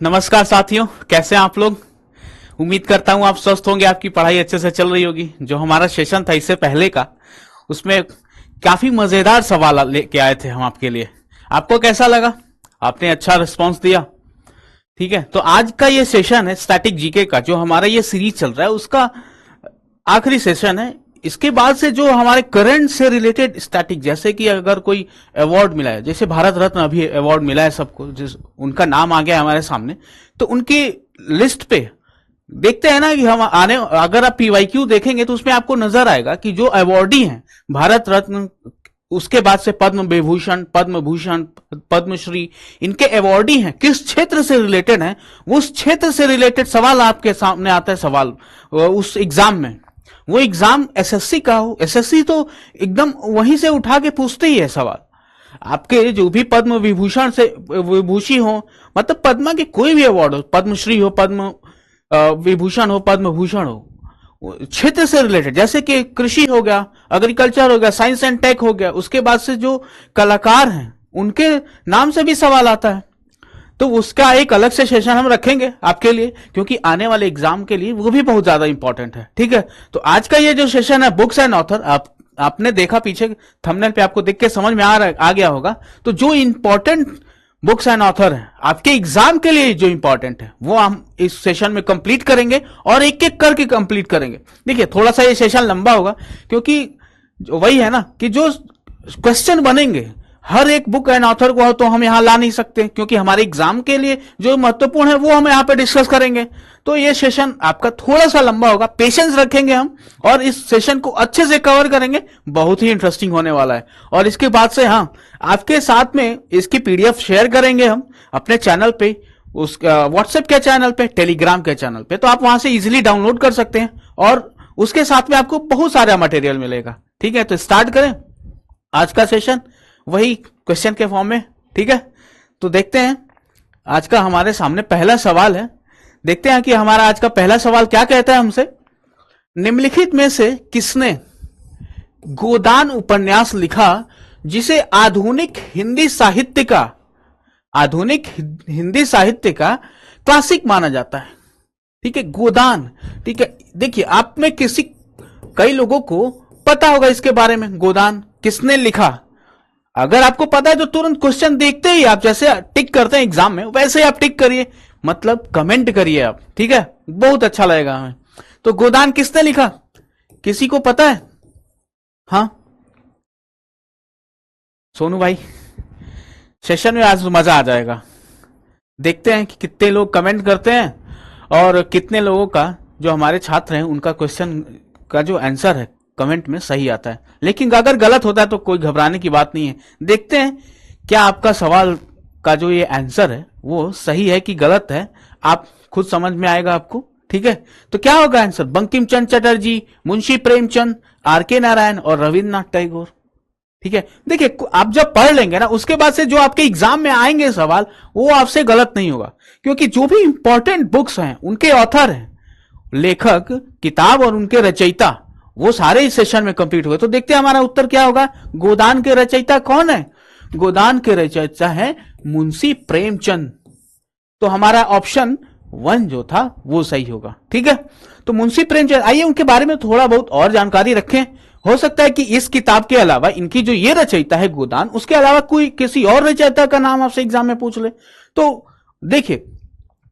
नमस्कार साथियों, कैसे हैं आप लोग। उम्मीद करता हूं आप स्वस्थ होंगे, आपकी पढ़ाई अच्छे से चल रही होगी। जो हमारा सेशन था इससे पहले का, उसमें काफी मजेदार सवाल लेके आए थे हम आपके लिए। आपको कैसा लगा? आपने अच्छा रिस्पांस दिया। ठीक है, तो आज का ये सेशन है स्टैटिक जीके का, जो हमारा ये सीरीज चल रहा है उसका आखिरी सेशन है। इसके बाद से जो हमारे करंट से रिलेटेड स्टैटिक, जैसे कि अगर कोई अवार्ड मिला है, जैसे भारत रत्न अभी अवार्ड मिला है सबको, जिस उनका नाम आ गया है हमारे सामने, तो उनकी लिस्ट पे देखते हैं ना कि हम आने, अगर आप पीवाईक्यू देखेंगे तो उसमें आपको नजर आएगा कि जो अवार्डी हैं भारत रत्न, उसके बाद से पद्म विभूषण, पद्म भूषण, पद्मश्री, इनके अवार्डी हैं, किस क्षेत्र से रिलेटेड हैं, वो उस क्षेत्र से रिलेटेड सवाल आपके सामने आता है। सवाल उस एग्जाम में, वो एग्जाम एसएससी का हो, एसएससी तो एकदम वहीं से उठा के पूछते ही है सवाल। आपके जो भी पद्म विभूषण से विभूषी हो, मतलब पद्मा के कोई भी अवार्ड हो, पद्मश्री हो, पद्म विभूषण हो, पद्म भूषण हो, क्षेत्र से रिलेटेड, जैसे कि कृषि हो गया, एग्रीकल्चर हो गया, साइंस एंड टेक हो गया, उसके बाद से जो कलाकार हैं उनके नाम से भी सवाल आता है। तो उसका एक अलग से सेशन हम रखेंगे आपके लिए, क्योंकि आने वाले एग्जाम के लिए वो भी बहुत ज्यादा इंपॉर्टेंट है। ठीक है, तो आज का ये जो सेशन है बुक्स एंड ऑथर, आपने देखा पीछे थंबनेल पे, आपको देख के समझ में आ गया होगा। तो जो इंपॉर्टेंट बुक्स एंड ऑथर है आपके एग्जाम के लिए, जो इंपॉर्टेंट है वो हम इस सेशन में कंप्लीट करेंगे और एक एक करके कंप्लीट करेंगे। देखिए थोड़ा सा ये सेशन लंबा होगा, क्योंकि वही है ना कि जो क्वेश्चन बनेंगे हर एक बुक एंड ऑथर को तो हम यहां ला नहीं सकते, क्योंकि हमारे एग्जाम के लिए जो महत्वपूर्ण है वो हम यहां पे डिस्कस करेंगे। तो ये सेशन आपका थोड़ा सा लंबा होगा, पेशेंस रखेंगे हम और इस सेशन को अच्छे से कवर करेंगे। बहुत ही इंटरेस्टिंग होने वाला है। और इसके बाद से आपके साथ में इसकी पीडीएफ शेयर करेंगे हम अपने चैनल पे, उस व्हाट्सएप के चैनल पे, टेलीग्राम के चैनल पे, तो आप वहां से इजिली डाउनलोड कर सकते हैं और उसके साथ में आपको बहुत सारा मटेरियल मिलेगा। ठीक है, तो स्टार्ट करें आज का सेशन वही क्वेश्चन के फॉर्म में। ठीक है, तो देखते हैं आज का हमारे सामने पहला सवाल है। देखते हैं कि हमारा आज का पहला सवाल क्या कहता है हमसे। निम्नलिखित में से किसने गोदान उपन्यास लिखा जिसे आधुनिक हिंदी साहित्य का क्लासिक माना जाता है। ठीक है, गोदान। ठीक है, देखिए आप में कई लोगों को पता होगा इसके बारे में, गोदान किसने लिखा। अगर आपको पता है तो तुरंत क्वेश्चन देखते ही आप जैसे टिक करते हैं एग्जाम में, वैसे ही आप टिक करिए, मतलब कमेंट करिए आप। ठीक है, बहुत अच्छा लगेगा हमें। तो गोदान किसने लिखा, किसी को पता है? हाँ सोनू भाई, सेशन में आज मजा आ जाएगा। देखते हैं कि कितने लोग कमेंट करते हैं और कितने लोगों का, जो हमारे छात्र हैं, उनका क्वेश्चन का जो आंसर है कमेंट में सही आता है। लेकिन अगर गलत होता है तो कोई घबराने की बात नहीं है। देखते हैं क्या आपका सवाल का जो ये आंसर है वो सही है कि गलत है, आप खुद समझ में आएगा आपको। ठीक है, तो क्या होगा आंसर? बंकिम चंद्र चटर्जी, मुंशी प्रेमचंद, आर.के. नारायण और रविन्द्रनाथ टैगोर। ठीक है, देखिए आप जब पढ़ लेंगे ना, उसके बाद से जो आपके एग्जाम में आएंगे सवाल, वो आपसे गलत नहीं होगा, क्योंकि जो भी इंपॉर्टेंट बुक्स हैं उनके ऑथर हैं, लेखक, किताब और उनके रचयिता, वो सारे इस सेशन में कंप्लीट हुए। तो देखते हैं हमारा उत्तर क्या होगा। गोदान के रचयिता कौन है? गोदान के रचयिता है मुंशी प्रेमचंद। तो हमारा ऑप्शन 1 जो था वो सही होगा। ठीक है, तो मुंशी प्रेमचंद, आइए उनके बारे में थोड़ा बहुत और जानकारी रखें। हो सकता है कि इस किताब के अलावा, इनकी जो ये रचयिता है गोदान, उसके अलावा कोई किसी और रचयिता का नाम आपसे एग्जाम में पूछ ले। तो देखिए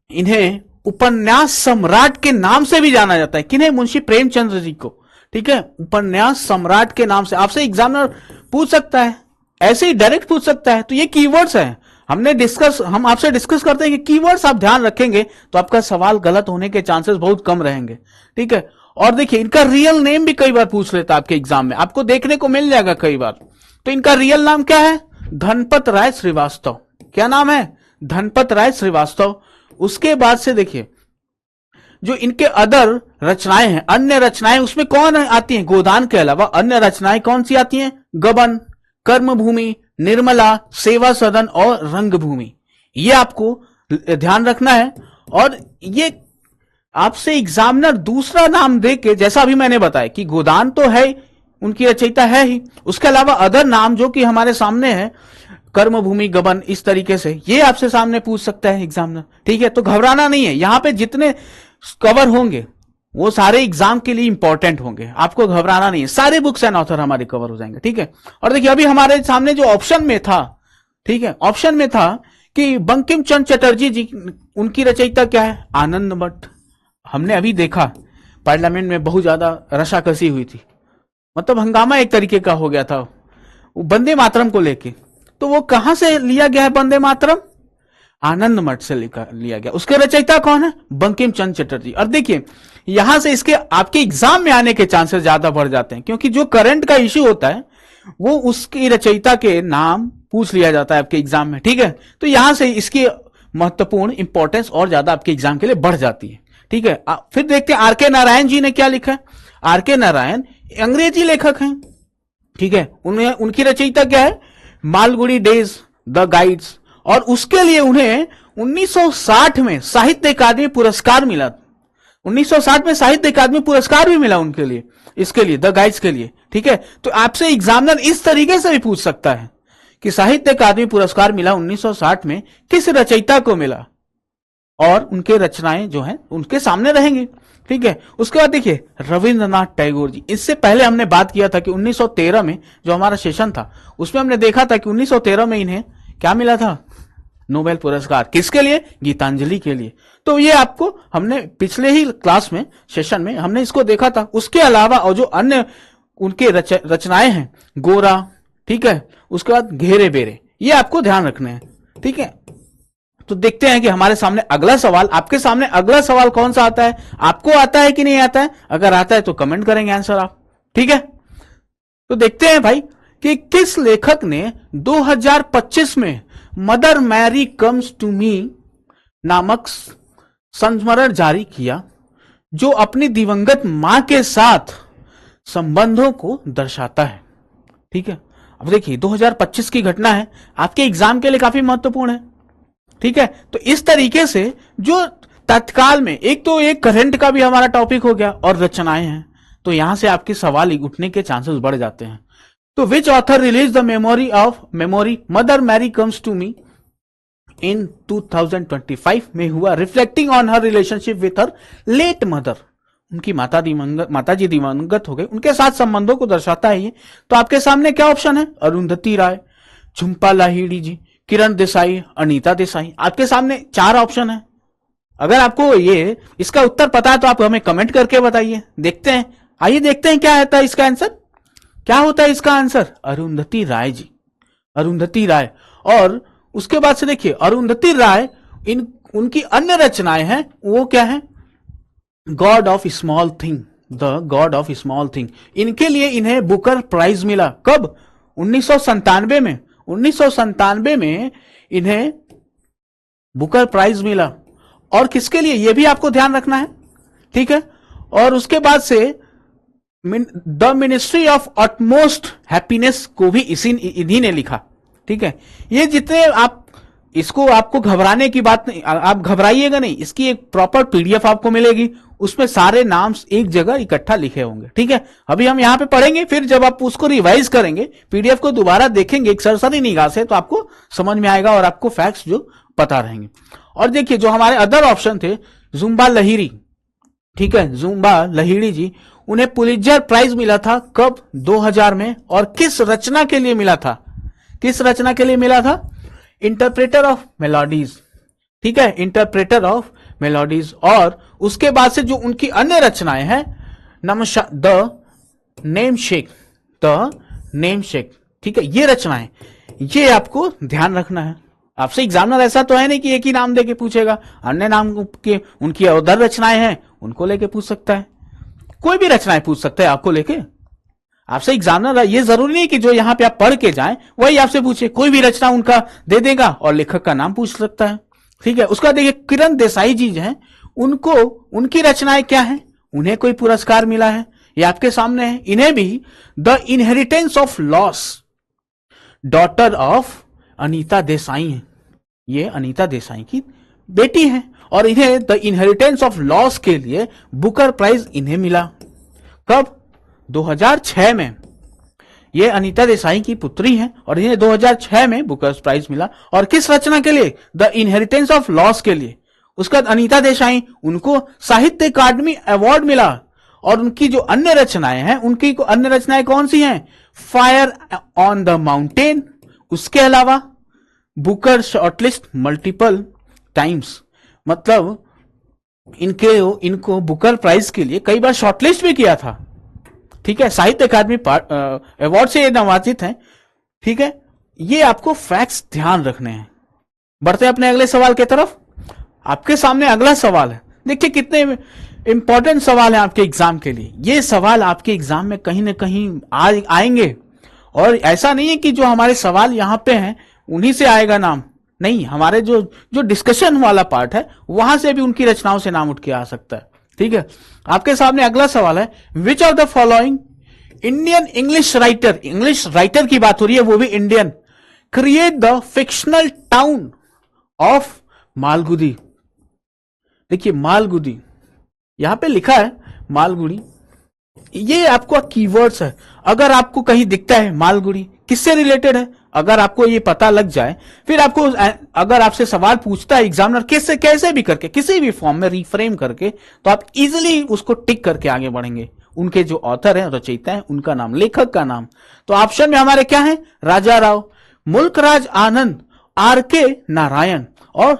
इन्हें उपन्यास सम्राट के नाम से भी जाना जाता है। किन्हें? मुंशी प्रेमचंद्र जी को। ठीक है, उपन्यास सम्राट के नाम से आपसे एग्जामिनर पूछ सकता है, ऐसे ही डायरेक्ट पूछ सकता है। तो ये कीवर्ड्स हैं, हम आपसे डिस्कस करते हैं कि कीवर्ड्स आप ध्यान रखेंगे तो आपका सवाल गलत होने के चांसेस बहुत कम रहेंगे। ठीक है, और देखिए इनका रियल नेम भी कई बार पूछ लेता है आपके एग्जाम में, आपको देखने को मिल जाएगा कई बार। तो इनका रियल नाम क्या है? धनपत राय श्रीवास्तव। क्या नाम है? धनपत राय श्रीवास्तव। उसके बाद से देखिए जो इनके अदर रचनाएं हैं, अन्य रचनाएं, उसमें कौन आती हैं? गोदान के अलावा अन्य रचनाएं कौन सी आती हैं? गबन, कर्मभूमि, निर्मला, सेवा सदन और रंगभूमि। ये आपको ध्यान रखना है। और ये आपसे एग्जामिनर दूसरा नाम देके, जैसा अभी मैंने बताया कि गोदान तो है, उनकी रचयिता है ही, उसके अलावा अदर नाम जो कि हमारे सामने है, कर्मभूमि गबन, इस तरीके से ये आपसे सामने पूछ सकता है एग्जामिनर। ठीक है, तो घबराना नहीं है, यहां पे जितने कवर होंगे वो सारे एग्जाम के लिए इंपॉर्टेंट होंगे, आपको घबराना नहीं है, सारे बुक्स एंड ऑथर हमारे कवर हो जाएंगे। ठीक है, और देखिए अभी हमारे सामने जो ऑप्शन में था, ठीक है, ऑप्शन में था कि बंकिम चंद्र चटर्जी जी, उनकी रचयिता क्या है? आनंद मठ। हमने अभी देखा पार्लियामेंट में बहुत ज्यादा रशाकसी हुई थी, मतलब हंगामा एक तरीके का हो गया था वंदे मातरम को लेके। तो वो कहां से लिया गया है वंदे मातरम? आनंद मठ से लिया गया। उसके रचयिता कौन है? बंकिम चंद्र चटर्जी। और देखिए यहां से इसके आपके एग्जाम में आने के चांसेस ज्यादा बढ़ जाते हैं, क्योंकि जो करंट का इश्यू होता है वो उसकी रचयिता के नाम पूछ लिया जाता है आपके एग्जाम में। ठीक है, तो यहां से इसकी महत्वपूर्ण इंपॉर्टेंस और ज्यादा आपके एग्जाम के लिए बढ़ जाती है। ठीक है, फिर देखते हैं आर.के. नारायण जी ने क्या लिखा है। आर.के. नारायण अंग्रेजी लेखक हैं। ठीक है, उनकी रचयिता क्या है? Malgudi days, the guides. और उसके लिए उन्हें 1960 में साहित्य अकादमी पुरस्कार मिला। 1960 में साहित्य अकादमी पुरस्कार भी मिला उनके लिए, इसके लिए, द गाइड्स के लिए। ठीक है, तो आपसे एग्जामिनर इस तरीके से भी पूछ सकता है कि साहित्य अकादमी पुरस्कार मिला 1960 में, किस रचयिता को मिला, और उनके रचनाएं जो हैं उनके सामने रहेंगे। ठीक है, उसके बाद देखिए रविंद्रनाथ टैगोर जी। इससे पहले हमने बात किया था कि 1913 में जो हमारा सेशन था उसमें हमने देखा था कि 1913 में इन्हें क्या मिला था? नोबेल पुरस्कार। किसके लिए? गीतांजलि के लिए। तो ये आपको हमने पिछले ही क्लास में, सेशन में हमने इसको देखा था। उसके अलावा और जो अन्य उनके रचनाएं हैं, गोरा, ठीक है, उसके बाद घेरे बेरे, ये आपको ध्यान रखने हैं। ठीक है, तो देखते हैं कि हमारे सामने अगला सवाल, आपके सामने अगला सवाल कौन सा आता है, आपको आता है कि नहीं आता है? अगर आता है तो कमेंट करेंगे आंसर आप। ठीक है, तो देखते हैं भाई कि किस लेखक ने 2025 में mother Mary comes to me नामक संस्मरण जारी किया, जो अपनी दिवंगत मां के साथ संबंधों को दर्शाता है। ठीक है, अब देखिए 2025 की घटना है, आपके एग्जाम के लिए काफी महत्वपूर्ण है। ठीक है, तो इस तरीके से जो तत्काल में, एक तो एक करंट का भी हमारा टॉपिक हो गया और रचनाएं हैं, तो यहां से आपके सवाल उठने के चांसेस बढ़ जाते हैं। तो which author release the memory mother Mary comes to me in 2025 में हुआ, reflecting on her relationship with her late mother. उनकी माताजी दिवंगत हो गए, उनके साथ संबंधों को दर्शाता है ये। तो आपके सामने क्या ऑप्शन है? अरुंधति राय, झुंपा लाहिड़ी जी, किरण देसाई, अनीता देसाई। आपके सामने 4 ऑप्शन है। अगर आपको ये इसका उत्तर पता है तो आप हमें कमेंट करके बताइए। देखते हैं, आइए देखते हैं क्या होता है इसका आंसर। क्या होता है इसका आंसर? अरुंधति राय जी, अरुंधति राय। और उसके बाद से देखिए अरुंधति राय, उनकी अन्य रचनाएं हैं, वो क्या है? God of small thing, the god of small thing. इनके लिए इन्हें बुकर प्राइज मिला। कब? 1997 में। 1997 में इन्हें बुकर प्राइज मिला। और किसके लिए, यह भी आपको ध्यान रखना है। ठीक है, और उसके बाद से the ministry of utmost happiness को भी इन्हीं ने लिखा। ठीक है, ये जितने आप इसको, आपको घबराने की बात नहीं, आप घबराइएगा नहीं, इसकी एक प्रॉपर पीडीएफ आपको मिलेगी, उसमें सारे नाम एक जगह इकट्ठा लिखे होंगे। ठीक है, अभी हम यहां पे पढ़ेंगे, फिर जब आप उसको रिवाइज करेंगे, पीडीएफ को दोबारा देखेंगे एक सरसरी निगाह से, तो आपको समझ में आएगा और आपको फैक्ट्स जो पता रहेंगे। और देखिए जो हमारे अदर ऑप्शन थे, झुंपा लाहिड़ी, ठीक है, झुंपा लाहिड़ी जी, उन्हें पुलित्जर प्राइज मिला था। कब? 2000 में। और किस रचना के लिए मिला था? किस रचना के लिए मिला था? Interpreter of melodies. ठीक है, इंटरप्रेटर ऑफ मेलोडीज। और उसके बाद से जो उनकी अन्य रचनाएं हैं, the name shake, the name shake. ठीक है, ये रचनाएं, ये आपको ध्यान रखना है। आपसे एग्जामिनर ऐसा तो है नहीं कि एक ही नाम देके पूछेगा, अन्य नाम के उनकी अदर रचनाएं हैं उनको लेके पूछ सकता है, कोई भी रचनाएं पूछ सकता है आपको लेके। आपसे एग्जामिनर, ये जरूरी नहीं कि जो यहां पे आप पढ़ के जाएं वही आपसे पूछे, कोई भी रचना उनका दे देगा और लेखक का नाम पूछ सकता है। ठीक है, उसका देखिए किरण देसाई जी हैं, उनको, उनकी रचनाएं क्या है? उन्हें कोई पुरस्कार मिला है, ये आपके सामने है। इन्हें भी the inheritance of loss, daughter of Anita Desai है, ये अनीता देसाई की बेटी है, और इन्हें द इनहेरिटेंस ऑफ लॉस के लिए बुकर प्राइज इन्हें मिला। कब? 2006 में। ये अनीता देसाई की पुत्री हैं और इन्हें 2006 में बुकर्स प्राइज मिला। और किस रचना के लिए? द इनहेरिटेंस ऑफ लॉस के लिए। उसके बाद अनीता देसाई, उनको साहित्य अकादमी अवार्ड मिला। और उनकी जो अन्य रचनाएं हैं, उनकी अन्य रचनाएं कौन सी हैं? फायर ऑन द माउंटेन, उसके अलावा बुकर शॉर्टलिस्ट मल्टीपल टाइम्स, मतलब इनको बुकर प्राइज के लिए कई बार शॉर्टलिस्ट भी किया था। ठीक है, साहित्य अकादमी अवार्ड से ये नवाजित हैं। ठीक है, ये आपको फैक्ट्स ध्यान रखने हैं। बढ़ते हैं अपने अगले सवाल की तरफ। आपके सामने अगला सवाल है, देखिए कितने इंपॉर्टेंट सवाल है आपके एग्जाम के लिए। ये सवाल आपके एग्जाम में कहीं ना कहीं आएंगे। और ऐसा नहीं है कि जो हमारे सवाल यहां पे हैं उन्हीं से आएगा नाम, नहीं, हमारे जो डिस्कशन वाला पार्ट है वहां से भी उनकी रचनाओं से नाम उठ के आ सकता है। ठीक है, आपके सामने अगला सवाल है, which of the following Indian English writer की बात हो रही है, वो भी Indian, create the fictional town of Malgudi. देखिए मालगुडी यहां पे लिखा है, मालगुडी, ये आपको कीवर्ड्स है। अगर आपको कहीं दिखता है मालगुडी किससे रिलेटेड है, अगर आपको ये पता लग जाए, फिर आपको अगर आपसे सवाल पूछता है एग्जामिनर कैसे भी करके, किसी भी फॉर्म में रिफ्रेम करके, तो आप इजीली उसको टिक करके आगे बढ़ेंगे। उनके जो ऑथर हैं, रचयिता हैं, उनका नाम, लेखक का नाम। तो ऑप्शन में हमारे क्या है? राजा राव, मुल्कराज आनंद, आर.के. नारायण और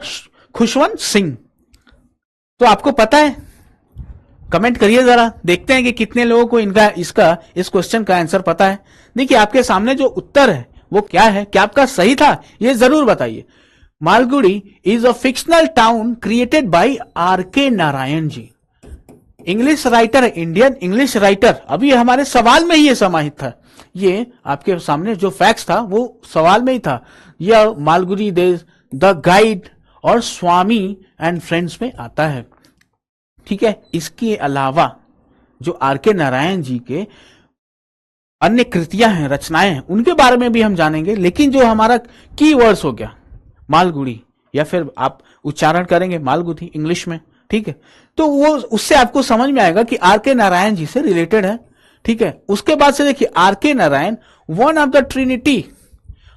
खुशवंत सिंह। तो आपको पता है? कमेंट करिए जरा, देखते हैं कि कितने लोगों को इस क्वेश्चन का आंसर पता है। देखिए आपके सामने जो उत्तर है वो क्या है, क्या आपका सही था, ये जरूर बताइए। Malgudi is a fictional town created by R K. Narayan ji, English writer, Indian English writer. अभी हमारे सवाल में ही ये समाहित था, ये आपके सामने जो फैक्ट्स था वो सवाल में ही था। यह मालगुडी द गाइड और स्वामी एंड फ्रेंड्स में आता है। ठीक है, इसके अलावा जो आर.के. नारायण जी के अन्य कृतियां हैं, रचनाएं हैं, उनके बारे में भी हम जानेंगे। लेकिन जो हमारा कीवर्ड्स हो गया मालगुडी, या फिर आप उच्चारण करेंगे मालगुडी इंग्लिश में, ठीक है, तो वो उससे आपको समझ में आएगा कि आर.के. नारायण जी से रिलेटेड है। ठीक है, उसके बाद से देखिए R K. Narayan, one of the trinity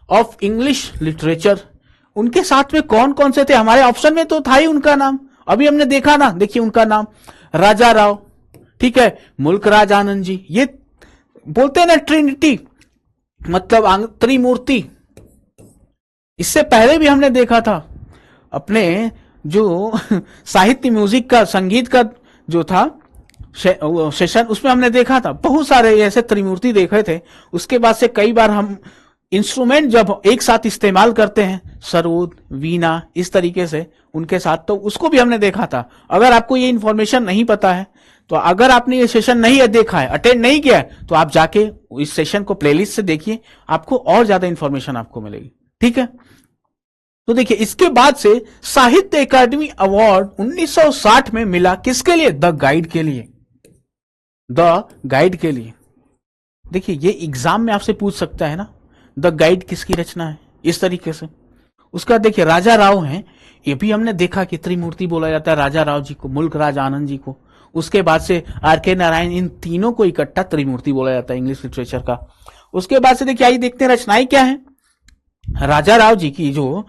of English literature. उनके साथ में कौन कौन से थे? हमारे ऑप्शन में तो था ही उनका नाम, अभी हमने देखा ना, देखिए उनका नाम राजा राव, ठीक है, मुल्कराज आनंद जी। ये बोलते हैं ना ट्रिनिटी, मतलब त्रिमूर्ति। इससे पहले भी हमने देखा था अपने जो साहित्य म्यूजिक का, संगीत का जो था सेशन, उसमें हमने देखा था बहुत सारे ऐसे त्रिमूर्ति देखे थे। उसके बाद से कई बार हम इंस्ट्रूमेंट जब एक साथ इस्तेमाल करते हैं, सरोद, वीणा, इस तरीके से उनके साथ, तो उसको भी हमने देखा था। अगर आपको ये इंफॉर्मेशन नहीं पता है, तो अगर आपने ये सेशन नहीं देखा है, अटेंड नहीं किया है, तो आप जाके इस सेशन को प्लेलिस्ट से देखिए, आपको और ज्यादा इंफॉर्मेशन आपको मिलेगी। ठीक है, तो देखिए इसके बाद से साहित्य अकादमी अवार्ड 1960 में मिला किसके लिए? द गाइड के लिए, द गाइड के लिए। देखिए ये एग्जाम में आपसे पूछ सकता है ना, द गाइड किसकी रचना है, इस तरीके से। उसका देखिए राजा राव हैं, ये भी हमने देखा कि त्रिमूर्ति बोला जाता है राजा राव जी को, मुल्कराज आनंद जी को। उसके बाद से आर.के. नारायण, इन तीनों को इकट्ठा त्रिमूर्ति बोला जाता है इंग्लिश लिटरेचर का। उसके बाद से देखिए आइए देखते हैं रचनाएं क्या है। राजा राव जी की जो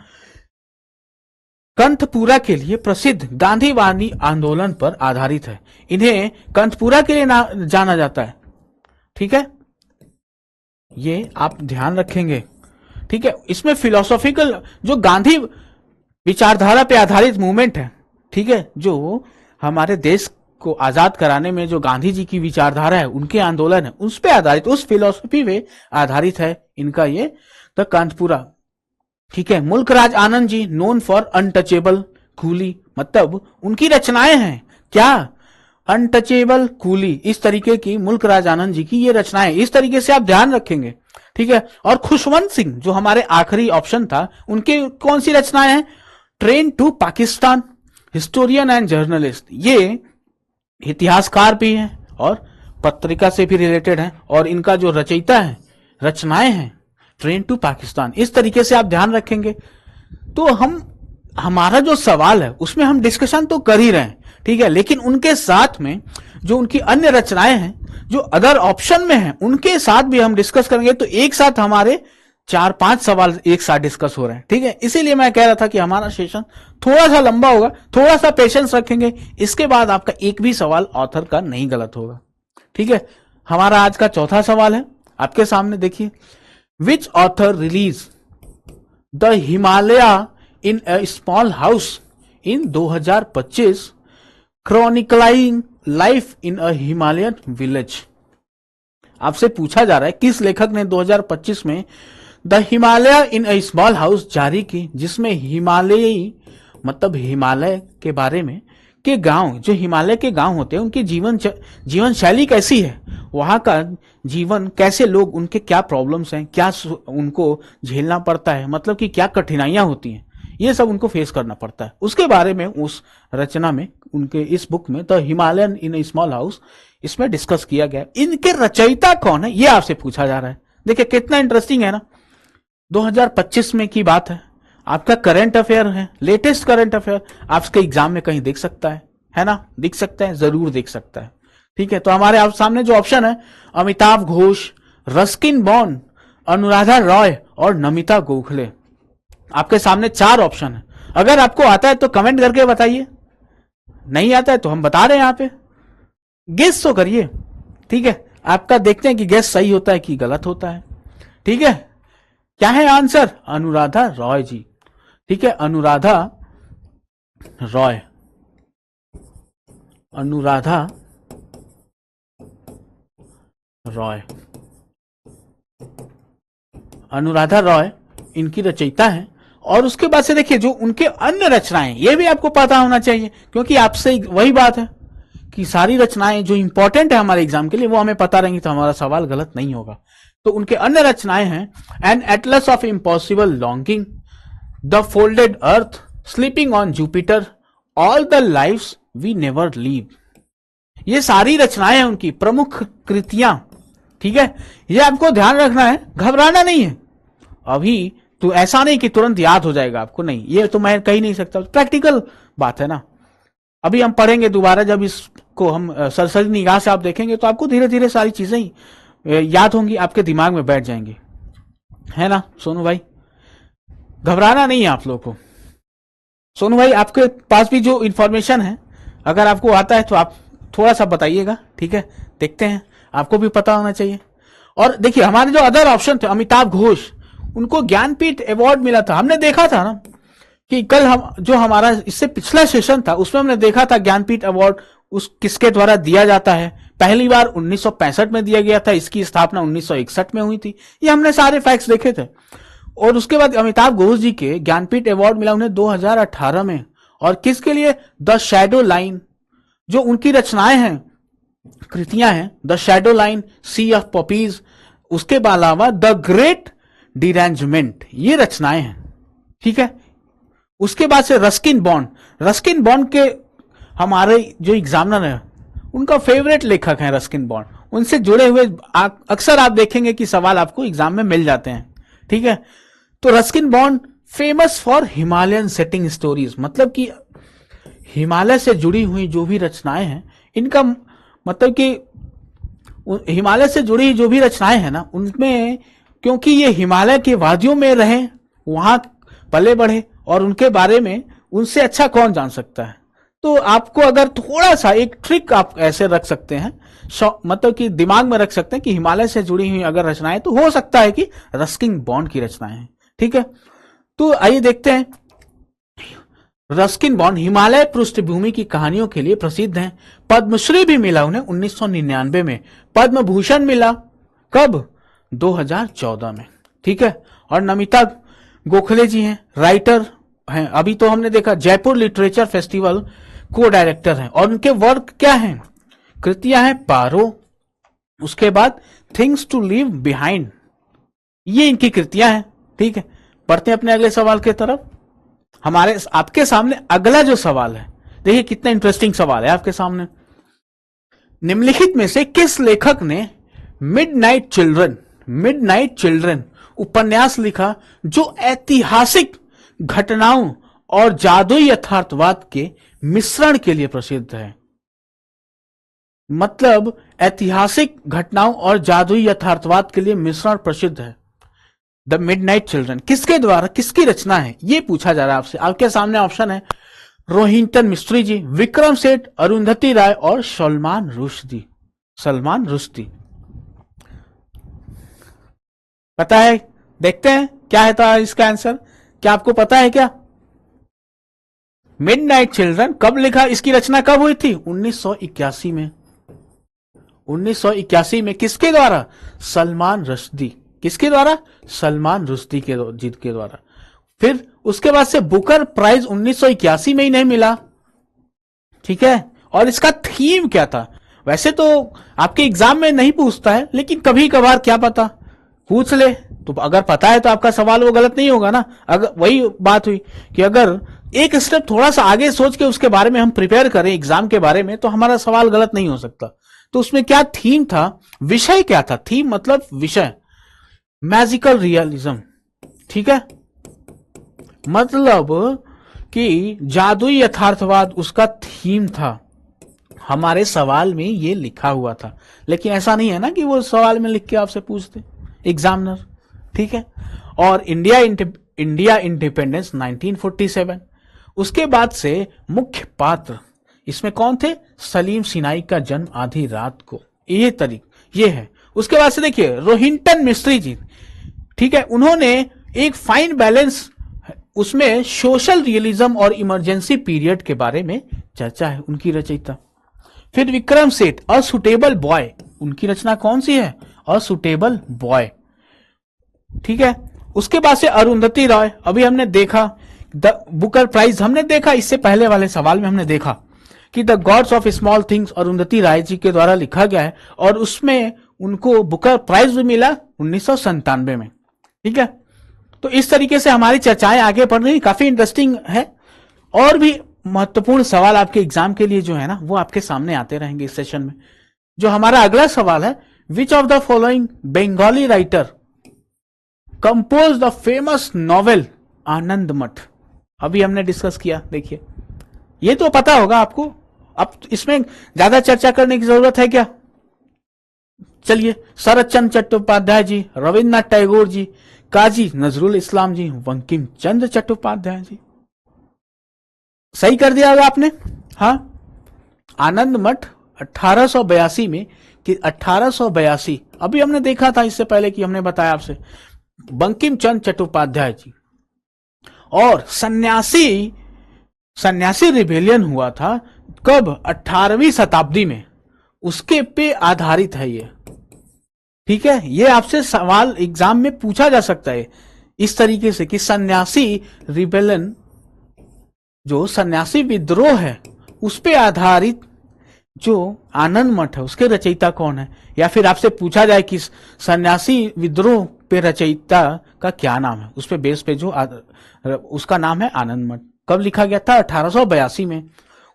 कंथपुरा के लिए प्रसिद्ध गांधीवादी आंदोलन पर आधारित है, इन्हें कंथपुरा के लिए जाना जाता है। ठीक है, ये आप ध्यान रखेंगे। ठीक है, इसमें फिलोसॉफिकल जो गांधी विचारधारा पे आधारित मूवमेंट है, ठीक है, जो हमारे देश को आजाद कराने में जो गांधी जी की विचारधारा है, उनके आंदोलन है, उस पे आधारित, उस फिलोसफी पे आधारित है इनका ये द कांतपुरा। ठीक है, Mulk Raj Anand ji known for untouchable coolie, मतलब उनकी रचनाएं हैं क्या? अनटचेबल कूली, इस तरीके की मुल्कराज आनंद जी की ये रचनाएं, इस तरीके से आप ध्यान रखेंगे। ठीक है, और खुशवंत सिंह जो हमारे आखिरी ऑप्शन था, उनके कौन सी रचनाएं हैं? Train to Pakistan, historian and journalist, ये इतिहासकार भी हैं और पत्रिका से भी रिलेटेड हैं, और इनका जो रचयिता है, रचनाएं हैं ट्रेन टू पाकिस्तान। इस तरीके से आप ध्यान रखेंगे तो हम हमारा जो सवाल है उसमें हम डिस्कशन तो कर ही रहे हैं, ठीक है, लेकिन उनके साथ में जो उनकी अन्य रचनाएं हैं जो अदर ऑप्शन में हैं उनके साथ भी हम डिस्कस करेंगे, तो एक साथ हमारे 4-5 सवाल एक साथ डिस्कस हो रहे हैं, ठीक है। इसीलिए मैं कह रहा था कि हमारा सेशन थोड़ा सा लंबा होगा, थोड़ा सा पेशेंस रखेंगे, इसके बाद आपका एक भी सवाल ऑथर का नहीं गलत होगा, ठीक है। हमारा आज का चौथा सवाल है आपके सामने, देखिए, which author release the Himalaya in a small house in 2025 chronicling life in a Himalayan village. आपसे पूछा जा रहा है किस लेखक ने 2025 में the Himalaya in a small house जारी की, जिसमें हिमालयी मतलब हिमालय के बारे में के गांव, जो हिमालय के गांव होते हैं उनकी जीवन शैली कैसी है, वहां का जीवन कैसे, लोग उनके क्या प्रॉब्लम्स हैं, क्या उनको झेलना पड़ता है, मतलब कि क्या कठिनाइयां होती हैं, ये सब उनको फेस करना पड़ता है, उसके बारे में उस रचना में उनके इस बुक में the Himalayan in A small house इसमें डिस्कस किया गया। इनके रचयिता कौन है ये आपसे पूछा जा रहा है। देखिए कितना इंटरेस्टिंग है ना, 2025 में की बात है, आपका करंट अफेयर है, लेटेस्ट करंट अफेयर, आपके एग्जाम में कहीं देख सकता है ना, दिख सकता है, जरूर देख सकता है, ठीक है। तो हमारे आप सामने जो ऑप्शन है, अमिताभ घोष, रस्किन बॉन्ड, अनुराधा रॉय और नमिता गोखले, आपके सामने 4 ऑप्शन है। अगर आपको आता है तो कमेंट करके बताइए, नहीं आता है तो हम बता रहे हैं, यहाँ पे गेस तो करिए, ठीक है। आपका देखते हैं कि गेस सही होता है कि गलत होता है, ठीक है। क्या है आंसर? अनुराधा रॉय जी, ठीक है, अनुराधा रॉय, अनुराधा रॉय, अनुराधा रॉय इनकी रचयिता है। और उसके बाद से देखिए जो उनके अन्य रचनाएं, ये भी आपको पता होना चाहिए, क्योंकि आपसे वही बात है कि सारी रचनाएं जो इंपॉर्टेंट है हमारे एग्जाम के लिए वो हमें पता रहेंगी, तो हमारा सवाल गलत नहीं होगा। तो उनके अन्य रचनाएं हैं an atlas of impossible longing, the folded earth, sleeping on Jupiter, all the lifes we never leave. ये सारी रचनाएं हैं उनकी प्रमुख कृतियां, ठीक है। ये आपको ध्यान रखना है, घबराना नहीं है अभी, तो ऐसा नहीं कि तुरंत याद हो जाएगा आपको, नहीं, ये तो मैं कह ही नहीं सकता, प्रैक्टिकल बात है ना। अभी हम पढ़ेंगे दोबारा, जब इसको हम सरसरी निगाह से आप देखेंगे तो आपको धीरे धीरे सारी चीजें ही याद होंगी, आपके दिमाग में बैठ जाएंगी, है ना सोनू भाई। घबराना नहीं है आप लोगों को। सोनू भाई आपके पास भी जो इंफॉर्मेशन है, अगर आपको आता है तो आप थोड़ा सा बताइएगा, ठीक है, देखते हैं, आपको भी पता होना चाहिए। और देखिए हमारे जो अदर ऑप्शन थे, अमिताभ घोष, उनको ज्ञानपीठ अवार्ड मिला था, हमने देखा था ना कि कल हम जो हमारा इससे पिछला सेशन था उसमें हमने देखा था ज्ञानपीठ अवार्ड उस किसके द्वारा दिया जाता है। पहली बार 1965 में दिया गया था, इसकी स्थापना 1961 में हुई थी, ये हमने सारे फैक्ट्स देखे थे। और उसके बाद अमिताभ घोष जी के ज्ञानपीठ अवार्ड मिला उन्हें 2018 में, और किसके लिए? द शैडो लाइन, जो उनकी रचनाएं हैं, कृतियां हैं, the shadow line, sea of poppies, उसके अलावा द ग्रेट डिरेंजमेंट, ये रचनाएं हैं, ठीक है। उसके बाद से रस्किन बॉन्ड, रस्किन बॉन्ड के हमारे जो एग्जामिनर है उनका फेवरेट लेखक है रस्किन बॉन्ड, उनसे जुड़े हुए अक्सर आप देखेंगे कि सवाल आपको एग्जाम में मिल जाते हैं, ठीक है। तो Ruskin bond famous for Himalayan setting stories, मतलब कि हिमालय से जुड़ी हुई जो भी रचनाएं हैं, इनका मतलब कि हिमालय से जुड़ी जो भी रचनाएं हैं ना, उनमें क्योंकि ये हिमालय के वादियों में रहे, वहां पले बढ़े, और उनके बारे में उनसे अच्छा कौन जान सकता है। तो आपको अगर थोड़ा सा एक ट्रिक आप ऐसे रख सकते हैं, मतलब कि दिमाग में रख सकते हैं कि हिमालय से जुड़ी हुई अगर रचनाएं, तो हो सकता है कि रस्किन बॉन्ड की रचनाएं हैं, ठीक है। तो आइए देखते हैं, रस्किन बॉन्ड हिमालय पृष्ठभूमि की कहानियों के लिए प्रसिद्ध हैं। पद्मश्री भी मिला उन्हें 1999 में, पद्म भूषण मिला कब? 2014 में, ठीक है। और नमिता गोखले जी हैं, राइटर हैं, अभी तो हमने देखा जयपुर लिटरेचर फेस्टिवल को डायरेक्टर हैं, और उनके वर्क क्या हैं? कृतियां हैं पारो, उसके बाद थिंग्स टू लीव बिहाइंड, ये इनकी कृतियां हैं, ठीक है। बढ़ते हैं अपने अगले सवाल की तरफ। हमारे आपके सामने अगला जो सवाल है, देखिए कितना इंटरेस्टिंग सवाल है आपके सामने। निम्नलिखित में से किस लेखक ने मिडनाइट चिल्ड्रन उपन्यास लिखा जो ऐतिहासिक घटनाओं और जादुई यथार्थवाद के मिश्रण के लिए प्रसिद्ध है। मतलब ऐतिहासिक घटनाओं और जादुई यथार्थवाद के लिए मिश्रण प्रसिद्ध है। द मिडनाइट चिल्ड्रन किसके द्वारा, किसकी रचना है, यह पूछा जा रहा है आपसे। आपके सामने ऑप्शन है रोहिंटन मिस्त्री जी, विक्रम सेठ, अरुंधति राय और सलमान रुश्दी। सलमान रुश्दी पता है? देखते हैं क्या है था इसका आंसर। क्या आपको पता है क्या? मिडनाइट चिल्ड्रन कब लिखा, इसकी रचना कब हुई थी? 1981 में। 1981 में किसके द्वारा? सलमान रुश्दी। किसके द्वारा? सलमान रुश्दी के द्वारा। फिर उसके बाद से बुकर प्राइज 1981 में ही नहीं मिला, ठीक है। और इसका थीम क्या था? वैसे तो आपके एग्जाम में नहीं पूछता है, लेकिन कभी कभार क्या पता पूछ ले, तो अगर पता है तो आपका सवाल वो गलत नहीं होगा ना। अगर वही बात हुई कि अगर एक स्टेप थोड़ा सा आगे सोच के उसके बारे में हम प्रिपेयर करें एग्जाम के बारे में, तो हमारा सवाल गलत नहीं हो सकता। तो उसमें क्या थीम था, विषय क्या था? थीम मतलब विषय, मैजिकल रियलिज्म, ठीक है। मतलब कि जादुई यथार्थवाद उसका थीम था। हमारे सवाल में ये लिखा हुआ था, लेकिन ऐसा नहीं है ना कि वो सवाल में लिख के आपसे पूछते एग्जामिनर, ठीक है। और इंडिया इंडिपेंडेंस 1947, उसके बाद से मुख्य पात्र इसमें कौन थे? सलीम सिन्हाई का जन्म आधी रात को, ये है। उसके बाद से देखिए रोहिंटन मिस्त्री जी, ठीक है, उन्होंने एक फाइन बैलेंस, उसमें सोशल रियलिज्म और इमरजेंसी पीरियड के बारे में चर्चा है, उनकी रचयिता। फिर Vikram Seth a suitable boy, उनकी रचना कौन सी है? अ सुटेबल बॉय, ठीक है। उसके बाद से अरुंधति राय, अभी हमने देखा द बुकर प्राइज, हमने देखा इससे पहले वाले सवाल में हमने देखा कि the gods of small things Arundhati Roy ji के द्वारा लिखा गया है, और उसमें उनको बुकर प्राइज भी मिला 1997 में, ठीक है। तो इस तरीके से हमारी चर्चाएं आगे बढ़ रही, काफी इंटरेस्टिंग है। और भी महत्वपूर्ण सवाल आपके एग्जाम के लिए जो है ना, वो आपके सामने आते रहेंगे इस सेशन में। जो हमारा अगला सवाल है, which of the following Bengali writer compose the famous novel Anand Math. अभी हमने डिस्कस किया, देखिए ये तो पता होगा आपको, अब इसमें ज्यादा चर्चा करने की जरूरत है क्या? चलिए, शरद चंद्र चट्टोपाध्याय जी, रविन्द्रनाथ टैगोर जी, काजी नजरुल इस्लाम जी, बंकिम चंद्र चट्टोपाध्याय जी। सही कर दिया होगा आपने। हाँ, आनंद मठ 1882 में, कि 1882 अभी हमने देखा था इससे पहले कि हमने बताया आपसे, बंकिम चंद्र चट्टोपाध्याय जी। और सन्यासी रिबेलियन हुआ था कब? 18वीं शताब्दी में, उसके पे आधारित है ये, ठीक है। ये आपसे सवाल एग्जाम में पूछा जा सकता है इस तरीके से कि सन्यासी रिबेलियन, जो सन्यासी विद्रोह है, उस पे आधारित जो आनंद मठ है, उसके रचयिता कौन है? या फिर आपसे पूछा जाए कि सन्यासी विद्रोह पे रचयिता का क्या नाम है, उस पे बेस पे जो उसका नाम है आनंद मठ। कब लिखा गया था? 1882 में।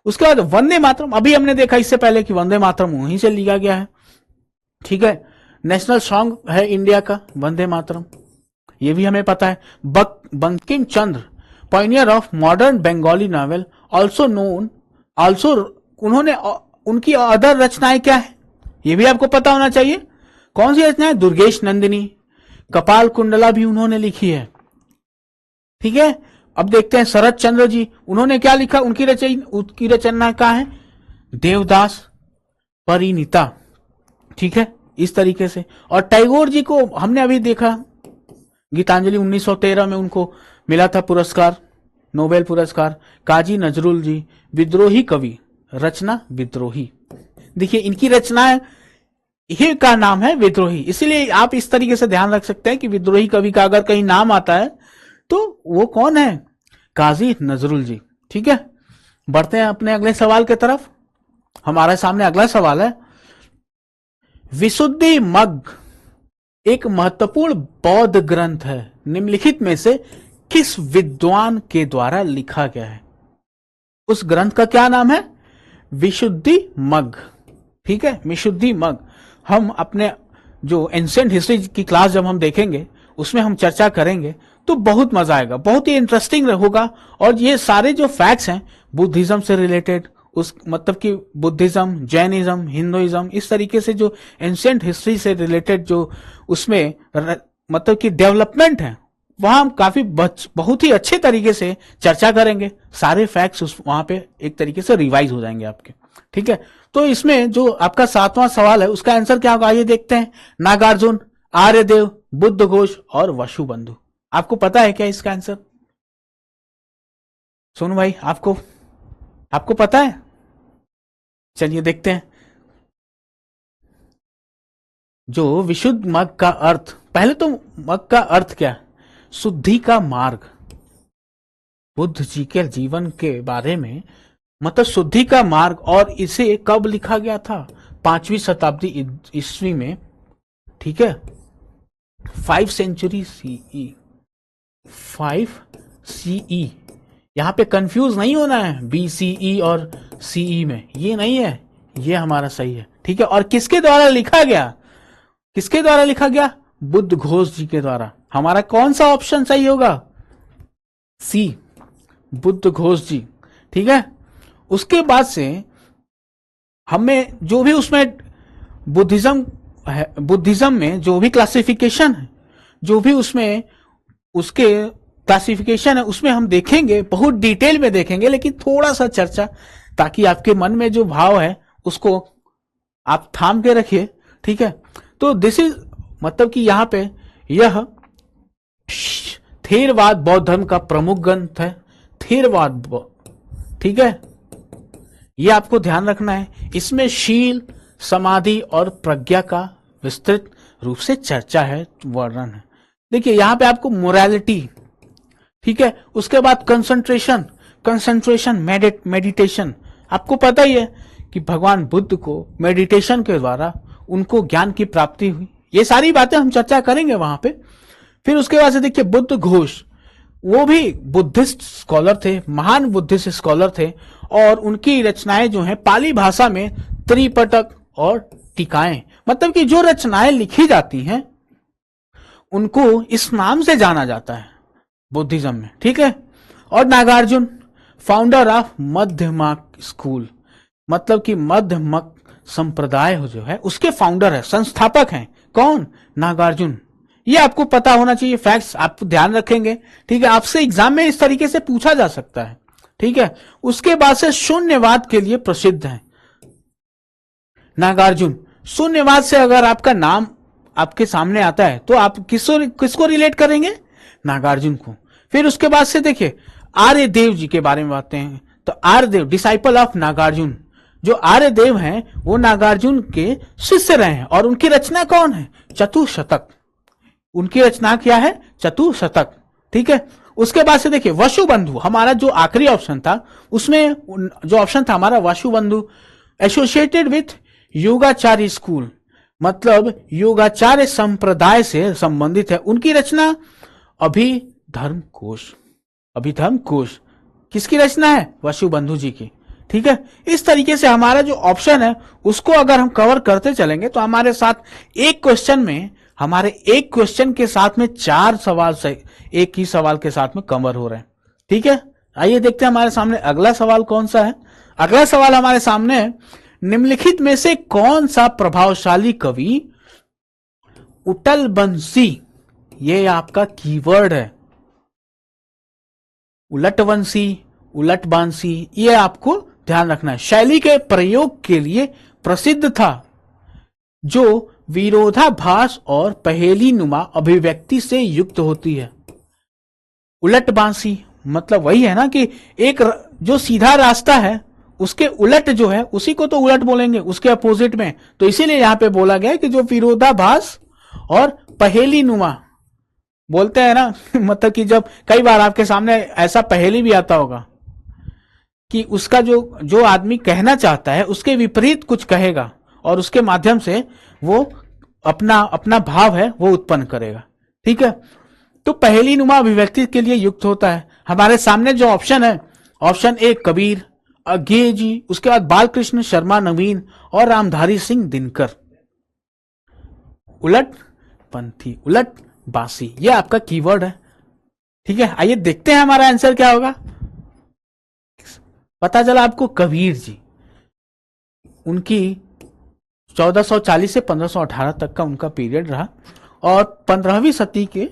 उसके बाद वंदे मातरम, अभी हमने देखा इससे पहले कि वंदे मातरम वहीं से लिया गया है, ठीक है। नेशनल सॉन्ग है इंडिया का वंदे मातरम, ये भी हमें पता है। Bankim Chandra pioneer of modern Bengali novel, also उन्होंने, उनकी अदर रचनाएं क्या है ये भी आपको पता होना चाहिए। कौन सी रचनाएं? दुर्गेश नंदिनी, कपाल कुंडला भी उन्होंने लिखी है, ठीक है। अब देखते हैं शरद चंद्र जी, उन्होंने क्या लिखा? उनकी रचना क्या है? देवदास परिणीता, ठीक है, इस तरीके से। और टैगोर जी को हमने अभी देखा, गीतांजलि 1913 में उनको मिला था पुरस्कार, नोबेल पुरस्कार। काजी नजरुल जी, विद्रोही कवि, रचना विद्रोही। देखिए इनकी रचनाएं ही का नाम है विद्रोही, इसीलिए आप इस तरीके से ध्यान रख सकते हैं कि विद्रोही कवि का अगर कहीं नाम आता है तो वो कौन है? काजी नजरुल जी, ठीक है। बढ़ते हैं अपने अगले सवाल की तरफ। हमारे सामने अगला सवाल है, विशुद्धि मग्ग एक महत्वपूर्ण बौद्ध ग्रंथ है, निम्नलिखित में से किस विद्वान के द्वारा लिखा गया है? उस ग्रंथ का क्या नाम है? विशुद्धि मग्ग, ठीक है, विशुद्धि मग्ग। हम अपने जो एंशिएंट हिस्ट्री की क्लास जब हम देखेंगे उसमें हम चर्चा करेंगे, तो बहुत मजा आएगा, बहुत ही इंटरेस्टिंग होगा। और ये सारे जो फैक्ट्स हैं बुद्धिज्म से रिलेटेड, उस मतलब कि बुद्धिज्म, जैनिज्म, हिंदुइज्म, इस तरीके से जो एंशियंट हिस्ट्री से रिलेटेड जो उसमें मतलब कि डेवलपमेंट है, वहां हम काफी बहुत ही अच्छे तरीके से चर्चा करेंगे। सारे फैक्ट्स उस वहां पे एक तरीके से रिवाइज हो जाएंगे आपके। ठीक है, तो इसमें जो आपका 7वां सवाल है उसका आंसर क्या होगा, आइए देखते हैं। नागार्जुन, आर्यदेव, बुद्ध घोष और वसुबंधु। आपको पता है क्या इसका आंसर? सोनू भाई, आपको पता है? चलिए देखते हैं। जो विशुद्ध मग का अर्थ, पहले तो मग का अर्थ क्या है? शुद्धि का मार्ग। बुद्ध जी के जीवन के बारे में मतलब शुद्धि का मार्ग, और इसे कब लिखा गया था? 5वीं शताब्दी ईस्वी में। ठीक है, 5 सेंचुरी सीई, 5 सीई। यहां पे कंफ्यूज नहीं होना है बीसीई और सीई में, ये नहीं है, ये हमारा सही है। ठीक है, और किसके द्वारा लिखा गया? किसके द्वारा लिखा गया? बुद्ध घोष जी के द्वारा। हमारा कौन सा ऑप्शन सही होगा? सी, बुद्ध घोष जी। ठीक है, उसके बाद से हमें जो भी उसमें बुद्धिज्म है, बुद्धिज्म में जो भी क्लासिफिकेशन है, जो भी उसमें उसके क्लासिफिकेशन है, उसमें हम देखेंगे, बहुत डिटेल में देखेंगे, लेकिन थोड़ा सा चर्चा, ताकि आपके मन में जो भाव है उसको आप थाम के रखिए। ठीक है, तो दिस इज मतलब कि यहां पे यह थेरवाद बौद्ध धर्म का प्रमुख ग्रंथ है, थेरवाद। ठीक है, ये आपको ध्यान रखना है। इसमें शील, समाधि और प्रज्ञा का विस्तृत रूप से चर्चा है, वर्णन है। देखिए यहां पे आपको मोरालिटी, ठीक है, उसके बाद कंसंट्रेशन, मेडिटेशन। आपको पता ही है कि भगवान बुद्ध को मेडिटेशन के द्वारा उनको ज्ञान की प्राप्ति हुई। ये सारी बातें हम चर्चा करेंगे वहां पे। फिर उसके बाद से देखिए बुद्ध घोष, वो भी बुद्धिस्ट स्कॉलर थे, महान बुद्धिस्ट स्कॉलर थे, और उनकी रचनाएं जो हैं पाली भाषा में त्रिपिटक और टीकाएं, मतलब कि जो रचनाएं लिखी जाती हैं उनको इस नाम से जाना जाता है बुद्धिज्म में। ठीक है, और नागार्जुन, फाउंडर ऑफ मध्यमक स्कूल, मतलब कि मध्यमक संप्रदाय जो है उसके फाउंडर है, संस्थापक हैं। कौन? नागार्जुन। ये आपको पता होना चाहिए, फैक्ट्स आप ध्यान रखेंगे। ठीक है, आपसे एग्जाम में इस तरीके से पूछा जा सकता है। ठीक है, उसके बाद से शून्यवाद के लिए प्रसिद्ध है नागार्जुन। शून्यवाद से अगर आपका नाम आपके सामने आता है तो आप किसको रिलेट करेंगे? नागार्जुन को। फिर उसके बाद से देखिए आर्यदेव जी के बारे में बातें हैं, तो आर्यदेव डिसाइपल ऑफ नागार्जुन, जो आर्यदेव हैं वो नागार्जुन के शिष्य रहे हैं, और उनकी रचना कौन है? चतुशतक। उनकी रचना क्या है? चतुशतक। ठीक है, उसके बाद से देखिए वसुबंधु, हमारा जो आखिरी ऑप्शन था उसमें जो ऑप्शन था हमारा वसुबंधु, एसोसिएटेड विथ योगाचार्य स्कूल, मतलब योगाचार्य संप्रदाय से संबंधित है। उनकी रचना अभिधर्म कोश किसकी रचना है? वसुबंधु जी की। ठीक है, इस तरीके से हमारा जो ऑप्शन है उसको अगर हम कवर करते चलेंगे तो हमारे साथ एक क्वेश्चन के साथ में 4 सवाल से एक ही सवाल के साथ में कवर हो रहे हैं। ठीक है, आइए देखते हैं हमारे सामने अगला सवाल कौन सा है। अगला सवाल हमारे सामने है, निम्नलिखित में से कौन सा प्रभावशाली कवि उटलबंसी, ये आपका कीवर्ड है, उलटवंशी, उलटबांसी, ये आपको ध्यान रखना है, शैली के प्रयोग के लिए प्रसिद्ध था, जो विरोधाभास और पहेली नुमा अभिव्यक्ति से युक्त होती है। उलटबांसी मतलब वही है ना कि एक जो सीधा रास्ता है उसके उलट जो है उसी को तो उलट बोलेंगे, उसके अपोजिट में। तो इसीलिए यहां पे बोला गया है कि जो विरोधाभास और पहेली नुमा बोलते हैं ना मतलब कि जब कई बार आपके सामने ऐसा पहेली भी आता होगा कि उसका जो आदमी कहना चाहता है उसके विपरीत कुछ कहेगा, और उसके माध्यम से वो अपना भाव है वो उत्पन्न करेगा। ठीक है, तो पहेली नुमा अभिव्यक्ति के लिए युक्त होता है। हमारे सामने जो ऑप्शन है, ऑप्शन ए कबीर, अज्ञे जी, उसके बाद बालकृष्ण शर्मा नवीन और रामधारी सिंह दिनकर। उलट पंथी, उलट बासी, ये आपका कीवर्ड है। ठीक है, आइए देखते हैं हमारा आंसर क्या होगा। पता चला आपको कबीर जी, उनकी 1440 से 1518 तक का उनका पीरियड रहा, और 15वीं सदी के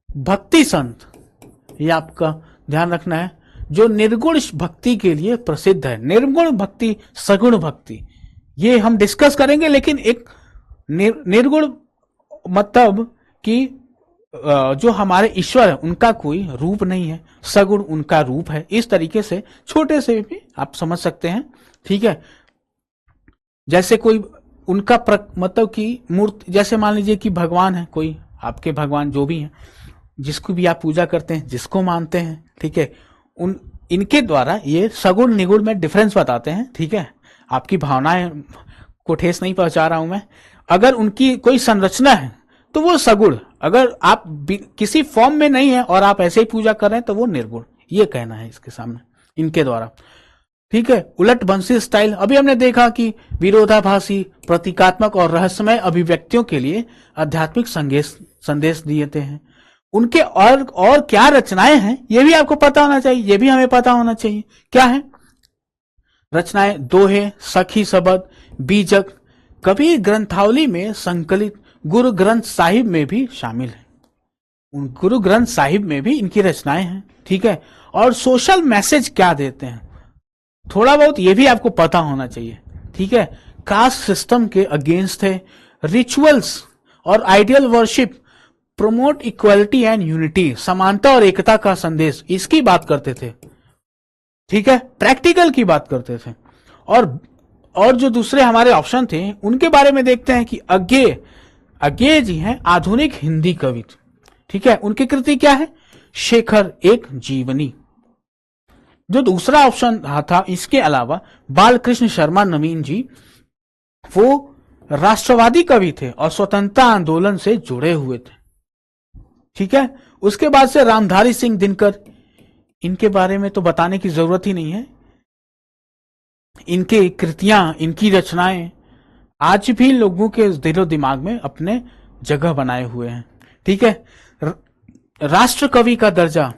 भक्ति संत, ये आपका ध्यान रखना है, जो निर्गुण भक्ति के लिए प्रसिद्ध है। निर्गुण भक्ति, सगुण भक्ति, ये हम डिस्कस करेंगे, लेकिन एक निर्गुण मतलब कि जो हमारे ईश्वर है उनका कोई रूप नहीं है, सगुण उनका रूप है। इस तरीके से छोटे से भी आप समझ सकते हैं। ठीक है, जैसे कोई उनका मतलब कि मूर्ति, जैसे मान लीजिए कि भगवान है, कोई आपके भगवान जो भी हैं, जिसको भी आप पूजा करते हैं, जिसको मानते हैं, ठीक है, इनके द्वारा ये सगुण निगुण में डिफरेंस बताते हैं। ठीक है, आपकी भावनाएं को ठेस नहीं पहुंचा रहा हूं मैं। अगर उनकी कोई संरचना है तो वो सगुण, अगर आप किसी फॉर्म में नहीं है और आप ऐसे ही पूजा कर रहे हैं तो वो निर्गुण, ये कहना है इसके सामने इनके द्वारा। ठीक है, उलट बंसी स्टाइल, अभी हमने देखा कि विरोधाभासी, प्रतीकात्मक और रहस्यमय अभिव्यक्तियों के लिए आध्यात्मिक संदेश दिए हैं। उनके और क्या रचनाएं हैं ये भी आपको पता होना चाहिए, ये भी हमें पता होना चाहिए क्या है रचनाएं। दोहे, सखी शबद, बीजक, कबीर ग्रंथावली में संकलित, गुरु ग्रंथ साहिब में भी शामिल है। उन गुरु ग्रंथ साहिब में भी इनकी रचनाएं हैं। ठीक है, और सोशल मैसेज क्या देते हैं थोड़ा बहुत ये भी आपको पता होना चाहिए। ठीक है, कास्ट सिस्टम के अगेंस्ट है, रिचुअल्स और ideal worship, promote equality and unity, समानता और एकता का संदेश, इसकी बात करते थे। ठीक है, प्रैक्टिकल की बात करते थे। और जो दूसरे हमारे ऑप्शन थे उनके बारे में देखते हैं कि अज्ञेय जी हैं आधुनिक हिंदी कवि। ठीक है, उनकी कृति क्या है, शेखर एक जीवनी। जो दूसरा ऑप्शन था, इसके अलावा बालकृष्ण शर्मा नवीन जी, वो राष्ट्रवादी कवि थे और स्वतंत्रता आंदोलन से जुड़े हुए थे। ठीक है, उसके बाद से रामधारी सिंह दिनकर, इनके बारे में तो बताने की जरूरत ही नहीं है। इनके कृतियां, इनकी रचनाएं आज भी लोगों के दिलो दिमाग में अपने जगह बनाए हुए हैं। ठीक है, राष्ट्र कवि का दर्जा,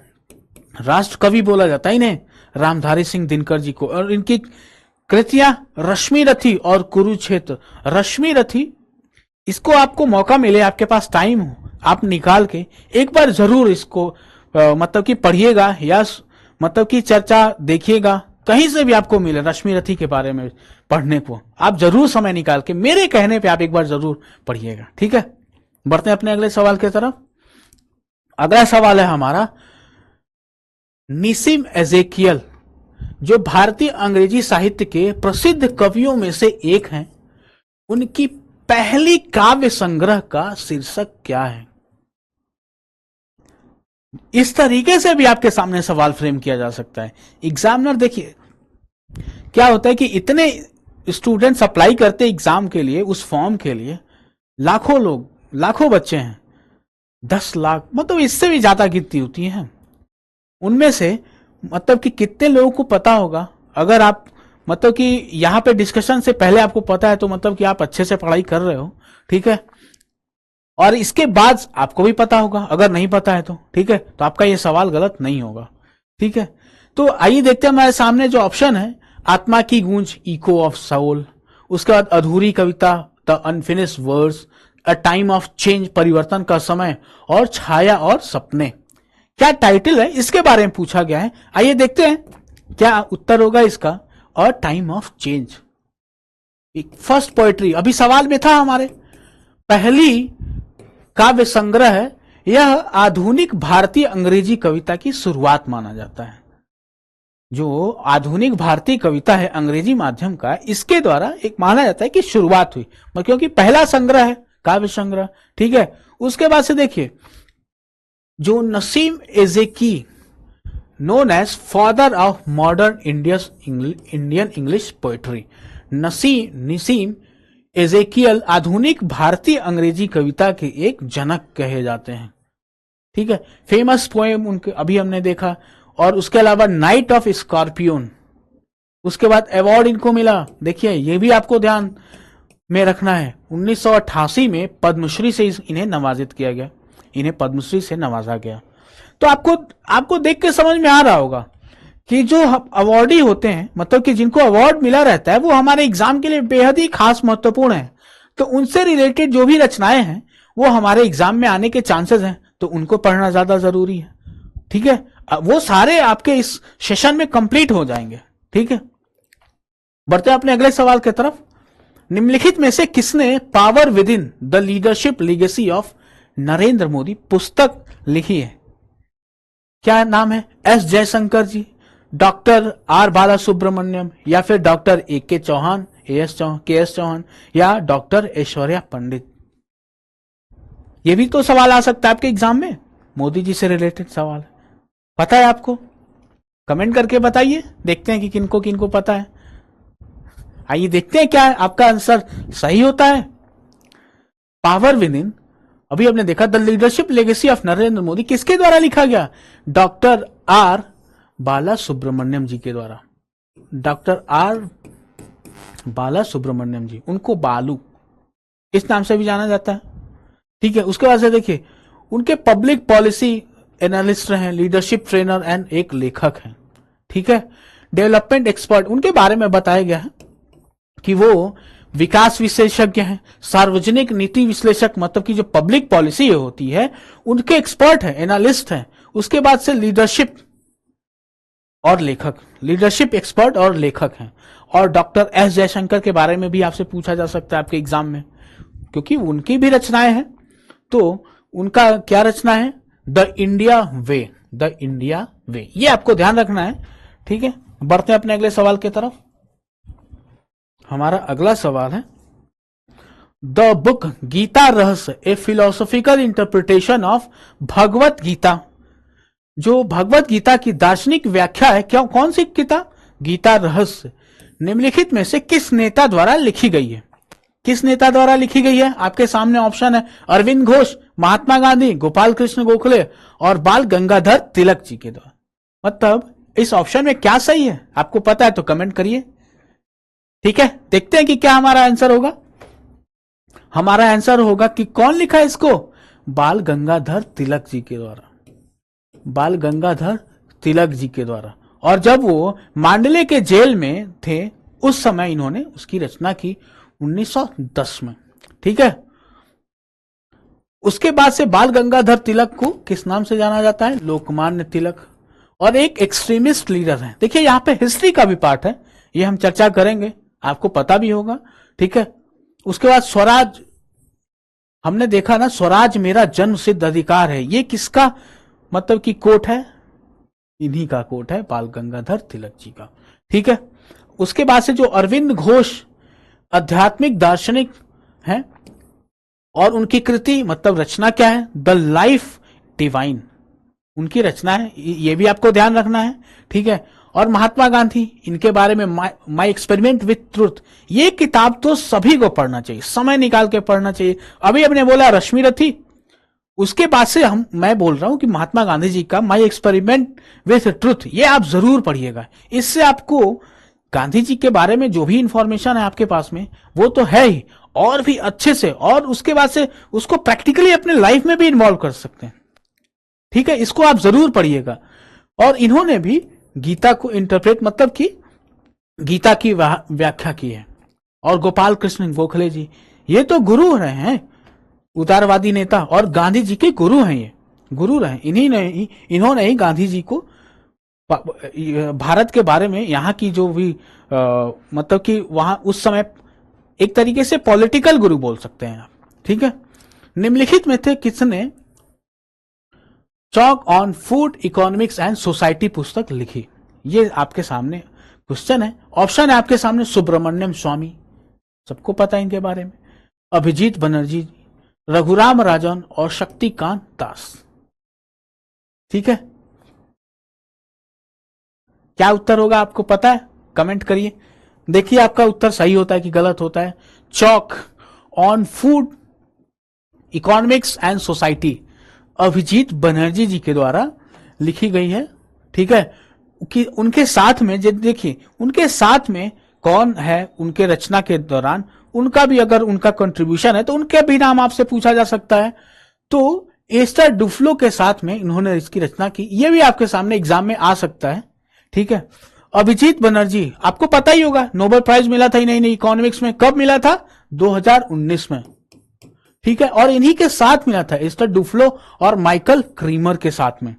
राष्ट्र कवि बोला जाता है इन्हें, रामधारी सिंह दिनकर जी को। और इनकी कृतियां रश्मि रथी और कुरुक्षेत्र। रश्मि रथी, इसको आपको मौका मिले, आपके पास टाइम हो, आप निकाल के एक बार जरूर इसको मतलब कि पढ़िएगा, या मतलब कि चर्चा देखिएगा, कहीं से भी आपको मिले रश्मि रथी के बारे में पढ़ने को, आप जरूर समय निकाल के मेरे कहने पे आप एक बार जरूर पढ़िएगा। ठीक है, बढ़ते हैं अपने अगले सवाल की तरफ। अगला सवाल है हमारा, निसीम एजेकियल, जो भारतीय अंग्रेजी साहित्य के प्रसिद्ध कवियों में से एक हैं, उनकी पहली काव्य संग्रह का शीर्षक क्या है। इस तरीके से भी आपके सामने सवाल फ्रेम किया जा सकता है। एग्जामिनर, देखिए क्या होता है कि इतने स्टूडेंट्स अप्लाई करते एग्जाम के लिए, उस फॉर्म के लिए, लाखों लोग, लाखों बच्चे हैं, 10 लाख, मतलब इससे भी ज्यादा गिनती होती है। उनमें से मतलब कि कितने लोगों को पता होगा, अगर आप मतलब कि यहाँ पे डिस्कशन से पहले आपको पता है तो मतलब कि आप अच्छे से पढ़ाई कर रहे हो। ठीक है, और इसके बाद आपको भी पता होगा, अगर नहीं पता है तो ठीक है, तो आपका ये सवाल गलत नहीं होगा। ठीक है, तो आइए देखते हैं हमारे सामने जो ऑप्शन है, आत्मा की गूंज, इको ऑफ सोल, उसके बाद अधूरी कविता, the unfinished words, a time of change, परिवर्तन का समय, और छाया और सपने। क्या टाइटल है इसके बारे में पूछा गया है, आइए देखते हैं क्या उत्तर होगा इसका। और time of change, first poetry, अभी सवाल में था हमारे, पहली काव्य संग्रह है, यह आधुनिक भारतीय अंग्रेजी कविता की शुरुआत माना जाता है। जो आधुनिक भारतीय कविता है अंग्रेजी माध्यम का, इसके द्वारा एक माना जाता है कि शुरुआत हुई, क्योंकि पहला संग्रह है, काव्य संग्रह। ठीक है, उसके बाद से देखिए, जो Nissim Ezekiel, known as father of modern Indian English poetry, Nissim Ezekiel आधुनिक भारतीय अंग्रेजी कविता के एक जनक कहे जाते हैं। ठीक है, फेमस पोएम उनके अभी हमने देखा। और उसके अलावा नाइट ऑफ स्कॉर्पियन, उसके बाद अवार्ड इनको मिला, देखिए ये भी आपको ध्यान में रखना है, 1988 में पद्मश्री से इन्हें नवाजित किया गया, इन्हें पद्मश्री से नवाजा गया। तो आपको देख के समझ में आ रहा होगा कि जो अवार्डी होते हैं, मतलब कि जिनको अवार्ड मिला रहता है, वो हमारे एग्जाम के लिए बेहद ही खास महत्वपूर्ण है। तो उनसे रिलेटेड जो भी रचनाएं हैं वो हमारे एग्जाम में आने के चांसेस हैं, तो उनको पढ़ना ज्यादा जरूरी है। ठीक है, वो सारे आपके इस सेशन में कंप्लीट हो जाएंगे। ठीक है, बढ़ते हैं अपने अगले सवाल की तरफ। निम्नलिखित में से किसने power with in the leadership legacy of Narendra Modi पुस्तक लिखी है? क्या नाम है? एस जयशंकर जी, डॉक्टर आर बाला सुब्रमण्यम, या फिर डॉक्टर ए के चौहान, के एस चौहान, या डॉक्टर ऐश्वर्या पंडित? ये भी तो सवाल आ सकता है आपके एग्जाम में, मोदी जी से रिलेटेड सवाल है। पता है आपको? कमेंट करके बताइए, देखते हैं कि किनको किनको पता है। आइए देखते हैं क्या आपका आंसर सही होता है। पावर विद इन, अभी हमने देखा the leadership legacy of Narendra Modi किसके द्वारा लिखा गया? डॉक्टर आर बाला सुब्रमण्यम जी के द्वारा। डॉक्टर आर बाला सुब्रमण्यम जी, उनको बालू इस नाम से भी जाना जाता है। ठीक है, उसके बाद से देखिए उनके पब्लिक पॉलिसी एनालिस्ट हैं, लीडरशिप ट्रेनर एंड एक लेखक हैं। ठीक है, डेवलपमेंट एक्सपर्ट, उनके बारे में बताया गया है कि वो विकास विशेषज्ञ हैं, सार्वजनिक नीति विश्लेषक, मतलब कि जो पब्लिक पॉलिसी होती है उनके एक्सपर्ट हैं, एनालिस्ट हैं। उसके बाद से लीडरशिप और लेखक, लीडरशिप एक्सपर्ट और लेखक हैं। और डॉक्टर एस जयशंकर के बारे में भी आपसे पूछा जा सकता है आपके एग्जाम में, क्योंकि उनकी भी रचनाएं हैं। तो उनका क्या रचना है? The India way, the India way, ये आपको ध्यान रखना है। ठीक है, बढ़ते हैं अपने अगले सवाल की तरफ। हमारा अगला सवाल है द बुक गीता रहस्य, ए philosophical interpretation of Bhagavad Gita. जो भगवत गीता की दार्शनिक व्याख्या है, क्या कौन सी किताब? गीता रहस्य निम्नलिखित में से किस नेता द्वारा लिखी गई है? किस नेता द्वारा लिखी गई है? आपके सामने ऑप्शन है अरविंद घोष, महात्मा गांधी, गोपाल कृष्ण गोखले और बाल गंगाधर तिलक जी के द्वारा। मतलब इस ऑप्शन में क्या सही है? आपको पता है तो कमेंट करिए। ठीक है, देखते हैं कि क्या हमारा आंसर होगा। हमारा आंसर होगा कि कौन लिखा है इसको? बाल गंगाधर तिलक जी के द्वारा, बाल गंगाधर तिलक जी के द्वारा। और जब वो मांडले के जेल में थे उस समय इन्होंने उसकी रचना की 1910 में। ठीक है, उसके बाद से बाल गंगाधर तिलक को किस नाम से जाना जाता है? लोकमान्य तिलक। और एक एक्सट्रीमिस्ट लीडर है। देखिए यहां पे हिस्ट्री का भी पार्ट है, ये हम चर्चा करेंगे, आपको पता भी होगा। ठीक है, उसके बाद स्वराज, हमने देखा ना, स्वराज मेरा जन्म सिद्ध अधिकार है, ये किसका मतलब कि कोट है? इन्हीं का कोट है, बाल गंगाधर तिलक जी का। ठीक है, उसके बाद से जो अरविंद घोष आध्यात्मिक दार्शनिक हैं और उनकी कृति मतलब रचना क्या है? द लाइफ डिवाइन, उनकी रचना है, ये भी आपको ध्यान रखना है। ठीक है, और महात्मा गांधी, इनके बारे में माई एक्सपेरिमेंट विथ ट्रूथ, ये किताब तो सभी को पढ़ना चाहिए, समय निकाल के पढ़ना चाहिए। अभी हमने बोला रश्मि रथी, उसके बाद से मैं बोल रहा हूं कि महात्मा गांधी जी का माई एक्सपेरिमेंट विथ ट्रूथ, ये आप जरूर पढ़िएगा। इससे आपको गांधी जी के बारे में जो भी इंफॉर्मेशन है आपके पास में वो तो है ही, और भी अच्छे से, और उसके बाद से उसको प्रैक्टिकली अपने लाइफ में भी इन्वॉल्व कर सकते हैं। ठीक है, इसको आप जरूर पढ़िएगा। और इन्होंने भी गीता को इंटरप्रेट, मतलब कि गीता की व्याख्या की है। और गोपाल कृष्ण गोखले जी, ये तो गुरु रहे हैं, उदारवादी नेता, और गांधी जी के गुरु हैं, ये गुरु रहे। इन्होंने ही गांधी जी को भारत के बारे में, यहाँ की जो भी मतलब कि वहां उस समय एक तरीके से पॉलिटिकल गुरु बोल सकते हैं आप। ठीक है, निम्नलिखित में से किसने chalk on food economics and society पुस्तक लिखी? ये आपके सामने क्वेश्चन है। ऑप्शन है आपके सामने सुब्रमण्यम स्वामी, सबको पता है इनके बारे में, अभिजीत बनर्जी, रघुराम राजन और शक्तिकांत दास। ठीक है, क्या उत्तर होगा आपको पता है? कमेंट करिए, देखिए आपका उत्तर सही होता है कि गलत होता है। Chalk on food economics and society Abhijit Banerjee ji के द्वारा लिखी गई है। ठीक है, कि उनके साथ में देखिए उनके साथ में कौन है उनके रचना के दौरान, उनका भी अगर उनका कंट्रीब्यूशन है तो उनके भी नाम आपसे पूछा जा सकता है। तो एस्टर डुफ्लो के साथ में इन्होंने इसकी रचना की। ये भी आपके सामने एग्जाम में आ सकता है, ठीक है। अभिजीत बनर्जी, आपको पता ही होगा, नोबेल प्राइज मिला था नई नई इकोनॉमिक्स में, कब मिला था? 2019 में, ठीक है। और इन्हीं के साथ मिला था, एस्टर डुफ्लो और माइकल क्रीमर के साथ में,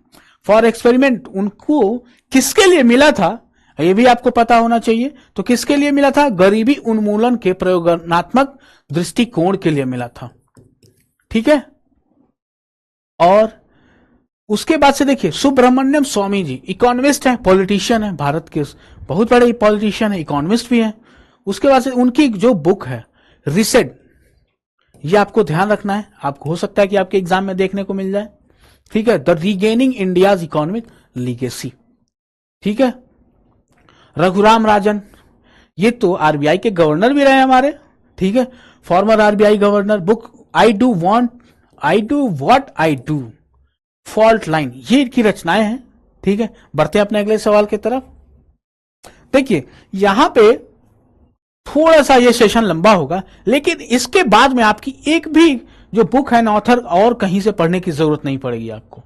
फॉर एक्सपेरिमेंट। उनको किसके लिए मिला था ये भी आपको पता होना चाहिए। तो किसके लिए मिला था? गरीबी उन्मूलन के प्रयोगात्मक दृष्टिकोण के लिए मिला था, ठीक है। और उसके बाद से देखिए सुब्रमण्यम स्वामी जी, इकोनॉमिस्ट है, पॉलिटिशियन है, भारत के बहुत बड़े पॉलिटिशियन है, इकोनॉमिस्ट भी है। उसके बाद से उनकी जो बुक है रिसेट, ये आपको ध्यान रखना है, आपको हो सकता है कि आपके एग्जाम में देखने को मिल जाए, ठीक है। The regaining India's economic legacy, ठीक है। रघुराम राजन, ये तो आरबीआई के गवर्नर भी रहे हमारे, ठीक है, farmer RBI governor. Book I do what I do, fault line, ये इनकी रचनाएं हैं, ठीक है। बढ़ते हैं अपने अगले सवाल की तरफ। देखिए यहां पे थोड़ा सा ये सेशन लंबा होगा, लेकिन इसके बाद में आपकी एक भी जो बुक है ना ऑथर और कहीं से पढ़ने की जरूरत नहीं पड़ेगी आपको,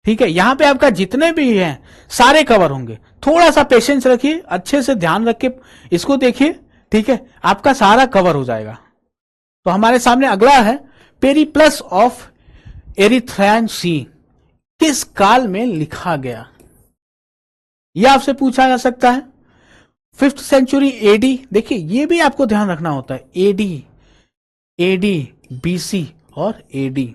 ठीक है। यहां पे आपका जितने भी हैं सारे कवर होंगे। थोड़ा सा पेशेंस रखिए, अच्छे से ध्यान रख के इसको देखिए, ठीक है, आपका सारा कवर हो जाएगा। तो हमारे सामने अगला है पेरिप्लस ऑफ एरिथ्रायन सी, किस काल में लिखा गया? यह आपसे पूछा जा सकता है। 5th सेंचुरी एडी, देखिए ये भी आपको ध्यान रखना होता है, एडी बीसी और एडी,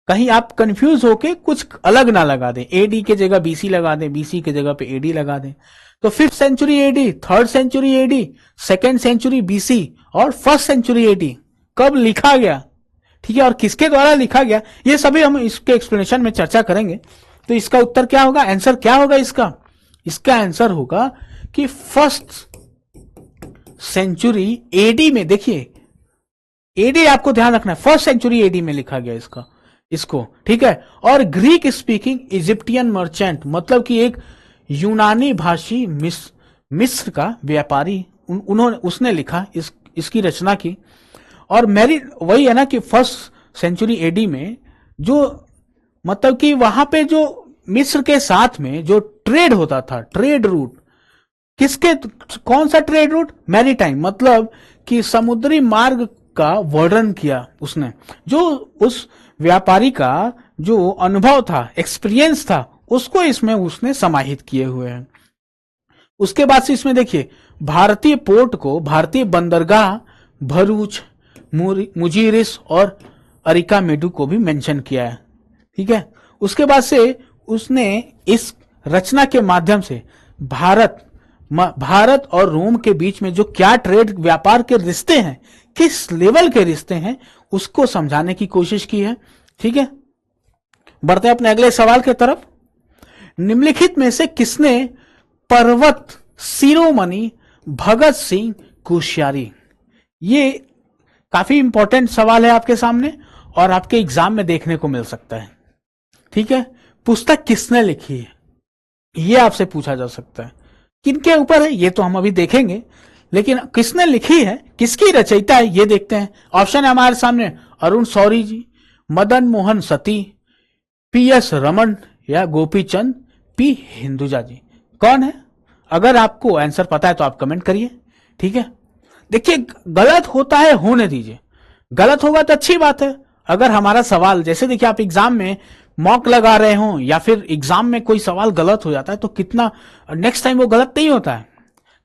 कहीं आप कंफ्यूज होके कुछ अलग ना लगा दें, एडी के जगह बीसी लगा दें, बीसी के जगह पे एडी लगा दें। तो 5th century AD, 3rd century AD, 2nd century BC और 1st सेंचुरी एडी कब लिखा गया, ठीक है, और किसके द्वारा लिखा गया, ये सभी हम इसके एक्सप्लेनेशन में चर्चा करेंगे। तो इसका उत्तर क्या होगा, आंसर क्या होगा इसका आंसर होगा कि 1st सेंचुरी एडी में, देखिए एडी आपको ध्यान रखना है, 1st सेंचुरी एडी में लिखा गया इसको, ठीक है। और ग्रीक स्पीकिंग इजिप्टियन मर्चेंट, मतलब कि एक यूनानी भाषी मिस्र का व्यापारी, उसने लिखा, इसकी रचना की। और मेरी वही है ना कि 1st सेंचुरी एडी में जो मतलब कि वहां पे जो मिस्र के साथ में जो ट्रेड होता था, ट्रेड रूट, कौन सा ट्रेड रूट? मैरीटाइम, मतलब कि समुद्री मार्ग का वर्णन किया उसने। जो उस व्यापारी का जो अनुभव था, एक्सपीरियंस था, उसको इसमें उसने समाहित किए हुए हैं। उसके बाद से इसमें देखिए भारतीय पोर्ट को, भारतीय बंदरगाह भरूच, मुजीरिस और अरिकामेडू को भी मेंशन किया है, ठीक है। उसके बाद से उसने इस रचना के माध्यम से भारत और रोम के बीच में जो क्या ट्रेड व्यापार के रिश्ते हैं, किस लेवल के रिश्ते हैं, उसको समझाने की कोशिश की है, ठीक है। बढ़ते हैं अपने अगले सवाल की तरफ। निम्नलिखित में से किसने पर्वत शिरोमणि भगत सिंह कोश्यारी, ये काफी इंपॉर्टेंट सवाल है आपके सामने और आपके एग्जाम में देखने को मिल सकता है, ठीक है। पुस्तक किसने लिखी है, यह आपसे पूछा जा सकता है। किनके ऊपर है ये तो हम अभी देखेंगे, लेकिन किसने लिखी है, किसकी रचयिता है, ये देखते हैं। ऑप्शन है हमारे सामने अरुण शौरी जी, मदन मोहन सती, पीएस रमन या गोपीचंद पी हिंदुजा जी। कौन है? अगर आपको आंसर पता है तो आप कमेंट करिए, ठीक है। देखिए गलत होता है होने दीजिए, गलत होगा तो अच्छी बात है। अगर हमारा सवाल, जैसे देखिए आप एग्जाम में मॉक लगा रहे हो या फिर एग्जाम में कोई सवाल गलत हो जाता है तो कितना नेक्स्ट टाइम वो गलत नहीं होता है,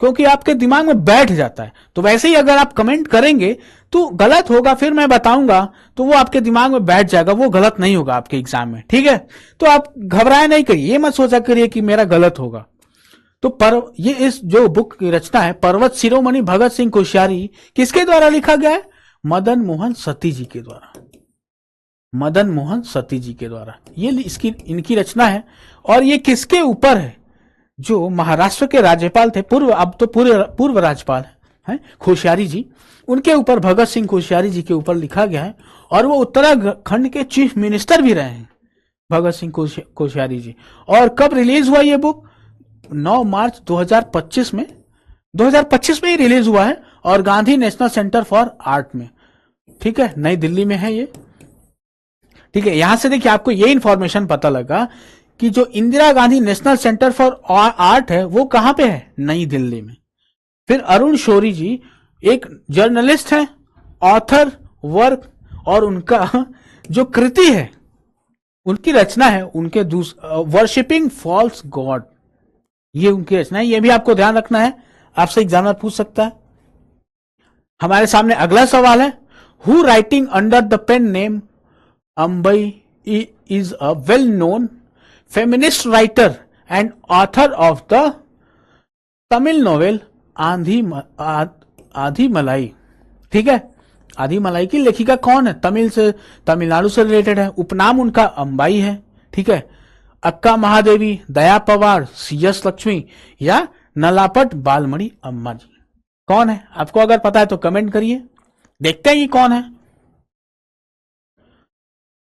क्योंकि आपके दिमाग में बैठ जाता है। तो वैसे ही अगर आप कमेंट करेंगे तो गलत होगा, फिर मैं बताऊंगा तो वो आपके दिमाग में बैठ जाएगा, वो गलत नहीं होगा आपके एग्जाम में, ठीक है। तो आप घबराए नहीं करिए, ये मत सोचा करिए कि मेरा गलत होगा। तो ये इस जो बुक की रचना है पर्वत शिरोमणि भगत सिंह कोश्यारी, किसके द्वारा लिखा गया है? मदन मोहन सती जी के द्वारा, मदन मोहन सती जी के द्वारा ये इनकी रचना है। और ये किसके ऊपर है? जो महाराष्ट्र के राज्यपाल थे, अब तो पूर्व राज्यपाल हैं कोश्यारी जी, उनके ऊपर, भगत सिंह कोश्यारी जी के ऊपर लिखा गया है। और वो उत्तराखंड के चीफ मिनिस्टर भी रहे हैं भगत सिंह कोश्यारी जी। और कब रिलीज हुआ ये बुक? 9 मार्च 2025 में, 2025 में ही रिलीज हुआ है और Gandhi national centre for art में, ठीक है, नई दिल्ली में है ये, ठीक है, यहां से देखिए आपको ये इंफॉर्मेशन पता लगा कि जो Indira Gandhi national centre for art है वो कहां पे है, नई दिल्ली में। फिर अरुण शौरी जी एक जर्नलिस्ट हैं, ऑथर, वर्क, और उनका जो कृति है, उनकी रचना है, उनके वर्शिपिंग फॉल्स गॉड, ये उनकी रचना है। ये भी आपको ध्यान रखना है, आपसे एग्जामिनर पूछ सकता है। हमारे सामने अगला सवाल है, who writing under the pen name Ambai is a well known feminist writer and author of the Tamil novel Aadhi Malai. ठीक है, आधी मलाई की लेखिका कौन है, तमिलनाडु से रिलेटेड है। उपनाम उनका अंबाई है। ठीक है, अक्का महादेवी, दया पवार, सीएस लक्ष्मी या नलापट बालमणि अम्मा जी, कौन है? आपको अगर पता है तो कमेंट करिए, देखते हैं ये कौन है।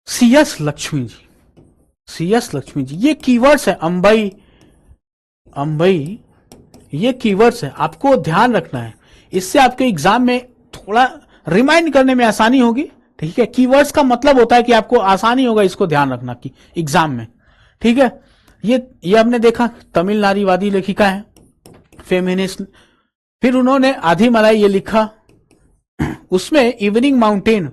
सीएस लक्ष्मी जी, सीएस लक्ष्मी जी, ये कीवर्ड्स है, अंबई ये कीवर्ड्स है, आपको ध्यान रखना है, इससे आपके एग्जाम में थोड़ा रिमाइंड करने में आसानी होगी। ठीक है, कीवर्ड्स का मतलब होता है कि आपको आसानी होगा इसको ध्यान रखना कि एग्जाम में। ठीक है, ये हमने देखा तमिल नारीवादी लेखिका है, फेमिनिस्ट। फिर उन्होंने आधी मलाई ये लिखा, उसमें इवनिंग माउंटेन,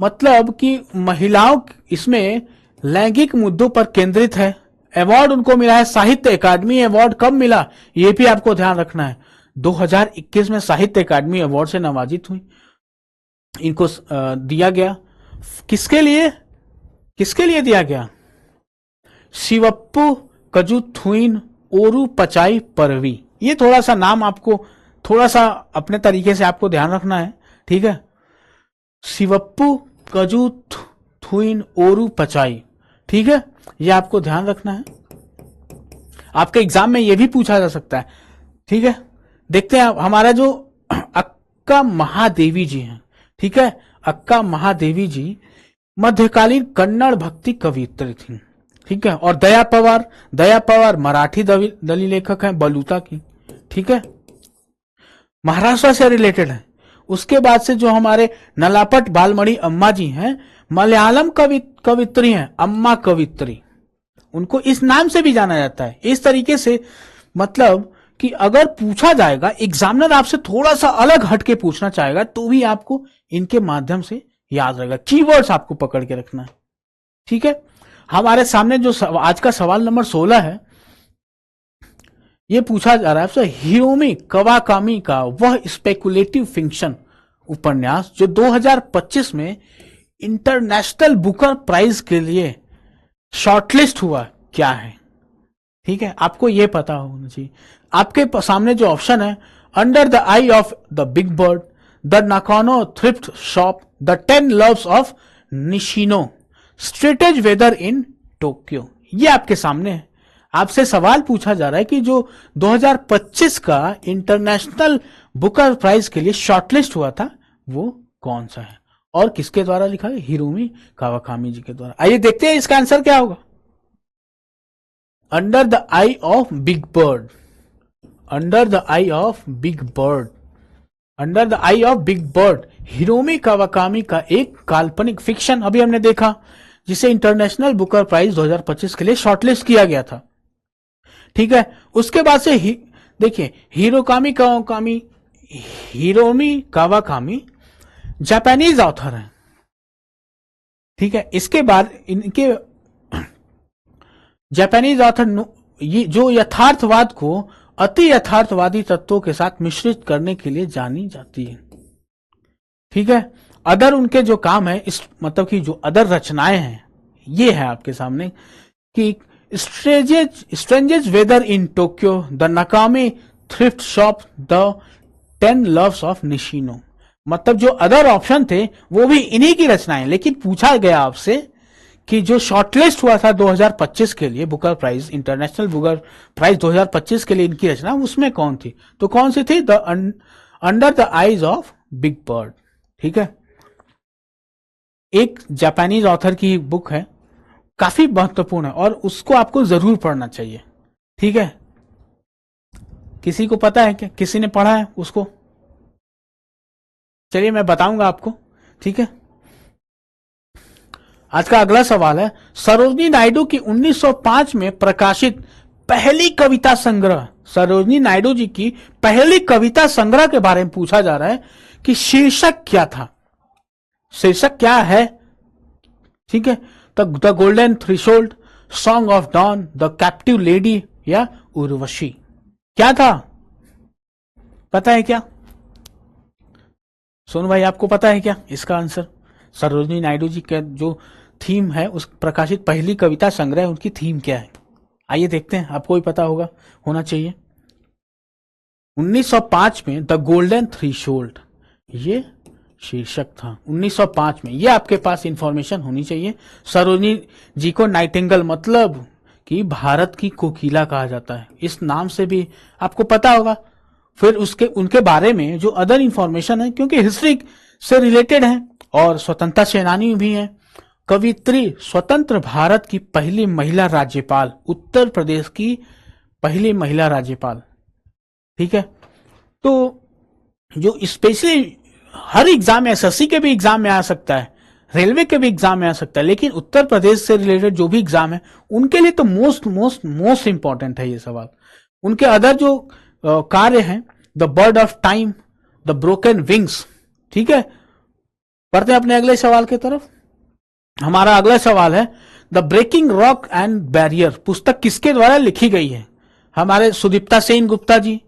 मतलब कि महिलाओं, इसमें लैंगिक मुद्दों पर केंद्रित है। अवार्ड उनको मिला है साहित्य अकादमी अवार्ड, कब मिला ये भी आपको ध्यान रखना है, 2021 में साहित्य अकादमी अवार्ड से नवाजित हुई, इनको दिया गया। किसके लिए दिया गया? शिवप्पू कजुथुइन ओरू पचाई परवी। ये थोड़ा सा नाम आपको थोड़ा सा अपने तरीके से आपको ध्यान रखना है। ठीक है, शिवप्पू कजुथुइन ओरू पचाई। ठीक है, ये आपको ध्यान रखना है, आपके एग्जाम में ये भी पूछा जा सकता है। ठीक है, देखते हैं हमारा जो अक्का महादेवी जी हैं। ठीक है, अक्का महादेवी जी मध्यकालीन कन्नड़ भक्ति कवियत्री थी। ठीक है, और दया पवार मराठी दली लेखक हैं, बलूता की। ठीक है, महाराष्ट्र से रिलेटेड है। उसके बाद से जो हमारे नलापट बालमणि अम्मा जी हैं, मलयालम कवित्री हैं, अम्मा कवित्री, उनको इस नाम से भी जाना जाता है। इस तरीके से मतलब कि अगर पूछा जाएगा, एग्जामिनर आपसे थोड़ा सा अलग हट के पूछना चाहेगा तो भी आपको इनके माध्यम से याद रहेगा। कीवर्ड्स आपको पकड़ के रखना है। ठीक है, हमारे सामने जो आज का सवाल नंबर 16 है, ये पूछा जा रहा है आपसे, हिरोमी कवाकामी का वह स्पेकुलेटिव फिक्शन उपन्यास जो 2025 में इंटरनेशनल बुकर प्राइज के लिए शॉर्टलिस्ट हुआ, क्या है? ठीक है, आपको यह पता होना चाहिए। आपके सामने जो ऑप्शन है, under the eye of the big bird, the Nakano thrift shop, the 10 loves of Nishino, strange weather in Tokyo, ये आपके सामने है। आपसे सवाल पूछा जा रहा है कि जो 2025 का इंटरनेशनल बुकर प्राइज के लिए शॉर्टलिस्ट हुआ था वो कौन सा है और किसके द्वारा लिखा है? हिरोमी कावाकामी जी के द्वारा। आइए देखते हैं इसका आंसर क्या होगा। Under the eye of big bird, under the eye of big bird, under the eye of big bird Hiromi Kawakami का एक काल्पनिक फिक्शन अभी हमने देखा, जिसे इंटरनेशनल बुकर प्राइज 2025 के लिए शॉर्टलिस्ट किया गया था। ठीक है, उसके बाद से देखिए हिरोमी कावाकामी जापानीज ऑथर है। ठीक है, इसके बाद इनके जापानीज ऑथर ये जो यथार्थवाद को अति यथार्थवादी तत्वों के साथ मिश्रित करने के लिए जानी जाती है। ठीक है, अदर उनके जो काम है, इस मतलब कि जो अदर रचनाएं हैं, ये है आपके सामने कि strange weather in Tokyo, the Nakami thrift shop, the 10 loves of Nishino. मतलब जो अदर ऑप्शन थे वो भी इन्हीं की रचनाएं, लेकिन पूछा गया आपसे कि जो शॉर्टलिस्ट हुआ था 2025 के लिए Booker prize, international Booker prize 2025 के लिए इनकी रचना, उसमें कौन थी? तो कौन सी थी? The under the eyes of big bird. ठीक है, एक जापानीज ऑथर की बुक है, काफी महत्वपूर्ण है और उसको आपको जरूर पढ़ना चाहिए। ठीक है, किसी को पता है क्या? किसी ने पढ़ा है उसको? चलिए मैं बताऊंगा आपको। ठीक है, आज का अगला सवाल है, सरोजिनी नायडू की 1905 में प्रकाशित पहली कविता संग्रह, सरोजिनी नायडू जी की पहली कविता संग्रह के बारे में पूछा जा रहा है कि शीर्षक क्या था, शीर्षक क्या है। ठीक है, the golden threshold, song of dawn, the captive lady या उर्वशी, क्या था, पता है क्या? सोनू भाई आपको पता है क्या इसका आंसर? सरोजिनी नायडू जी का जो थीम है, उस प्रकाशित पहली कविता संग्रह, उनकी थीम क्या है? आइए देखते हैं, आपको भी पता होना चाहिए। 1905 में द गोल्डन थ्रेशोल्ड, ये शीर्षक था 1905 में। ये आपके पास इंफॉर्मेशन होनी चाहिए। सरोजिनी जी को नाइटिंगेल मतलब कि भारत की कोकिला कहा जाता है, इस नाम से भी आपको पता होगा। फिर उनके बारे में जो अदर इंफॉर्मेशन है, क्योंकि हिस्ट्री से रिलेटेड है और स्वतंत्रता सेनानी भी है। कवित्री, स्वतंत्र भारत की पहली महिला राज्यपाल, उत्तर प्रदेश की पहली महिला राज्यपाल। ठीक है, तो जो स्पेशली हर एग्जाम में, एसएससी के भी एग्जाम में आ सकता है, रेलवे के भी एग्जाम में आ सकता है, लेकिन उत्तर प्रदेश से रिलेटेड जो भी एग्जाम है उनके लिए तो मोस्ट इंपॉर्टेंट है ये सवाल। उनके अदर जो कार्य हैं, the bird of time, the broken wings. ठीक है, बढ़ते हैं अपने अगले सवाल की तरफ। हमारा अगला सवाल है, the breaking rock and barrier पुस्तक किसके द्वारा लिखी गई है? हमारे सुदीप्ता सेन गुप्ता जी,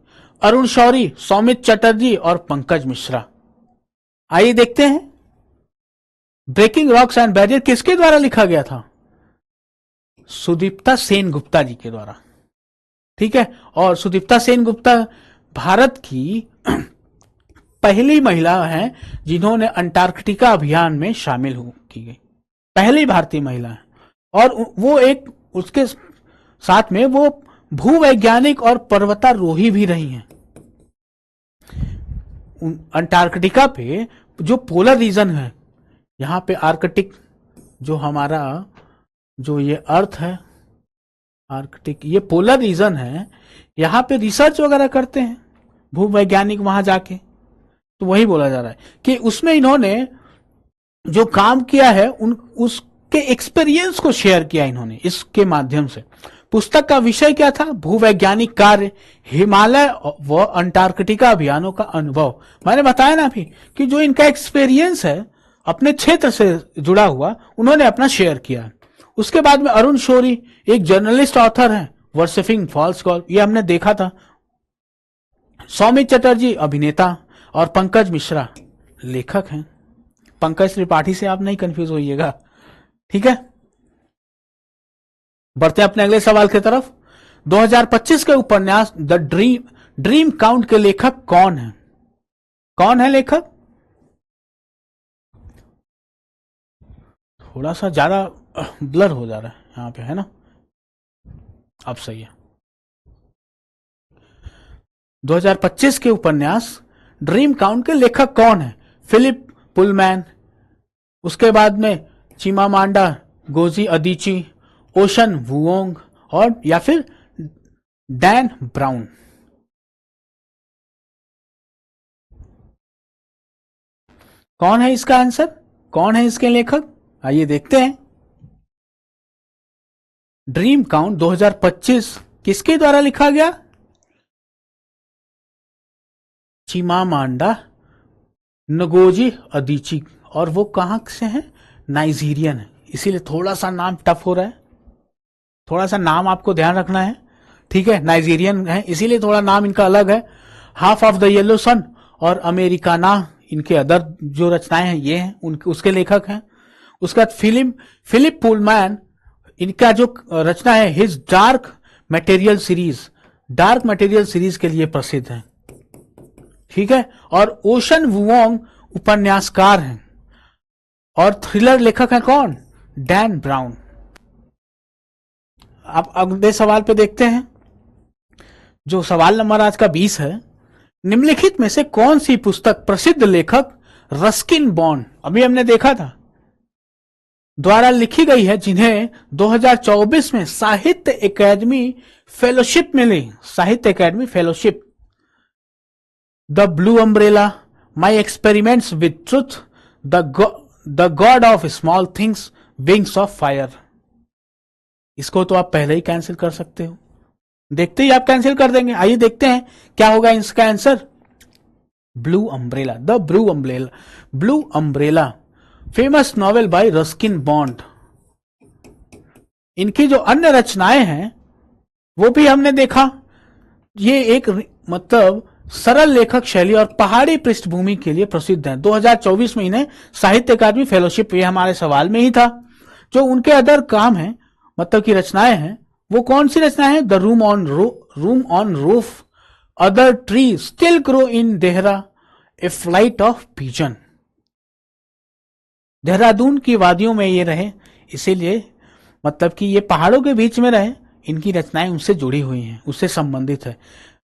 अरुण शौरी, सौमित चटर्जी और पंकज मिश्रा। आइए देखते हैं, ब्रेकिंग रॉक्स एंड बैरियर किसके द्वारा लिखा गया था? सुदीप्ता सेन गुप्ता जी के द्वारा। ठीक है, और सुदीप्ता सेन गुप्ता भारत की पहली महिला हैं जिन्होंने अंटार्कटिका अभियान में शामिल की गई, पहली भारतीय महिला है। और वो एक, उसके साथ में वो भूवैज्ञानिक और पर्वतारोही भी रही हैं। अंटार्कटिका पे जो पोलर रीजन है, यहाँ पे आर्कटिक जो हमारा जो ये अर्थ है, आर्कटिक ये पोलर रीजन है, यहाँ पे रिसर्च वगैरह करते हैं भूवैज्ञानिक वहां जाके। तो वही बोला जा रहा है कि उसमें इन्होंने जो काम किया है उसके एक्सपीरियंस को शेयर किया इन्होंने इसके माध्यम से। पुस्तक का विषय क्या था? भूवैज्ञानिक कार्य, हिमालय व अंटार्कटिका अभियानों का अनुभव। मैंने बताया ना अभी कि जो इनका एक्सपीरियंस है अपने क्षेत्र से जुड़ा हुआ, उन्होंने अपना शेयर किया। उसके बाद में अरुण शौरी एक जर्नलिस्ट ऑथर हैं, वर्शिपिंग फॉल्स गॉड, ये हमने देखा था। सौमित चटर्जी अभिनेता और पंकज मिश्रा लेखक हैं। पंकज त्रिपाठी से आप नहीं कंफ्यूज होइएगा। ठीक है, बढ़ते हैं अपने अगले सवाल की तरफ। 2025 के उपन्यास द ड्रीम काउंट के लेखक कौन है? कौन है लेखक? थोड़ा सा ज्यादा ब्लर हो जा रहा है यहां पे, है ना? अब सही है। 2025 के उपन्यास ड्रीम काउंट के लेखक कौन है? फिलिप पुलमैन, उसके बाद में चिमामांडा गोजी अदिची, ओशन वुओंग और या फिर डैन ब्राउन। कौन है इसका आंसर? कौन है इसके लेखक? आइए देखते हैं। ड्रीम काउंट 2025 किसके द्वारा लिखा गया? चिमामांडा नगोजी अदिची, और वो कहां से हैं? नाइजीरियन है, इसीलिए थोड़ा सा नाम टफ हो रहा है। थोड़ा सा नाम आपको ध्यान रखना है। ठीक है, नाइजीरियन है इसीलिए थोड़ा नाम इनका अलग है। Half of the yellow sun और अमेरिकाना इनके अदर जो रचनाएं हैं ये हैं, उनके उसके लेखक हैं। उसके बाद फिलिप पुलमैन, इनका जो रचना है हिज डार्क मटेरियल सीरीज के लिए प्रसिद्ध है। ठीक है, और ओशन वुओंग उपन्यासकार हैं और थ्रिलर लेखक है कौन? Dan brown. अब अगले सवाल पे देखते हैं, जो सवाल नंबर आज का 20 है। निम्नलिखित में से कौन सी पुस्तक प्रसिद्ध लेखक रस्किन बॉन्ड, अभी हमने देखा था, द्वारा लिखी गई है, जिन्हें 2024 में साहित्य अकादमी फेलोशिप मिली? Sahitya Akademi fellowship. The blue umbrella, my experiments with truth, the god of small things, wings of fire. इसको तो आप पहले ही कैंसिल कर सकते हो, देखते ही आप कैंसिल कर देंगे। आइए देखते हैं क्या होगा इसका answer. Blue umbrella, the blue umbrella, blue umbrella famous novel by Ruskin bond. इनकी जो अन्य रचनाएं हैं वो भी हमने देखा। ये एक मतलब सरल लेखक शैली और पहाड़ी पृष्ठभूमि के लिए प्रसिद्ध है। 2024 में इन्हें साहित्य अकादमी फेलोशिप, ये हमारे सवाल में ही था। जो उनके अदर काम है मतलब की रचनाएं हैं, वो कौन सी रचनाएं हैं? The room on roof, other tree still grow in Dehra, A flight of pigeon. Dehradun की वादियों में ये रहे, इसीलिए मतलब कि ये पहाड़ों के बीच में रहे, इनकी रचनाएं उनसे जुड़ी हुई हैं, उससे संबंधित है।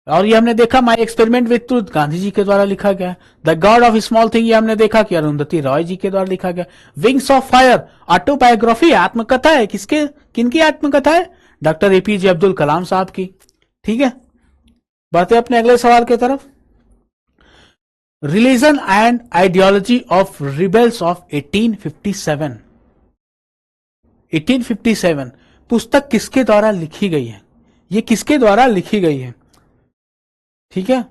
और ये हमने देखा my experiment with truth Gandhi ji के द्वारा लिखा गया। The god of small thing, ये हमने देखा कि अरुंधति रॉय जी के द्वारा लिखा गया। विंग्स ऑफ फायर ऑटोबायोग्राफी, आत्मकथा है। किसके, किनकी आत्मकथा है? डॉक्टर एपीजे अब्दुल कलाम साहब की। ठीक है, बढ़ते अपने अगले सवाल की तरफ। Religion and ideology of rebels of 1857। 1857 पुस्तक किसके द्वारा लिखी गई है? ये किसके द्वारा लिखी गई है? ठीक है,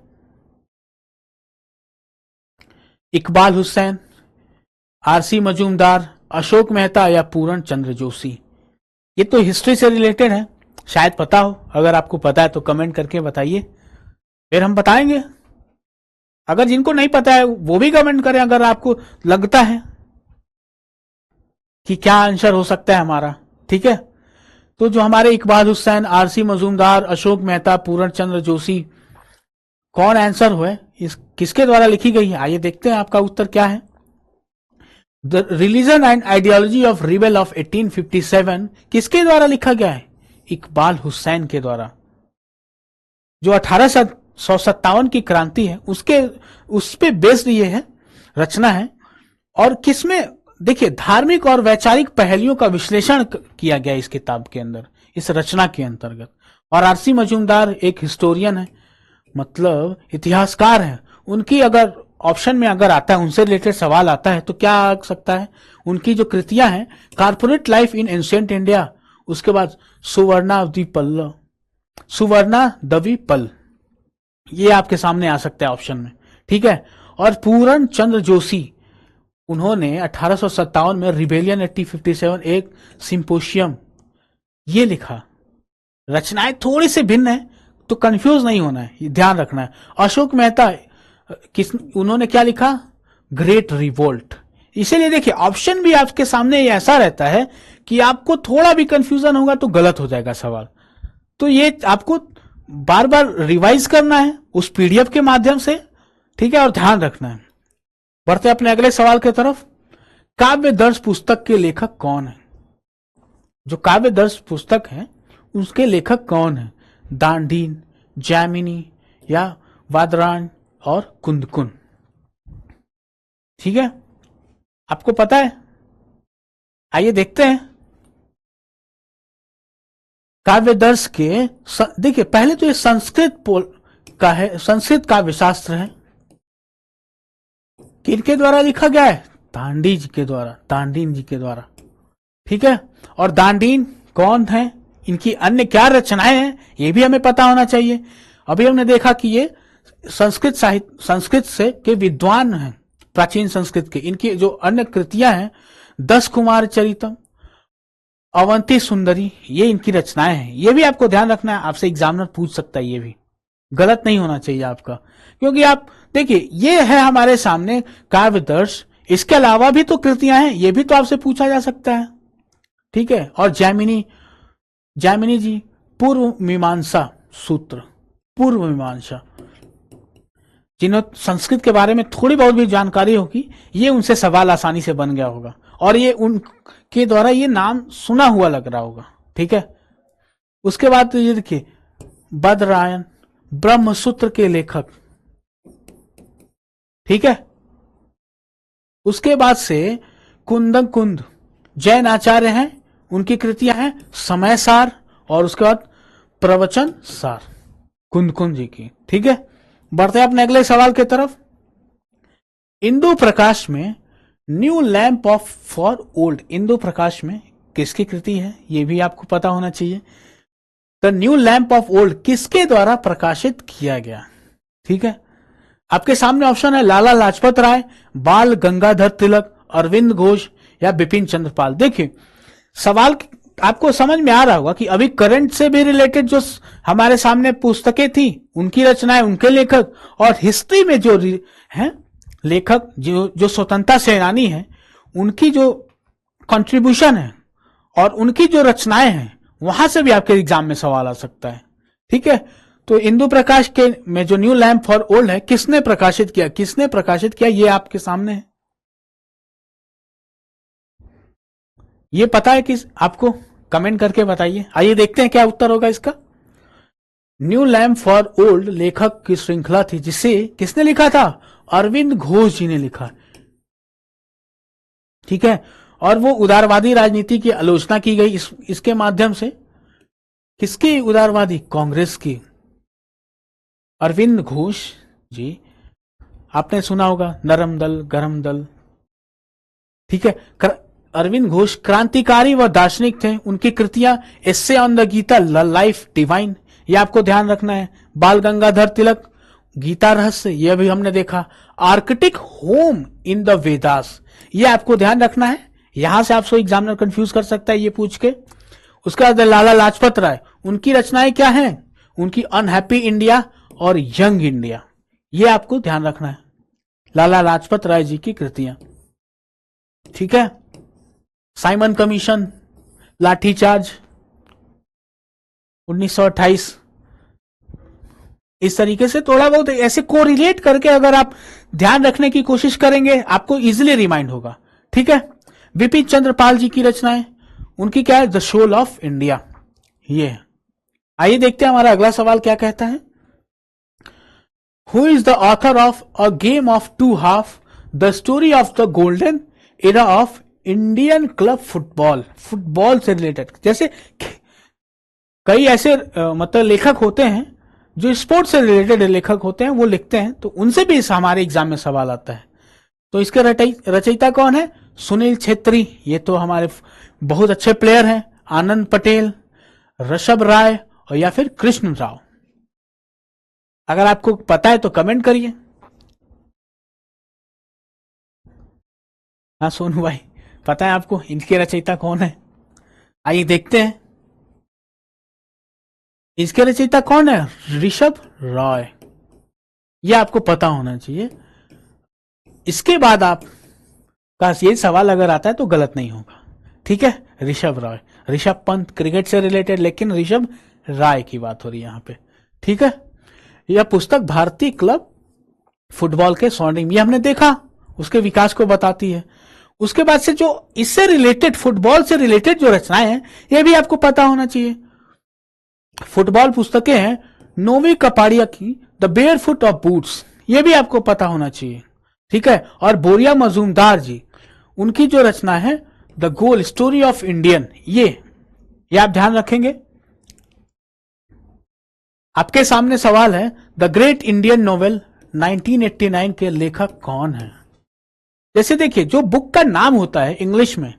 इकबाल हुसैन, आरसी मजूमदार, अशोक मेहता या पूर्ण चंद्र जोशी। ये तो हिस्ट्री से रिलेटेड है, शायद पता हो। अगर आपको पता है तो कमेंट करके बताइए, फिर हम बताएंगे। अगर जिनको नहीं पता है वो भी कमेंट करें अगर आपको लगता है कि क्या आंसर हो सकता है हमारा। ठीक है, तो जो हमारे इकबाल हुसैन, आरसी मजूमदार, अशोक मेहता, पूर्ण चंद्र जोशी, कौन आंसर हुए, इस किसके द्वारा लिखी गई है? आइए देखते हैं आपका उत्तर क्या है। The religion and ideology of rebel of 1857 किसके द्वारा लिखा गया है? इकबाल हुसैन के द्वारा। जो 1857 की क्रांति है उस पे बेस्ड ये है, रचना है। और किसमें देखिए धार्मिक और वैचारिक पहलुओं का विश्लेषण किया गया इस किताब के अंदर, इस रचना के अंतर्गत। और आरसी मजूमदार एक हिस्टोरियन है, मतलब इतिहासकार है। उनकी अगर ऑप्शन में अगर आता है, उनसे रिलेटेड सवाल आता है तो क्या आ सकता है? उनकी जो कृतियां हैं, corporate life in ancient India, उसके बाद सुवर्णा दवी पल, ये आपके सामने आ सकता है ऑप्शन में। ठीक है, और पूर्ण चंद्र जोशी, उन्होंने 1857 में रिबेलियन 1857 एक सिंपोशियम ये लिखा। रचनाएं थोड़ी सी भिन्न है तो कंफ्यूज नहीं होना है, ध्यान रखना है। अशोक मेहता उन्होंने क्या लिखा? Great revolt. इसीलिए देखिए ऑप्शन भी आपके सामने ऐसा रहता है कि आपको थोड़ा भी कंफ्यूजन होगा तो गलत हो जाएगा सवाल। तो ये आपको बार बार रिवाइज करना है उस पीडीएफ के माध्यम से। ठीक है, और ध्यान रखना है। बढ़ते अपने अगले सवाल की तरफ। काव्य दर्श पुस्तक के लेखक कौन है? जो काव्य दर्श पुस्तक है उसके लेखक कौन है? दांडीन, जैमिनी या वादरायण और कुंदकुन। ठीक है, आपको पता है? आइए देखते हैं काव्य दर्श के। देखिए पहले तो ये संस्कृत का है, संस्कृत काव्य शास्त्र है। किनके द्वारा लिखा गया है? दांडी जी के द्वारा, दांडीन जी के द्वारा। ठीक है, और दांडीन कौन है? इनकी अन्य क्या रचनाएं हैं ये भी हमें पता होना चाहिए। अभी हमने देखा कि ये संस्कृत साहित्य, संस्कृत से के विद्वान हैं, प्राचीन संस्कृत के। इनकी जो अन्य कृतियां हैं, 10 कुमार चरितम, अवंती सुंदरी, ये इनकी रचनाएं हैं। ये भी आपको ध्यान रखना है, आपसे एग्जामिनर पूछ सकता है, ये भी गलत नहीं होना चाहिए आपका। क्योंकि आप देखिए ये है हमारे सामने काव्य दर्श, इसके अलावा भी तो कृतियां हैं, ये भी तो आपसे पूछा जा सकता है। ठीक है, और जैमिनी जी पूर्व मीमांसा सूत्र, पूर्व मीमांसा, जिन्हों संस्कृत के बारे में थोड़ी बहुत भी जानकारी होगी, ये उनसे सवाल आसानी से बन गया होगा और ये उनके द्वारा ये नाम सुना हुआ लग रहा होगा। ठीक है, उसके बाद तो ये देखिए बदरायन, ब्रह्मसूत्र के लेखक। ठीक है, उसके बाद से कुंद जैन आचार्य हैं, उनकी कृतियां हैं समय सार और उसके बाद प्रवचन सार, कुंद जी की। ठीक है, बढ़ते हैं अपने अगले सवाल की तरफ। इंदु प्रकाश में new lamp of for old Indu Prakash में किसकी कृति है, ये भी आपको पता होना चाहिए। The new lamp of old किसके द्वारा प्रकाशित किया गया। ठीक है, आपके सामने ऑप्शन है लाला लाजपत राय, बाल गंगाधर तिलक, अरविंद घोष या बिपिन चंद्र पाल। देखिए सवाल आपको समझ में आ रहा होगा कि अभी करंट से भी रिलेटेड जो हमारे सामने पुस्तकें थी, उनकी रचनाएं, उनके लेखक, और हिस्ट्री में जो हैं लेखक, जो स्वतंत्रता सेनानी हैं, उनकी जो कंट्रीब्यूशन है और उनकी जो रचनाएं हैं, वहां से भी आपके एग्जाम में सवाल आ सकता है। ठीक है, तो इंदु प्रकाश के में जो न्यू लैंप फॉर ओल्ड है, किसने प्रकाशित किया, ये आपके सामने है। ये पता है कि आपको, कमेंट करके बताइए। आइए देखते हैं क्या उत्तर होगा इसका। न्यू लैंप फॉर ओल्ड लेखक की श्रृंखला थी, जिसे किसने लिखा था, अरविंद घोष जी ने लिखा। ठीक है, और वो उदारवादी राजनीति की आलोचना की गई इसके माध्यम से। किसकी उदारवादी, कांग्रेस की। अरविंद घोष जी, आपने सुना होगा नरम दल गरम दल। ठीक है, अरविंद घोष क्रांतिकारी व दार्शनिक थे। उनकी कृतियां essay on the Gita, life divine, ये आपको ध्यान रखना है। बाल गंगाधर तिलक, गीता रहस्य, यह भी हमने देखा। Arctic home in the Vedas, ये आपको ध्यान रखना है। यहां से आपसे एग्जामिनर कंफ्यूज कर सकता है ये पूछ के। उसके बाद लाला लाजपत राय, उनकी रचनाएं क्या हैं, उनकी अनहैप्पी इंडिया और यंग इंडिया, ये आपको ध्यान रखना है, लाला लाजपत राय जी की कृतियां। ठीक है, साइमन कमीशन, लाठीचार्ज 1928, इस तरीके से थोड़ा बहुत ऐसे कोरिलेट करके अगर आप ध्यान रखने की कोशिश करेंगे, आपको इजीली रिमाइंड होगा। ठीक है, बिपिन चंद्र पाल जी की रचनाएं, उनकी क्या है, द सोल ऑफ इंडिया, ये। आइए देखते हैं हमारा अगला सवाल क्या कहता है। Who is the author of a game of two half, the story of the golden era of Indian club football. Football से रिलेटेड, जैसे कई ऐसे मतलब लेखक होते हैं जो स्पोर्ट्स से रिलेटेड लेखक होते हैं, वो लिखते हैं, तो उनसे भी हमारे एग्जाम में सवाल आता है। तो इसके रचयिता कौन है, सुनील छेत्री, ये तो हमारे बहुत अच्छे प्लेयर हैं। आनंद पटेल, ऋषभ राय, और या फिर कृष्ण राव। अगर आपको पता है तो कमेंट करिए। हाँ सोनू भाई, पता है आपको इनके रचयिता कौन है। आइए देखते हैं इसके रचयिता कौन है, ऋषभ रॉय, यह आपको पता होना चाहिए। इसके बाद आप का ये सवाल अगर आता है तो गलत नहीं होगा। ठीक है, ऋषभ रॉय, ऋषभ पंत क्रिकेट से रिलेटेड, लेकिन ऋषभ राय की बात हो रही है यहां पे। ठीक है, यह पुस्तक भारतीय क्लब फुटबॉल के स्वर्णिम, ये हमने देखा, उसके विकास को बताती है। उसके बाद से जो इससे रिलेटेड, फुटबॉल से रिलेटेड जो रचनाएं हैं, ये भी आपको पता होना चाहिए। फुटबॉल पुस्तकें हैं नोवी कपाड़िया की the bare foot of boots, ये भी आपको पता होना चाहिए। ठीक है, और बोरिया मजूमदार जी, उनकी जो रचना है the goal story of Indian, ये आप ध्यान रखेंगे। आपके सामने सवाल है, द ग्रेट इंडियन नोवेल 1989 के लेखक कौन है। जैसे देखिए, जो बुक का नाम होता है इंग्लिश में,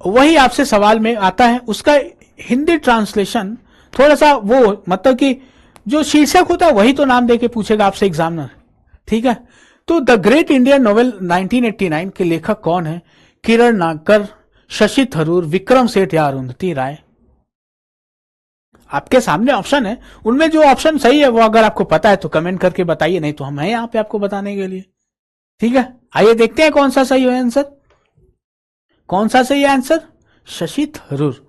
वही आपसे सवाल में आता है। उसका हिंदी ट्रांसलेशन थोड़ा सा वो, मतलब कि जो शीर्षक होता है वही तो नाम देके पूछेगा आपसे एग्जामिनर। ठीक है, तो द ग्रेट इंडियन नोवेल 1989 के लेखक कौन है, किरण नागकर, शशि थरूर, विक्रम सेठ या अरुंधति राय। आपके सामने ऑप्शन है, उनमें जो ऑप्शन सही है वो अगर आपको पता है तो कमेंट करके बताइए, नहीं तो हम हैं यहां पे आपको बताने के लिए। ठीक है, आइए देखते हैं कौन सा सही है आंसर। कौन सा सही है आंसर, शशि थरूर।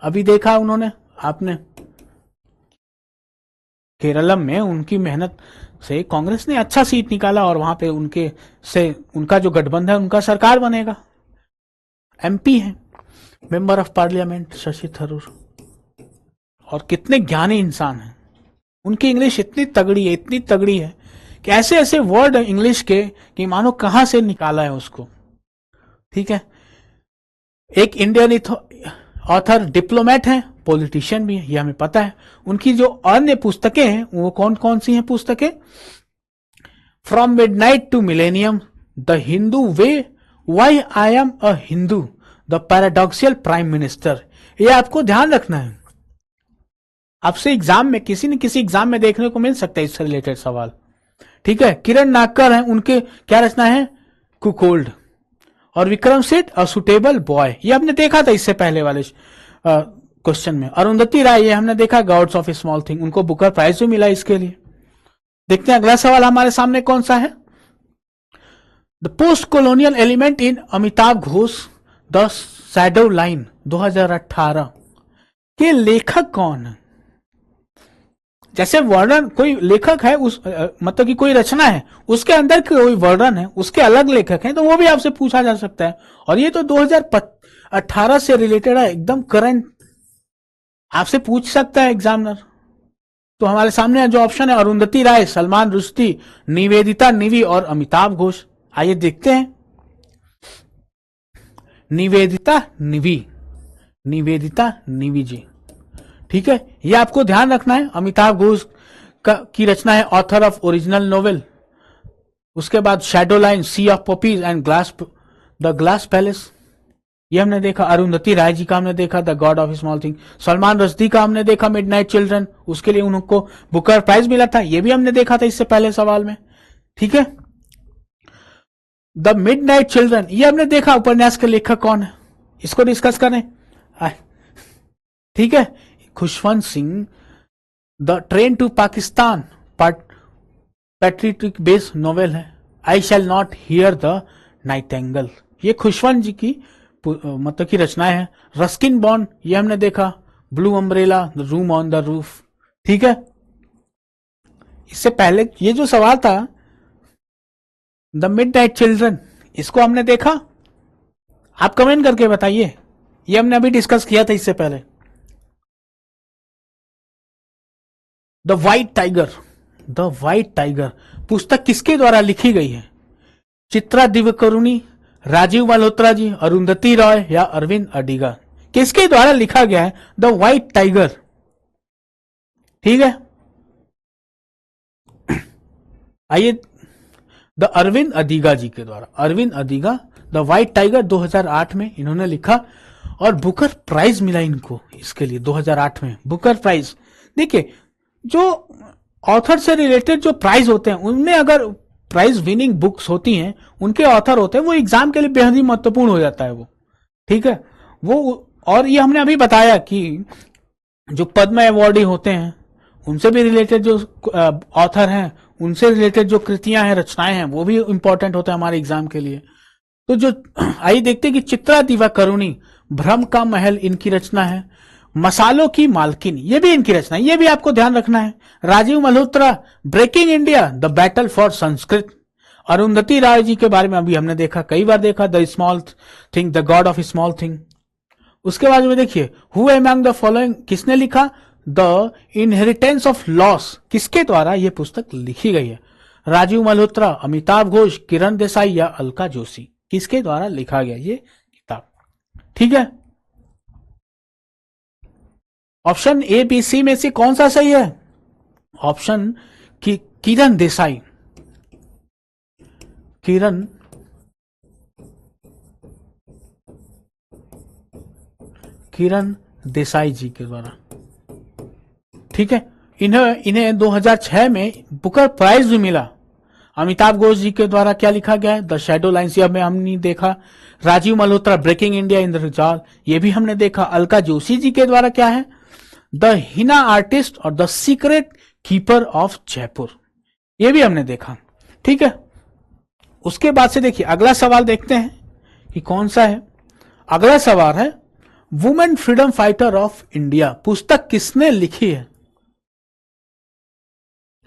अभी देखा उन्होंने, आपने केरलम में उनकी मेहनत से कांग्रेस ने अच्छा सीट निकाला और वहां पे उनके से उनका जो गठबंधन, उनका सरकार बनेगा। एमपी है, member of parliament Shashi Tharoor, और कितने ज्ञानी इंसान हैं। उनकी इंग्लिश इतनी तगड़ी है कि ऐसे ऐसे वर्ड इंग्लिश के कि मानो कहां से निकाला है उसको। ठीक है, एक इंडियन ऑथर, डिप्लोमेट हैं, पॉलिटिशियन भी है, ये हमें पता है। उनकी जो अन्य पुस्तकें हैं वो कौन कौन सी हैं पुस्तकें, from midnight to millennium, the Hindu way, why I am a Hindu, the paradoxical prime minister. ये आपको ध्यान रखना है, आपसे एग्जाम में किसी न किसी एग्जाम में देखने को मिल सकता है इससे रिलेटेड सवाल। ठीक है, किरण नागकर हैं, उनके क्या रचना है, कुकोल्ड। और Vikram Seth a suitable boy, ये हमने देखा था इससे पहले वाले क्वेश्चन में। अरुंधति राय, ये हमने देखा गॉड्स ऑफ स्मॉल थिंग, उनको बुकर प्राइज भी मिला इसके लिए। देखते हैं अगला सवाल हमारे सामने कौन सा है। The post colonial element in Amitabh Ghosh the shadow line 2018 के लेखक कौन है। जैसे वर्णन, कोई लेखक है उस मतलब कि कोई रचना है, उसके अंदर कोई वर्णन है, उसके अलग लेखक हैं, तो वो भी आपसे पूछा जा सकता है। और ये तो 2018 से रिलेटेड है, एकदम करंट, आपसे पूछ सकता है एग्जामिनर। तो हमारे सामने जो ऑप्शन है, अरुंधति राय, सलमान रुश्दी, निवेदिता निवी और अमिताभ घोष। आइए देखते हैं। निवेदिता निवी, निवेदिता निवी जी, ठीक है, ये आपको ध्यान रखना है। अमिताभ घोष की रचना है, ऑथर ऑफ ओरिजिनल नोवेल। उसके बाद shadow line, sea of poppies and glass, the glass palace, ये हमने देखा। अरुंधति राय जी का हमने देखा, the god of small thing. Salman Rushdie का हमने देखा, मिडनाइट चिल्ड्रन, उसके लिए उनको बुकर प्राइज मिला था, ये भी हमने देखा था इससे पहले सवाल में। ठीक है, द मिडनाइट चिल्ड्रन, ये हमने देखा, उपन्यास के लेखक कौन है, इसको डिस्कस करें। ठीक है, Khushwant Singh, the train to Pakistan patriotic based novel है। I shall not hear the nightingale, ये खुशवंत जी की मतलब की रचनाएं हैं। रस्किन बॉन्ड, ये हमने देखा। Blue umbrella, the room on the roof. ठीक है, इससे पहले ये जो सवाल था, द मिडनाइट चिल्ड्रन, इसको हमने देखा, आप कमेंट करके बताइए, ये हमने अभी डिस्कस किया था इससे पहले। The white tiger, the white tiger पुस्तक किसके द्वारा लिखी गई है। चित्रा दिवाकरुणी, राजीव मल्होत्रा जी, अरुंधति रॉय या अरविंद अडिगा, किसके द्वारा लिखा गया है द व्हाइट टाइगर। ठीक है, आइए, द अरविंद अडिगा जी के द्वारा, Arvind Adiga, the white tiger 2008 में इन्होंने लिखा, और बुकर प्राइज मिला इनको इसके लिए 2008 में, बुकर प्राइज। देखिए, जो ऑथर से रिलेटेड जो प्राइज होते हैं, उनमें अगर प्राइज विनिंग बुक्स होती हैं, उनके ऑथर होते हैं, वो एग्जाम के लिए बेहद ही महत्वपूर्ण हो जाता है वो। ठीक है, वो, और ये हमने अभी बताया कि जो पद्म अवार्डी होते हैं, उनसे भी रिलेटेड जो ऑथर हैं, उनसे रिलेटेड जो कृतियां हैं, रचनाएं हैं, वो भी इंपॉर्टेंट होता है हमारे एग्जाम के लिए। तो जो आइए देखते हैं कि चित्रा दिवाकरुणी, भ्रम का महल इनकी रचना है। मसालों की मालकिन, ये भी इनकी रचना है, ये भी आपको ध्यान रखना है। Rajiv Malhotra, breaking India, the battle for Sanskrit. Arundhati Roy ji के बारे में अभी हमने देखा, कई बार देखा, the small thing, the god of small thing. उसके बाद में देखिए, हु अमंग द फॉलोइंग, किसने लिखा, द इनहेरिटेंस ऑफ लॉस, किसके द्वारा यह पुस्तक लिखी गई है। राजीव मल्होत्रा, अमिताभ घोष, किरण देसाई या अलका जोशी, किसके द्वारा लिखा गया ये किताब। ठीक है, ऑप्शन ए बी सी में से कौन सा सही है। ऑप्शन की किरण देसाई, किरण देसाई जी के द्वारा। ठीक है, इन्हें 2006 में बुकर प्राइज भी मिला। अमिताभ घोष जी के द्वारा क्या लिखा गया है, द शैडो लाइन्स, ये हमने देखा। राजीव मल्होत्रा, ब्रेकिंग इंडिया, इंद्रजाल, ये भी हमने देखा। अलका जोशी जी के द्वारा क्या है, द हिना आर्टिस्ट और the secret keeper of Jaipur, ये भी हमने देखा। ठीक है, उसके बाद से देखिए अगला सवाल देखते हैं कि कौन सा है। अगला सवाल है, women freedom fighter of India पुस्तक किसने लिखी है।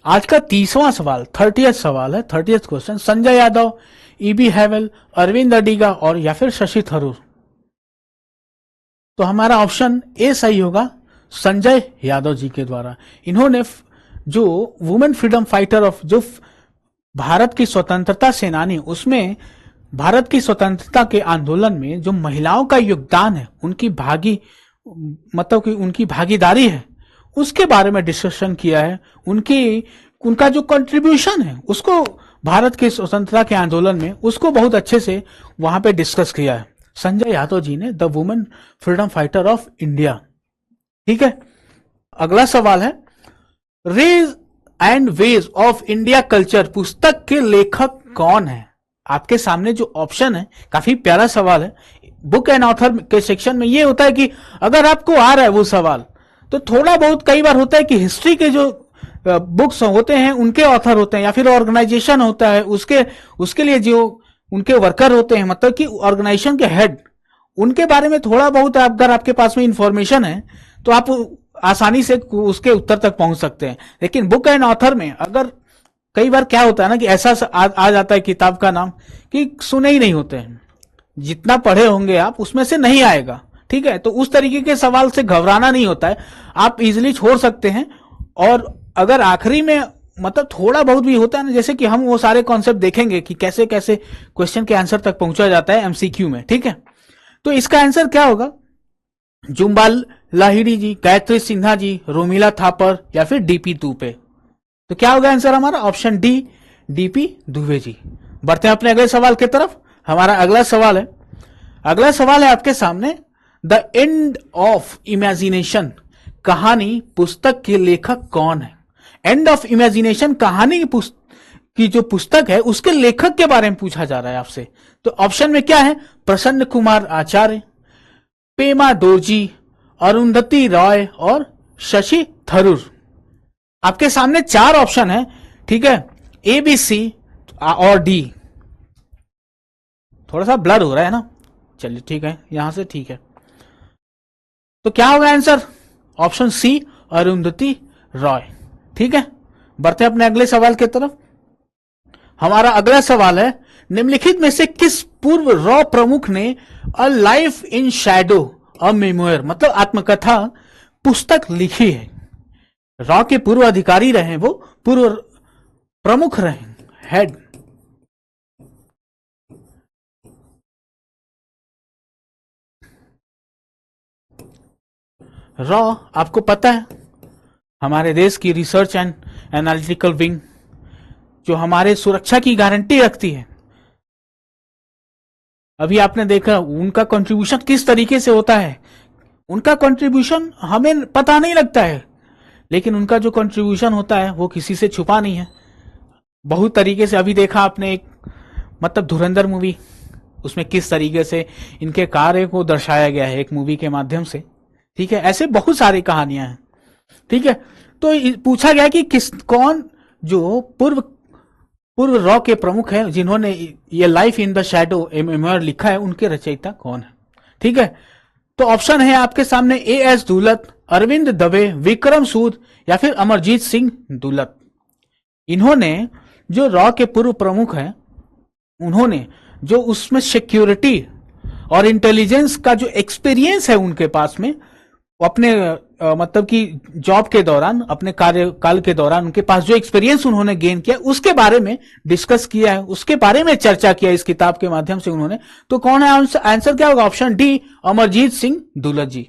आज का 30वां सवाल, 30th सवाल है, 30th question. Sanjay Yadav, E B Havell, Arvind Adiga और या फिर शशि थरूर। तो हमारा ऑप्शन ए सही होगा, संजय यादव जी के द्वारा। इन्होंने जो वुमेन फ्रीडम फाइटर ऑफ, जो भारत की स्वतंत्रता सेनानी, उसमें भारत की स्वतंत्रता के आंदोलन में जो महिलाओं का योगदान है, उनकी उनकी भागीदारी है, उसके बारे में डिस्कशन किया है। उनकी उनका जो कंट्रीब्यूशन है उसको भारत के स्वतंत्रता के आंदोलन में उसको बहुत अच्छे से वहां पे डिस्कस किया है संजय यादव जी ने, the women freedom fighter of India. ठीक है, अगला सवाल है, rays and ways of India culture पुस्तक के लेखक कौन है? आपके सामने जो ऑप्शन है काफी प्यारा सवाल है। बुक एंड ऑथर के सेक्शन में ये होता है कि अगर आपको आ रहा है वो सवाल, तो थोड़ा बहुत कई बार होता है कि हिस्ट्री के जो बुक्स होते हैं उनके ऑथर होते हैं, या फिर ऑर्गेनाइजेशन होता है उसके लिए जो उनके वर्कर होते हैं, मतलब कि ऑर्गेनाइजेशन के हेड, उनके बारे में थोड़ा बहुत अगर आपके पास में इंफॉर्मेशन है तो आप आसानी से उसके उत्तर तक पहुंच सकते हैं। लेकिन बुक एंड ऑथर में अगर कई बार क्या होता है ना कि ऐसा आ जाता है किताब का नाम कि सुने ही नहीं होते हैं, जितना पढ़े होंगे आप उसमें से नहीं आएगा। ठीक है, तो उस तरीके के सवाल से घबराना नहीं होता है, आप इजिली छोड़ सकते हैं। और अगर आखिरी में मतलब थोड़ा बहुत भी होता है ना, जैसे कि हम वो सारे कॉन्सेप्ट देखेंगे कि कैसे कैसे क्वेश्चन के आंसर तक पहुंचा जाता है एमसीक्यू में। ठीक है, तो इसका आंसर क्या होगा? जुम्बाल लाहिड़ी जी, गायत्री सिन्हा जी, रोमिला थापर या फिर डीपी दुबे। तो क्या होगा आंसर हमारा? Option D, DP Dubey ji. बढ़ते हैं अपने अगले सवाल की तरफ। हमारा अगला सवाल है आपके सामने, द एंड ऑफ इमेजिनेशन कहानी पुस्तक के लेखक कौन है? एंड ऑफ इमेजिनेशन कहानी की जो पुस्तक है उसके लेखक के बारे में पूछा जा रहा है आपसे। तो ऑप्शन में क्या है? प्रसन्न कुमार आचार्य, पेमा डोरजी, अरुंधति रॉय और शशि थरूर। आपके सामने 4 ऑप्शन है। ठीक है, ए, बी, सी और डी। थोड़ा सा ब्लर हो रहा है ना, चलिए ठीक है, यहां से ठीक है। तो क्या होगा answer? Option c, Arundhati Roy. ठीक है, बढ़ते हैं अपने अगले सवाल की तरफ। हमारा अगला सवाल है, निम्नलिखित में से किस पूर्व रॉ प्रमुख ने a life in Shadow a memoir मतलब आत्मकथा पुस्तक लिखी है? रॉ के पूर्व अधिकारी रहे, वो पूर्व प्रमुख रहे, हेड। रॉ आपको पता है हमारे देश की रिसर्च एंड एनालिटिकल विंग जो हमारे सुरक्षा की गारंटी रखती है। अभी आपने देखा उनका कंट्रीब्यूशन किस तरीके से होता है। उनका कंट्रीब्यूशन हमें पता नहीं लगता है, लेकिन उनका जो कंट्रीब्यूशन होता है वो किसी से छुपा नहीं है। बहुत तरीके से अभी देखा आपने एक मतलब धुरंधर मूवी, उसमें किस तरीके से इनके कार्य को दर्शाया गया है एक मूवी के माध्यम से। ठीक है, ऐसे बहुत सारी कहानियां हैं। ठीक है, तो पूछा गया कि कौन जो पूर्व रॉ के प्रमुख हैं जिन्होंने ये life in the shadow A memoir लिखा है, उनके रचयिता कौन है? ठीक है, तो ऑप्शन है आपके सामने ए एस दुलत, अरविंद दवे, विक्रम सूद या फिर अमरजीत सिंह दुलत। इन्होंने जो रॉ के पूर्व प्रमुख हैं, उन्होंने जो उसमें सिक्योरिटी और इंटेलिजेंस का जो एक्सपीरियंस है उनके पास में, अपने मतलब कि जॉब के दौरान, अपने कार्यकाल के दौरान उनके पास जो एक्सपीरियंस उन्होंने गेन किया उसके बारे में डिस्कस किया है, उसके बारे में चर्चा किया इस किताब के माध्यम से उन्होंने। तो कौन है आंसर? क्या होगा? ऑप्शन डी, अमरजीत सिंह दुलत जी।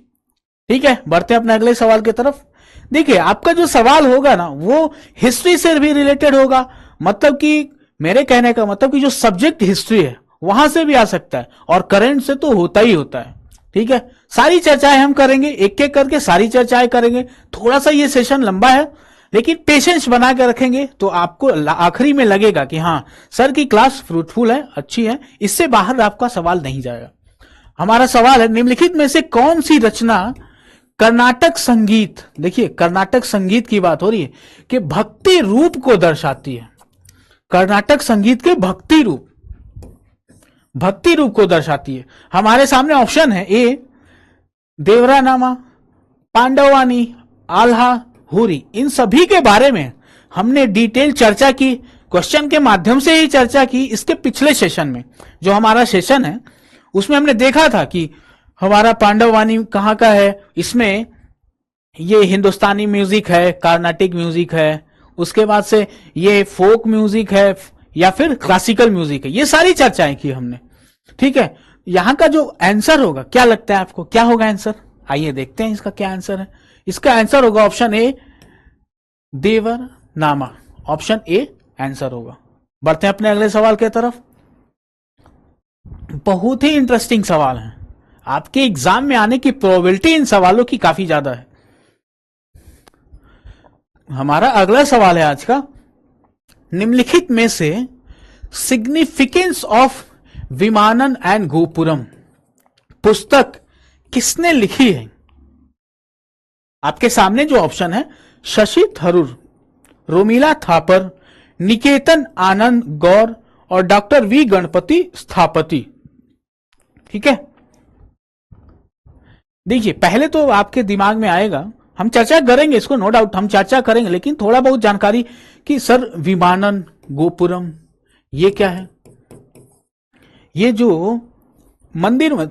ठीक है, बढ़ते हैं अपने अगले सवाल की तरफ। देखिए आपका जो सवाल होगा ना वो हिस्ट्री से भी रिलेटेड होगा, मतलब कि मेरे कहने का मतलब कि जो सब्जेक्ट हिस्ट्री है वहां से भी आ सकता है, और करंट से तो होता ही होता है। ठीक है, सारी चर्चाएं हम करेंगे, एक एक करके सारी चर्चाएं करेंगे। थोड़ा सा ये सेशन लंबा है, लेकिन पेशेंस बना के रखेंगे तो आपको आखिरी में लगेगा कि हाँ सर की क्लास फ्रूटफुल है, अच्छी है, इससे बाहर आपका सवाल नहीं जाएगा। हमारा सवाल है, निम्नलिखित में से कौन सी रचना कर्नाटक संगीत, देखिए कर्नाटक संगीत की बात हो रही है, कि भक्ति रूप को दर्शाती है? कर्नाटक संगीत के भक्ति रूप को दर्शाती है। हमारे सामने ऑप्शन है ए देवरानामा, पांडवानी, आल्हा, हुरी। इन सभी के बारे में हमने डिटेल चर्चा की, क्वेश्चन के माध्यम से ही चर्चा की इसके पिछले सेशन में। जो हमारा सेशन है उसमें हमने देखा था कि हमारा पांडवानी कहाँ का है, इसमें ये हिंदुस्तानी म्यूजिक है, कार्नाटिक म्यूजिक है, उसके बाद से ये फोक म्यूजिक है या फिर क्लासिकल म्यूजिक है, ये सारी चर्चाएं की हमने। ठीक है, यहां का जो आंसर होगा, क्या लगता है आपको क्या होगा आंसर? आइए देखते हैं इसका क्या आंसर है। इसका आंसर होगा ऑप्शन ए, देवर नामा। ऑप्शन ए आंसर होगा। बढ़ते हैं अपने अगले सवाल की तरफ। बहुत ही इंटरेस्टिंग सवाल है, आपके एग्जाम में आने की प्रोबेबिलिटी इन सवालों की काफी ज्यादा है। हमारा अगला सवाल है आज का, निम्नलिखित में से सिग्निफिकेंस ऑफ विमानन एंड गोपुरम पुस्तक किसने लिखी है? आपके सामने जो ऑप्शन है, शशि थरूर, रोमिला थापर, निकेतन आनंद गौर और डॉक्टर वी गणपति स्थापति। ठीक है, देखिए पहले तो आपके दिमाग में आएगा, हम चर्चा करेंगे इसको, नो डाउट हम चर्चा करेंगे, लेकिन थोड़ा बहुत जानकारी कि सर विमानन गोपुरम ये क्या है। ये जो मंदिर में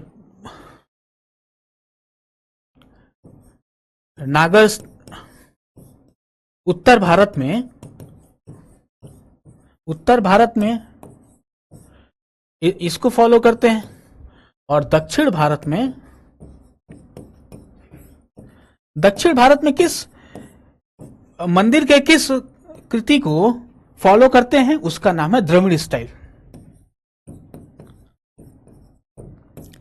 नागर उत्तर भारत में इसको फॉलो करते हैं, और दक्षिण भारत में किस मंदिर के किस कृति को फॉलो करते हैं, उसका नाम है द्रविड़ स्टाइल।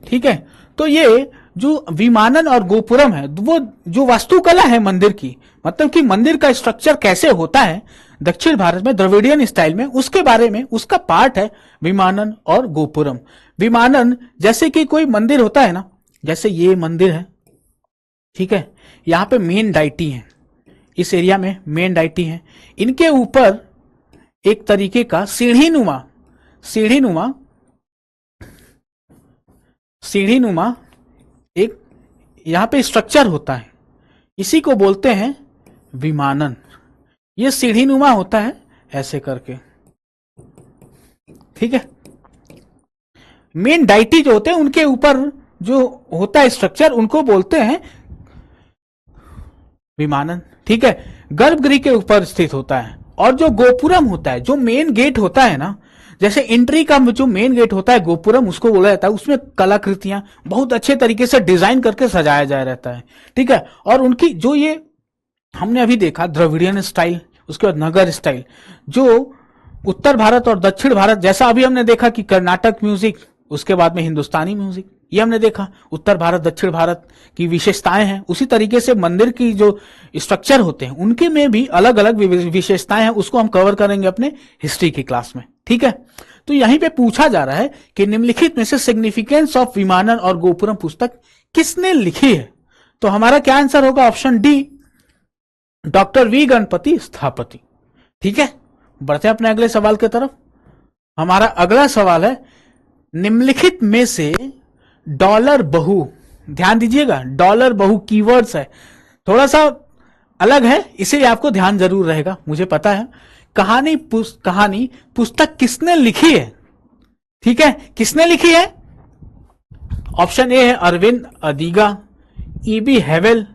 ठीक है, तो ये जो विमानन और गोपुरम है, वो जो वास्तुकला है मंदिर की, मतलब कि मंदिर का स्ट्रक्चर कैसे होता है दक्षिण भारत में द्रविडियन स्टाइल में, उसके बारे में उसका पार्ट है विमानन और गोपुरम। विमानन जैसे कि कोई मंदिर होता है ना, जैसे ये मंदिर है, ठीक है, यहां पे मेन डाइटी है, इस एरिया में मेन डाइटी है, इनके ऊपर एक तरीके का सीढ़ीनुमा एक यहां पे स्ट्रक्चर होता है, इसी को बोलते हैं विमानन। ये सीढ़ीनुमा होता है ऐसे करके, ठीक है। मेन डाइटी जो होते हैं उनके ऊपर जो होता है स्ट्रक्चर, उनको बोलते हैं विमानन, ठीक है। गर्भगृह के ऊपर स्थित होता है। और जो गोपुरम होता है, जो मेन गेट होता है ना, जैसे एंट्री का जो मेन गेट होता है गोपुरम, उसको बोला जाता है, उसमें कलाकृतियां बहुत अच्छे तरीके से डिजाइन करके सजाया जा रहता है, ठीक है। और उनकी जो ये हमने अभी देखा द्रविडियन स्टाइल, उसके बाद नगर स्टाइल, जो उत्तर भारत और दक्षिण भारत, जैसा अभी हमने देखा कि कर्नाटक म्यूजिक, उसके बाद में हिंदुस्तानी म्यूजिक, ये हमने देखा उत्तर भारत दक्षिण भारत की विशेषताएं हैं। उसी तरीके से मंदिर की जो स्ट्रक्चर होते हैं उनके में भी अलग अलग विशेषताएं हैं, उसको हम कवर करेंगे अपने हिस्ट्री की क्लास में, ठीक है। तो यहीं पे पूछा जा रहा है कि निम्नलिखित में से सिग्निफिकेंस ऑफ विमानन और गोपुरम पुस्तक किसने लिखी है? तो हमारा क्या आंसर होगा? Option D, doctor V Ganapati Sthapati, ठीक है। बढ़ते हैं अपने अगले सवाल की तरफ। हमारा अगला सवाल है, निम्नलिखित में से डॉलर बहु, ध्यान दीजिएगा, डॉलर बहु कीवर्ड्स है, थोड़ा सा अलग है, इसीलिए आपको ध्यान जरूर रहेगा, मुझे पता है। कहानी पुस्तक किसने लिखी है? ठीक है, किसने लिखी है? ऑप्शन ए है अरविंद अदिगा, ईबी हेवेल,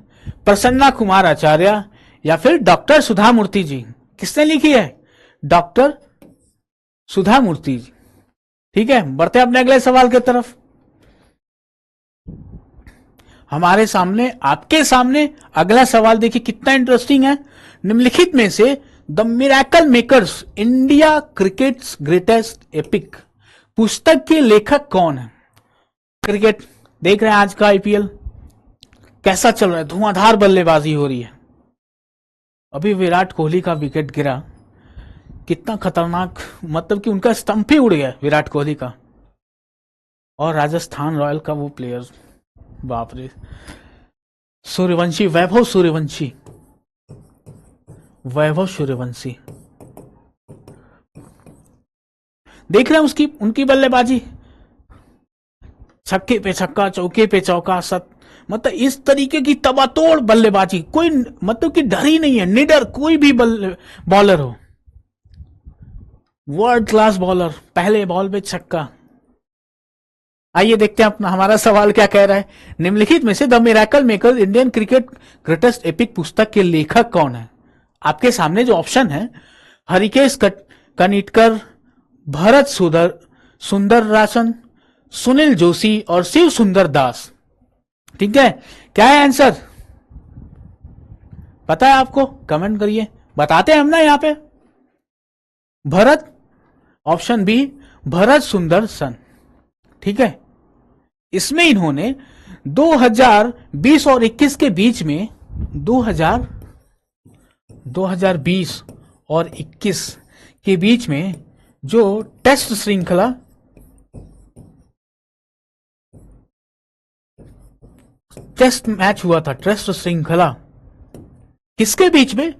प्रसन्ना कुमार आचार्य, या फिर डॉक्टर सुधा मूर्ति जी। किसने लिखी है? डॉक्टर सुधा मूर्ति जी, ठीक है। बढ़ते हैं अपने अगले सवाल की तरफ। हमारे सामने, आपके सामने अगला सवाल देखिए कितना इंटरेस्टिंग है। निम्नलिखित में से the miracle makers India crickets greatest epic पुस्तक के लेखक कौन है? क्रिकेट देख रहे हैं, आज का आईपीएल कैसा चल रहा है, धुआंधार बल्लेबाजी हो रही है। अभी विराट कोहली का विकेट गिरा, कितना खतरनाक, मतलब कि उनका स्टंप ही उड़ गया विराट कोहली का। और राजस्थान रॉयल का वो प्लेयर, बाप रे, सूर्यवंशी, वैभव सूर्यवंशी, देख रहे हैं उनकी बल्लेबाजी, छक्के पे छक्का, चौके पे चौका, मतलब इस तरीके की तबातोड़ बल्लेबाजी, कोई मतलब कि डर ही नहीं है, निडर कोई भी बॉलर हो, वर्ल्ड क्लास बॉलर, पहले बॉल पे छक्का। आइए देखते हैं अपना हमारा सवाल क्या कह रहा है। निम्नलिखित में से the miracle maker Indian cricket greatest epic पुस्तक के लेखक कौन है? आपके सामने जो ऑप्शन है, हरिकेश कनिटकर, भरत सुंदर रासन, सुनील जोशी और शिव सुंदर दास, ठीक है। क्या है आंसर? पता है आपको? कमेंट करिए, बताते हैं हम ना यहाँ पे, भरत, ऑप्शन बी भरत सुंदर सन। ठीक है, इसमें इन्होंने 2020 और 21 के बीच में 2020 और 21 के बीच में जो टेस्ट श्रृंखला टेस्ट मैच हुआ था, टेस्ट श्रृंखला किसके बीच में?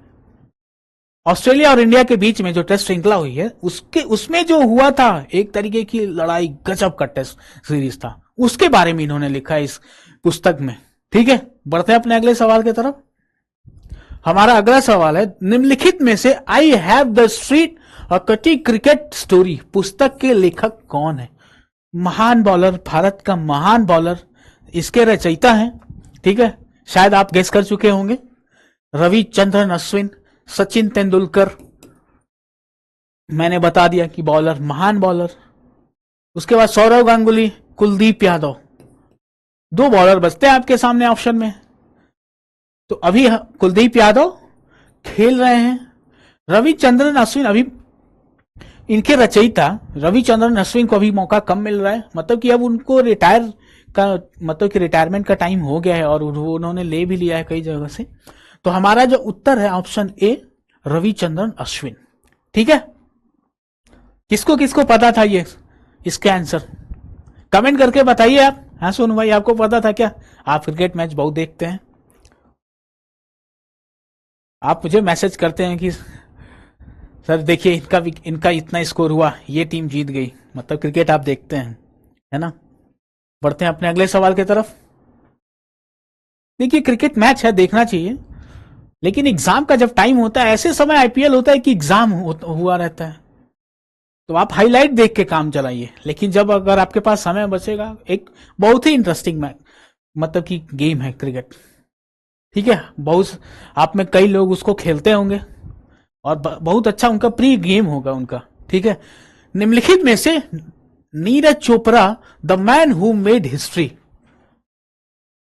ऑस्ट्रेलिया और इंडिया के बीच में जो टेस्ट श्रृंखला हुई है उसमें जो हुआ था एक तरीके की लड़ाई, गजब का टेस्ट सीरीज था, उसके बारे में इन्होंने लिखा है इस पुस्तक में। ठीक है, बढ़ते हैं अपने अगले सवाल की तरफ। हमारा अगला सवाल है, निम्नलिखित में से आई हैव द स्ट्रीट अ कटी क्रिकेट स्टोरी पुस्तक के लेखक कौन है? महान बॉलर, भारत का महान बॉलर इसके रचयिता हैं। ठीक है, शायद आप गेस कर चुके होंगे, रविचंद्रन अश्विन, सचिन तेंदुलकर, मैंने बता दिया कि बॉलर, महान बॉलर। उसके बाद सौरव गांगुली, कुलदीप यादव। 2 बॉलर बचते हैं आपके सामने ऑप्शन में। तो अभी कुलदीप यादव खेल रहे हैं, रविचंद्रन अश्विन अभी इनके रचयिता रविचंद्रन अश्विन को अभी मौका कम मिल रहा है, मतलब कि अब उनको रिटायर का मतलब कि रिटायरमेंट का टाइम हो गया है और उन्होंने ले भी लिया है कई जगह से। तो हमारा जो उत्तर है ऑप्शन ए रविचंद्रन अश्विन। ठीक है, किसको किसको पता था ये इसका आंसर? कमेंट करके बताइए आप। हाँ सोनू भाई, आपको पता था क्या? आप क्रिकेट मैच बहुत देखते हैं, आप मुझे मैसेज करते हैं कि सर देखिए इनका इतना स्कोर हुआ, ये टीम जीत गई, मतलब क्रिकेट आप देखते हैं, है ना। बढ़ते हैं अपने अगले सवाल की तरफ। देखिए क्रिकेट मैच है, देखना चाहिए, लेकिन एग्जाम का जब टाइम होता है, ऐसे समय आईपीएल होता है कि एग्जाम हुआ रहता है, तो आप हाईलाइट देख के काम चलाइए। लेकिन जब अगर आपके पास समय बचेगा, एक बहुत ही इंटरेस्टिंग मैच मतलब कि गेम है क्रिकेट। ठीक है, बहुत आप में कई लोग उसको खेलते होंगे और बहुत अच्छा उनका प्री गेम होगा उनका। ठीक है, निम्नलिखित में से Neeraj Chopra the man who made history,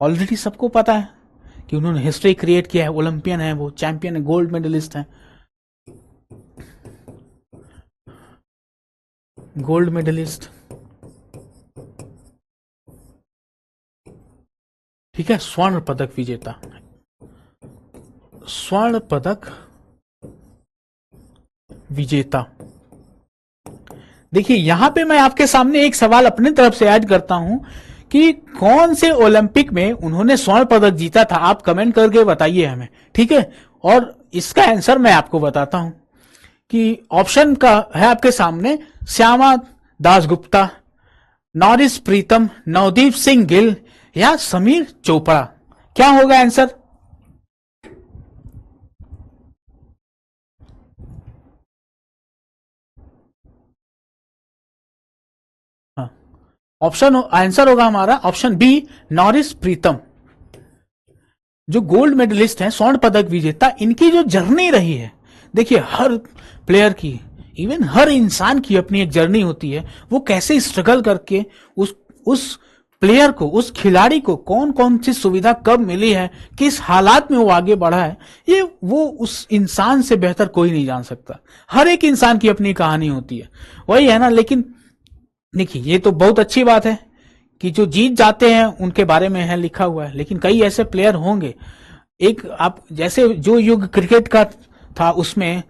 already सबको पता है कि उन्होंने हिस्ट्री क्रिएट किया है, ओलंपियन है, वो चैंपियन है, गोल्ड मेडलिस्ट है, गोल्ड मेडलिस्ट। ठीक है, स्वर्ण पदक विजेता, स्वर्ण पदक विजेता। देखिए यहां पे मैं आपके सामने एक सवाल अपनी तरफ से ऐड करता हूं कि कौन से ओलंपिक में उन्होंने स्वर्ण पदक जीता था, आप कमेंट करके बताइए हमें। ठीक है, और इसका आंसर मैं आपको बताता हूं कि ऑप्शन का है आपके सामने, श्यामा दासगुप्ता, नॉरिस प्रीतम, नवदीप सिंह गिल या समीर चोपड़ा। क्या होगा आंसर? ऑप्शन आंसर होगा हमारा ऑप्शन बी नॉरिस प्रीतम। जो गोल्ड मेडलिस्ट हैं, स्वर्ण पदक विजेता, इनकी जो जर्नी रही है, देखिए हर प्लेयर की, इवन हर इंसान की अपनी एक जर्नी होती है, वो कैसे स्ट्रगल करके उस प्लेयर को, उस खिलाड़ी को कौन कौन सी सुविधा कब मिली है, किस हालात में वो आगे बढ़ा है, ये वो उस इंसान से बेहतर कोई नहीं जान सकता। हर एक इंसान की अपनी कहानी होती है, वही है ना। लेकिन देखिए ये तो बहुत अच्छी बात है कि जो जीत जाते हैं उनके बारे में है लिखा हुआ है, लेकिन कई ऐसे प्लेयर होंगे, एक आप जैसे जो युग क्रिकेट का था उसमें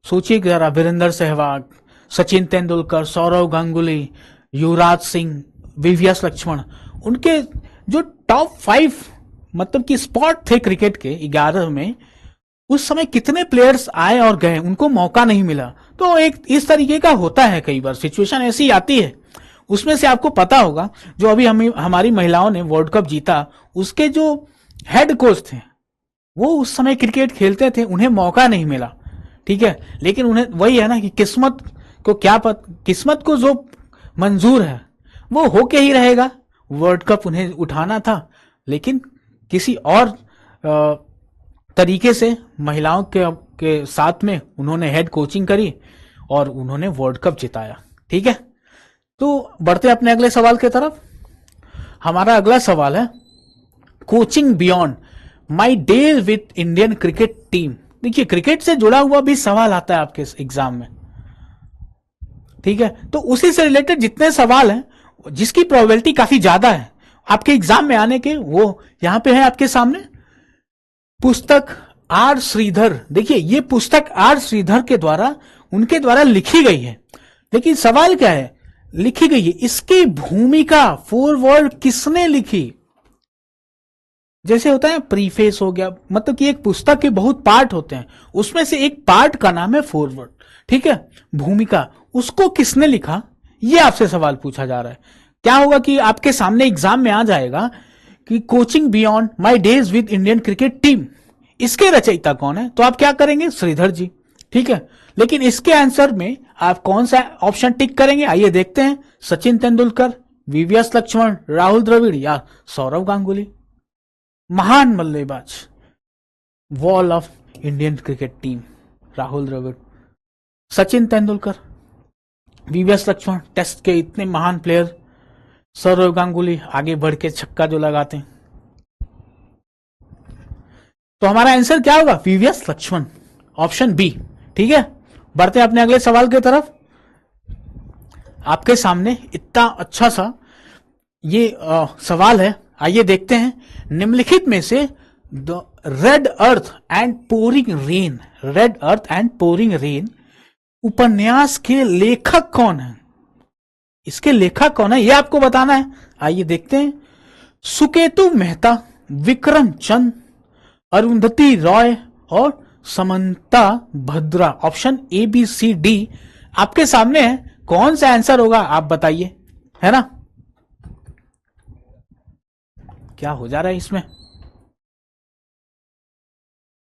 सोचिए जरा, वीरेंद्र सहवाग, सचिन तेंदुलकर, सौरव गांगुली, युवराज सिंह, वीवीएस लक्ष्मण, उनके जो टॉप 5 मतलब कि स्पॉट थे क्रिकेट के 11 में, उस समय कितने प्लेयर्स आए और गए, उनको मौका नहीं मिला। तो एक इस तरीके का होता है, कई बार सिचुएशन ऐसी आती है। उसमें से आपको पता होगा जो अभी हमारी महिलाओं ने वर्ल्ड कप जीता, उसके जो हेड कोच थे वो उस समय क्रिकेट खेलते थे, उन्हें मौका नहीं मिला। ठीक है, लेकिन उन्हें वही है ना कि किस्मत को क्या किस्मत को जो मंजूर है वो होके ही रहेगा। वर्ल्ड कप उन्हें उठाना था, लेकिन किसी और तरीके से महिलाओं के साथ में उन्होंने हेड कोचिंग करी और उन्होंने वर्ल्ड कप जिताया। ठीक है, तो बढ़ते अपने अगले सवाल की तरफ। हमारा अगला सवाल है, coaching beyond my days with Indian cricket team. देखिए क्रिकेट से जुड़ा हुआ भी सवाल आता है आपके एग्जाम में, ठीक है, तो उसी से रिलेटेड जितने सवाल हैं जिसकी प्रोबेबिलिटी काफी ज्यादा है आपके एग्जाम में आने के, वो यहां पे है आपके सामने। पुस्तक आर श्रीधर, देखिए ये पुस्तक आर श्रीधर के द्वारा, उनके द्वारा लिखी गई है, लेकिन सवाल क्या है, लिखी गई है, इसकी भूमिका फोरवर्ड किसने लिखी। जैसे होता है प्रीफेस हो गया, मतलब कि एक पुस्तक के बहुत पार्ट होते हैं, उसमें से एक पार्ट का नाम है फोरवर्ड, ठीक है, भूमिका, उसको किसने लिखा, ये आपसे सवाल पूछा जा रहा है। क्या होगा कि आपके सामने एग्जाम में आ जाएगा कि coaching beyond my days with Indian cricket team, इसके रचयिता कौन है, तो आप क्या करेंगे, श्रीधर जी, ठीक है। लेकिन इसके आंसर में आप कौन सा ऑप्शन टिक करेंगे, आइए देखते हैं। सचिन तेंदुलकर, वीवीएस लक्ष्मण, राहुल द्रविड़ या सौरव गांगुली। महान बल्लेबाज, wall of Indian cricket team, Rahul Dravid, Sachin Tendulkar, VVS Laxman, test के इतने महान प्लेयर, सौरव गांगुली आगे बढ़ के छक्का जो लगाते हैं। तो हमारा आंसर क्या होगा, वीवीएस लक्ष्मण, ऑप्शन बी, ठीक है। बढ़ते हैं अपने अगले सवाल की तरफ। आपके सामने इतना अच्छा सा ये सवाल है, आइए देखते हैं। निम्नलिखित में से the red earth and pouring rain, red earth and pouring rain उपन्यास के लेखक कौन है, इसके लेखक कौन है ये आपको बताना है। आइए देखते हैं। सुकेतु मेहता, विक्रम चंद, अरुंधति रॉय और Samanta Bhadra, option A B C D आपके सामने है। कौन सा आंसर होगा आप बताइए, है ना। क्या हो जा रहा है इसमें,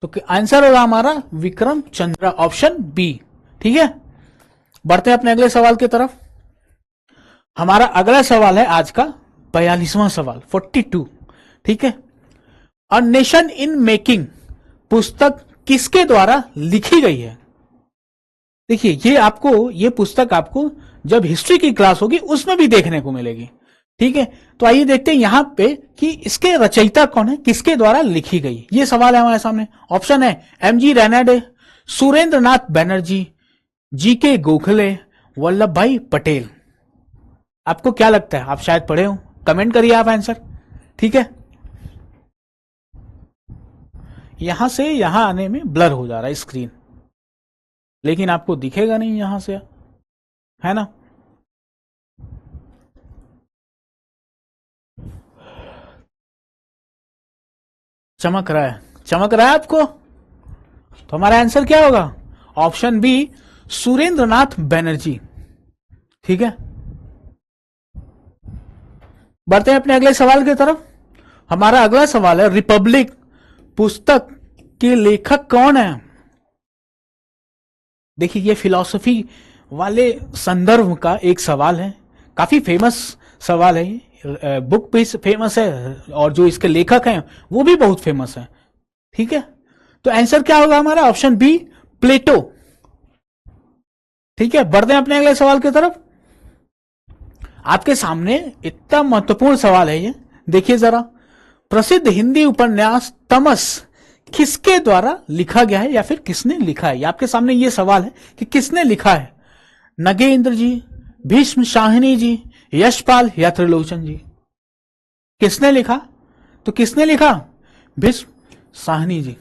तो आंसर होगा हमारा विक्रम चंद्र, ऑप्शन बी, ठीक है। बढ़ते हैं अपने अगले सवाल की तरफ। हमारा अगला सवाल है आज का 42वां सवाल, 42, ठीक है। अ नेशन इन मेकिंग पुस्तक किसके द्वारा लिखी गई है। देखिए ये आपको, ये पुस्तक आपको जब हिस्ट्री की क्लास होगी उसमें भी देखने को मिलेगी, ठीक है। तो आइए देखते हैं यहां पे कि इसके रचयिता कौन है, किसके द्वारा लिखी गई, ये सवाल है हमारे सामने। ऑप्शन है एमजी रेनाडे, सुरेंद्र नाथ बैनर्जी, जीके गोखले, वल्लभ भाई पटेल। आपको क्या लगता है, आप शायद पढ़े हो, कमेंट करिए आप आंसर, ठीक है। यहां से यहां आने में ब्लर हो जा रहा है स्क्रीन, लेकिन आपको दिखेगा नहीं यहां से, है ना। चमक रहा है, चमक रहा है आपको, तो हमारा आंसर क्या होगा, ऑप्शन बी सुरेंद्र नाथ बैनर्जी, ठीक है। बढ़ते हैं अपने अगले सवाल की तरफ। हमारा अगला सवाल है रिपब्लिक पुस्तक के लेखक कौन है। देखिए ये फिलॉसफी वाले संदर्भ का एक सवाल है, काफी फेमस सवाल है, ये बुक भी फेमस है और जो इसके लेखक हैं वो भी बहुत फेमस है, ठीक है। तो आंसर क्या होगा हमारा, ऑप्शन बी प्लेटो, ठीक है। बढ़ते हैं अपने अगले सवाल की तरफ। आपके सामने इतना महत्वपूर्ण सवाल है ये, देखिए जरा। प्रसिद्ध हिंदी उपन्यास तमस किसके द्वारा लिखा गया है या फिर किसने लिखा है, आपके सामने ये सवाल है कि किसने लिखा है। नगेंद्र जी, भीष्म शाहिनी जी, यशपाल या त्रिलोचन जी। किसने लिखा, तो किसने लिखा, भीष्म शाहिनी जी।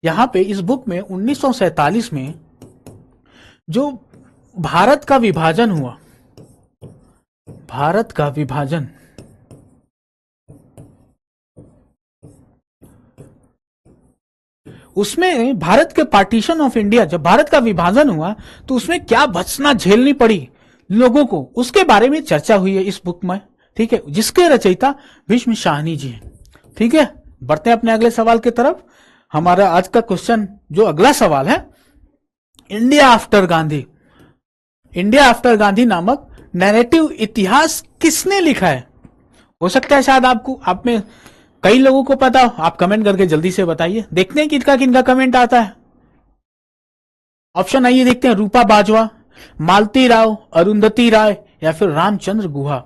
यहां पे इस बुक में 1947 में जो भारत का विभाजन हुआ, भारत का विभाजन, उसमें भारत के पार्टीशन ऑफ इंडिया, जब भारत का विभाजन हुआ तो उसमें क्या भत्सना झेलनी पड़ी लोगों को, उसके बारे में चर्चा हुई है इस बुक में, ठीक है, जिसके रचयिता भीष्म शाहिनी जी हैं, ठीक है। बढ़ते हैं अपने अगले सवाल की तरफ। हमारा आज का क्वेश्चन जो अगला सवाल है, India after Gandhi, India after Gandhi नामक नैरेटिव इतिहास किसने लिखा है। हो सकता है शायद आपको, आप में कई लोगों को पता हो, आप कमेंट करके जल्दी से बताइए, देखते हैं किनका किनका कमेंट आता है। ऑप्शन आइए देखते हैं, रूपा बाजवा, मालती राव, अरुंधति राय या फिर रामचंद्र गुहा।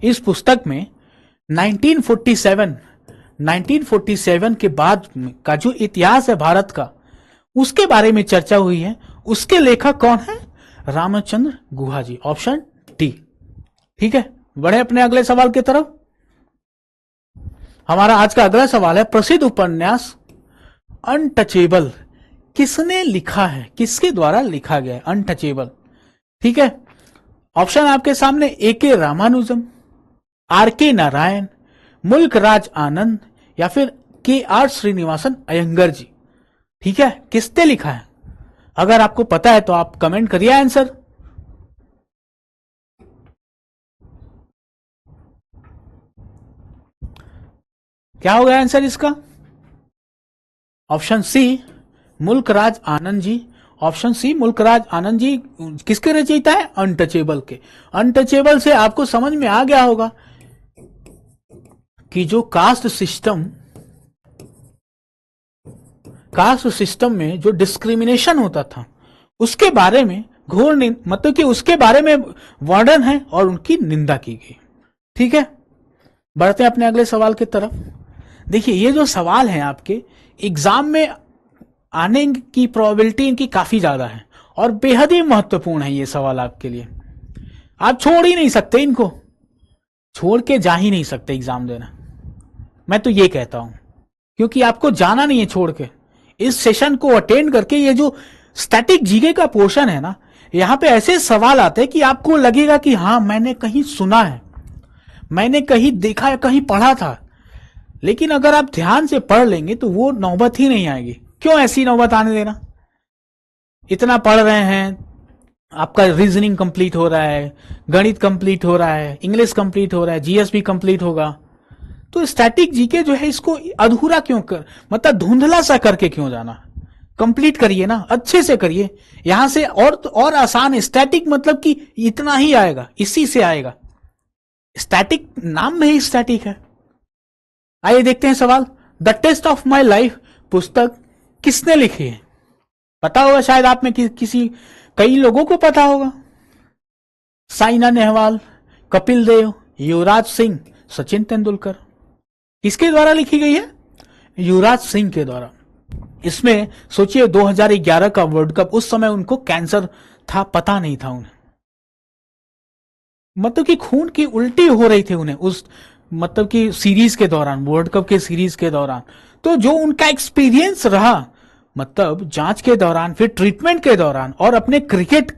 इस पुस्तक में 1947 के बाद का जो इतिहास है भारत का, उसके बारे में चर्चा हुई है उसके लेखक कौन है? रामचंद्र गुहा जी, ऑप्शन डी। ठीक है, बढ़े अपने अगले सवाल की तरफ। हमारा आज का अगला सवाल है, प्रसिद्ध उपन्यास अनटचेबल किसने लिखा है? किसके द्वारा लिखा गया है अनटचेबल? ठीक है, ऑप्शन आपके सामने, ए के रामानुजम, आर के नारायण, मुल्क राज आनंद, या फिर के आर श्रीनिवासन अयंगर जी। ठीक है, किसने लिखा है? अगर आपको पता है तो आप कमेंट करिए आंसर। क्या होगा आंसर इसका? ऑप्शन सी मुल्क राज आनंद जी। ऑप्शन सी मुल्क राज आनंद जी किसके रचयिता है? अनटचेबल के। अनटचेबल से आपको समझ में आ गया होगा कि जो कास्ट सिस्टम में जो डिस्क्रिमिनेशन होता था उसके बारे में घोर मतलब कि उसके बारे में वर्णन है और उनकी निंदा की गई। ठीक है, बढ़ते हैं अपने अगले सवाल की तरफ। देखिए, ये जो सवाल है आपके एग्जाम में आने की प्रोबेबिलिटी इनकी काफी ज्यादा है और बेहद ही महत्वपूर्ण है ये सवाल आपके लिए। आप छोड़ ही नहीं सकते इनको, छोड़ के जा ही नहीं सकते एग्जाम देना। मैं तो ये कहता हूं, क्योंकि आपको जाना नहीं है छोड़ के। इस सेशन को अटेंड करके ये जो स्टैटिक जीके का पोर्शन है ना, यहां पे ऐसे सवाल आते हैं कि आपको लगेगा कि हाँ मैंने कहीं सुना है, मैंने कहीं देखा है, कहीं पढ़ा था। लेकिन अगर आप ध्यान से पढ़ लेंगे तो वो नौबत ही नहीं आएगी। क्यों ऐसी नौबत आने देना? इतना पढ़ रहे हैं, आपका रीजनिंग कंप्लीट हो रहा है, गणित कंप्लीट हो रहा है, इंग्लिश कंप्लीट हो रहा है, जीएस भी कंप्लीट होगा, तो स्टैटिक जीके जो है इसको अधूरा क्यों मतलब धुंधला सा करके क्यों जाना? कंप्लीट करिए ना, अच्छे से करिए। यहां से और आसान है। स्टैटिक मतलब कि इतना ही आएगा, इसी से आएगा। स्टैटिक नाम में ही स्टैटिक है। आइए देखते हैं सवाल। The test of my life पुस्तक किसने लिखी है? पता होगा शायद आप में कई लोगों को पता होगा। साइना नेहवाल, कपिल देव, युवराज सिंह, सचिन तेंदुलकर। किसके द्वारा लिखी गई है? युवराज सिंह के द्वारा। इसमें सोचिए 2011 का वर्ल्ड कप, उस समय उनको कैंसर था, पता नहीं था उन्हें, मतलब कि खून की उल्टी हो रही थी उन्हें उस मतलब कि सीरीज के दौरान, वर्ल्ड कप के सीरीज के दौरान। तो जो उनका एक्सपीरियंस रहा, मतलब जांच के दौरान, फिर ट्रीटमेंट के दौरान, और अपने क्रिकेट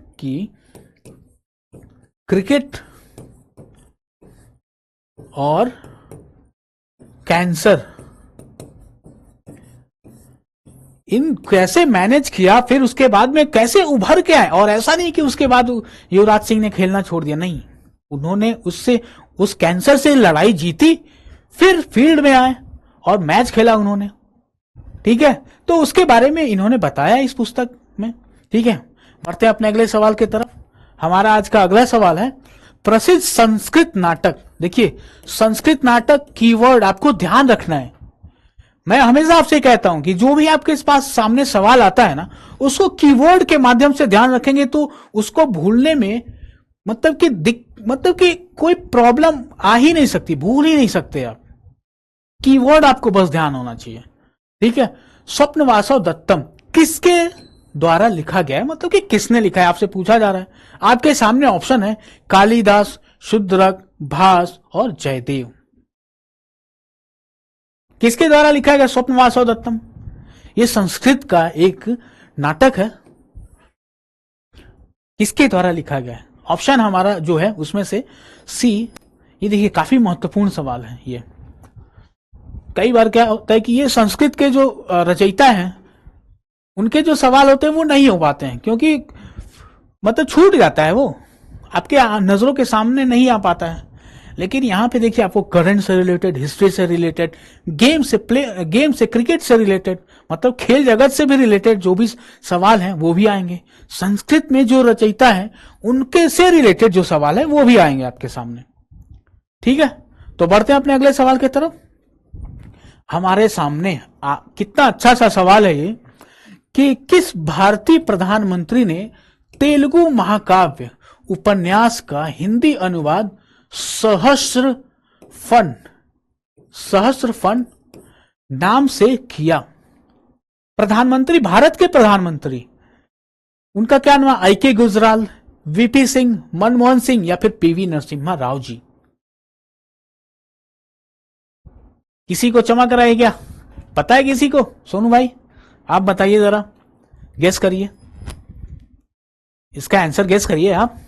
और कैंसर, इन कैसे मैनेज किया, फिर उसके बाद में कैसे उभर के आए। और ऐसा नहीं कि उसके बाद युवराज सिंह ने खेलना छोड़ दिया, नहीं, उन्होंने उस कैंसर से लड़ाई जीती, फिर फील्ड में आए और मैच खेला उन्होंने। ठीक है, तो उसके बारे में इन्होंने बताया इस पुस्तक में। ठीक है, बढ़ते हैं अपने अगले सवाल की तरफ। हमारा आज का अगला सवाल है, प्रसिद्ध संस्कृत नाटक। देखिए, संस्कृत नाटक कीवर्ड आपको ध्यान रखना है। मैं हमेशा आपसे कहता हूं कि जो भी आपके पास सामने सवाल आता है ना, उसको कीवर्ड के माध्यम से ध्यान रखेंगे तो उसको भूलने में मतलब कि कोई प्रॉब्लम आ ही नहीं सकती, भूल ही नहीं सकते आप। कीवर्ड आपको बस ध्यान होना चाहिए। ठीक है, स्वप्नवासव दत्तम किसके द्वारा लिखा गया है, मतलब कि किसने लिखा है, आपसे पूछा जा रहा है। आपके सामने ऑप्शन है कालिदास, शुद्रक, भास और जयदेव। किसके द्वारा लिखा गया स्वप्नवासव दत्तम? यह संस्कृत का एक नाटक है। किसके द्वारा लिखा गया है? ऑप्शन हमारा जो है उसमें से सी। ये देखिए, काफी महत्वपूर्ण सवाल है ये। कई बार क्या होता है कि ये संस्कृत के जो रचयिता हैं उनके जो सवाल होते हैं वो नहीं हो पाते हैं, क्योंकि मतलब छूट जाता है, वो आपके नजरों के सामने नहीं आ पाता है। लेकिन यहां पे देखिए, आपको करंट से रिलेटेड, हिस्ट्री से रिलेटेड, गेम से, क्रिकेट से रिलेटेड, मतलब खेल जगत से भी रिलेटेड जो भी सवाल हैं वो भी आएंगे। संस्कृत में जो रचयिता है उनके से रिलेटेड जो सवाल है वो भी आएंगे आपके सामने। ठीक है, तो बढ़ते हैं अपने अगले सवाल की तरफ। हमारे सामने कितना अच्छा सा सवाल है ये कि किस भारतीय प्रधानमंत्री ने तेलुगु महाकाव्य उपन्यास का हिंदी अनुवाद सहस्र फन नाम से किया? प्रधानमंत्री, भारत के प्रधानमंत्री उनका क्या नाम है? आई के गुजराल, वीपी सिंह, मनमोहन सिंह या फिर पीवी नरसिम्हा राव जी? किसी को चमक रहा है क्या? पता है किसी को? सोनू भाई आप बताइए जरा, गेस करिए, इसका आंसर गेस करिए आप।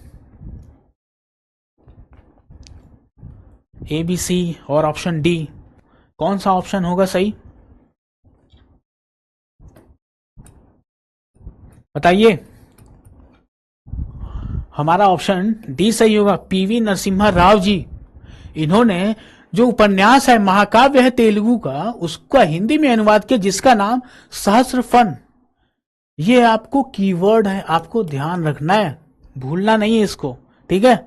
ए बी सी और ऑप्शन डी, कौन सा ऑप्शन होगा सही? बताइए। हमारा ऑप्शन डी सही होगा, पीवी नरसिम्हा राव जी। इन्होंने जो उपन्यास है महाकाव्य है तेलुगु का, उसका हिंदी में अनुवाद किया, जिसका नाम सहस्र फन। ये आपको कीवर्ड है, आपको ध्यान रखना है, भूलना नहीं है इसको, ठीक है।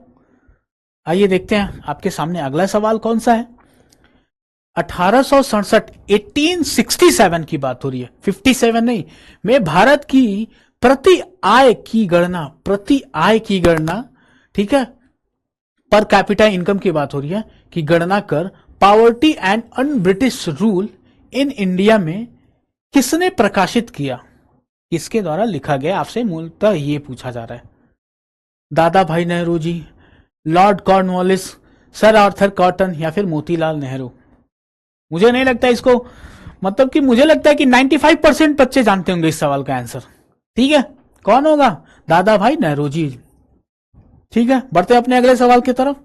आइए देखते हैं आपके सामने अगला सवाल कौन सा है। 1867 1867 की बात हो रही है, 57 नहीं, में भारत की प्रति आय की गणना, ठीक है, पर कैपिटा इनकम की बात हो रही है, कि गणना कर poverty and un British rule in India में किसने प्रकाशित किया, किसके द्वारा लिखा गया, आपसे मूलतः ये पूछा जा रहा है। Dadabhai Nehru ji, lord Cornwallis, sir Arthur Cotton या फिर मोतीलाल नेहरू? मुझे नहीं लगता इसको, मतलब कि मुझे लगता है कि 95% बच्चे जानते होंगे इस सवाल का आंसर, ठीक है। कौन होगा? दादा भाई नेहरू जी, ठीक है। बढ़ते अपने अगले सवाल की तरफ।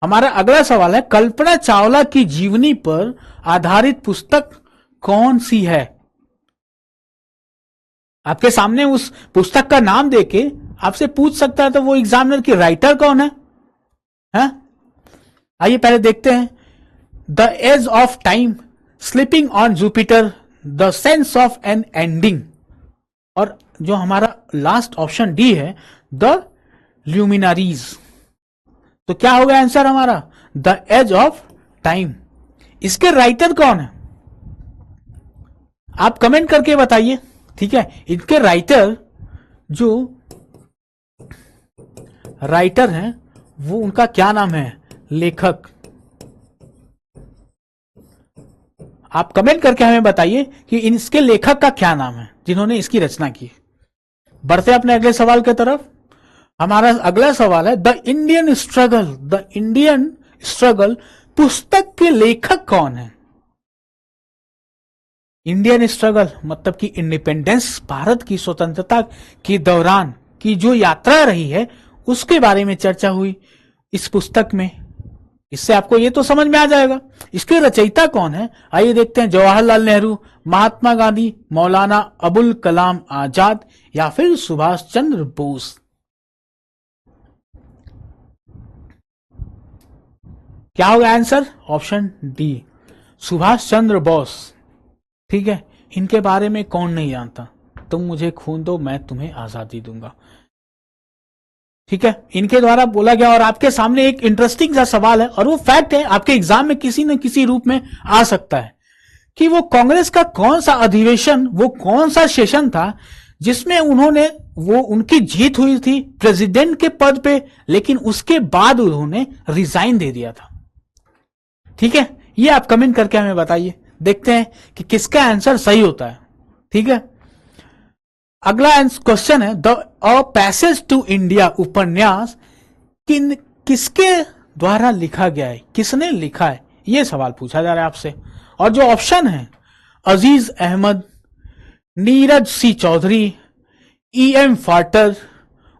हमारा अगला सवाल है, कल्पना चावला की जीवनी पर आधारित पुस्तक कौन सी है? आपके सामने उस पुस्तक का नाम देके आपसे पूछ सकता है, तो वो एग्जामिनर की राइटर कौन है? आइए पहले देखते हैं। The edge of time, sleeping on Jupiter, the sense of an ending, और जो हमारा लास्ट ऑप्शन डी है, द ल्यूमिनारीज। तो क्या होगा आंसर हमारा? The edge of time. इसके राइटर कौन है? आप कमेंट करके बताइए, ठीक है। इनके राइटर, जो राइटर हैं, वो उनका क्या नाम है, लेखक? आप कमेंट करके हमें बताइए कि इसके लेखक का क्या नाम है, जिन्होंने इसकी रचना की। बढ़ते अपने अगले सवाल की तरफ। हमारा अगला सवाल है, द इंडियन स्ट्रगल पुस्तक के लेखक कौन है? इंडियन स्ट्रगल मतलब कि इंडिपेंडेंस, भारत की स्वतंत्रता के दौरान की जो यात्रा रही है, उसके बारे में चर्चा हुई इस पुस्तक में। इससे आपको ये तो समझ में आ जाएगा। इसके रचयिता कौन है? आइए देखते हैं। जवाहरलाल नेहरू, महात्मा गांधी, मौलाना अबुल कलाम आजाद या फिर सुभाष चंद्र बोस? क्या होगा answer? Option D, Subhash Chandra Bose, ठीक है। इनके बारे में कौन नहीं जानता? तुम मुझे खून दो, मैं तुम्हें आजादी दूंगा, ठीक है। इनके द्वारा बोला गया। और आपके सामने एक इंटरेस्टिंग सा सवाल है, और वो फैक्ट है, आपके एग्जाम में किसी न किसी रूप में आ सकता है, कि वो कांग्रेस का कौन सा अधिवेशन, वो कौन सा सेशन था जिसमें उनकी जीत हुई थी प्रेसिडेंट के पद पे, लेकिन उसके बाद उन्होंने रिजाइन दे दिया था, ठीक है। ये आप कमेंट करके हमें बताइए, देखते हैं कि किसका आंसर सही होता है, ठीक है। अगला क्वेश्चन है, द पैसेज टू इंडिया उपन्यास किसके द्वारा लिखा गया है, किसने लिखा है, यह सवाल पूछा जा रहा है आपसे। और जो ऑप्शन है, अजीज अहमद, नीरज सी चौधरी, E.M. फाटर,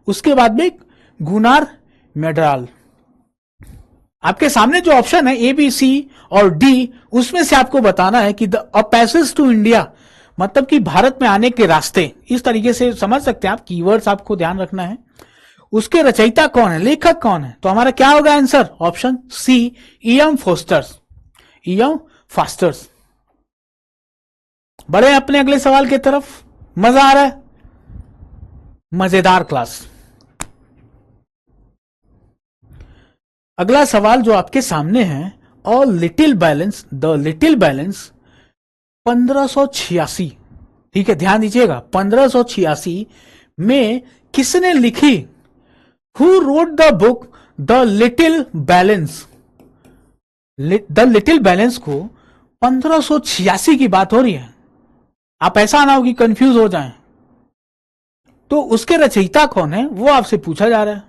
उसके बाद में गुनार मेडराल। आपके सामने जो ऑप्शन है A, B, C और D, उसमें से आपको बताना है कि द पैसेज टू इंडिया मतलब कि भारत में आने के रास्ते, इस तरीके से समझ सकते हैं आप। कीवर्ड्स आपको ध्यान रखना है। उसके रचयिता कौन है, लेखक कौन है? तो हमारा क्या होगा आंसर? ऑप्शन सी, E.M. फास्टर्स। बढ़े अपने अगले सवाल की तरफ। मजा आ रहा है? मजेदार क्लास। अगला सवाल जो आपके सामने है, द लिटिल बैलेंस 1586, ठीक है, ध्यान दीजिएगा, 1586 में किसने लिखी? Who wrote the book the little balance? The little balance को 1586 की बात हो रही है। आप ऐसा ना हो कि कंफ्यूज हो जाएं। तो उसके रचयिता कौन है वो आपसे पूछा जा रहा है।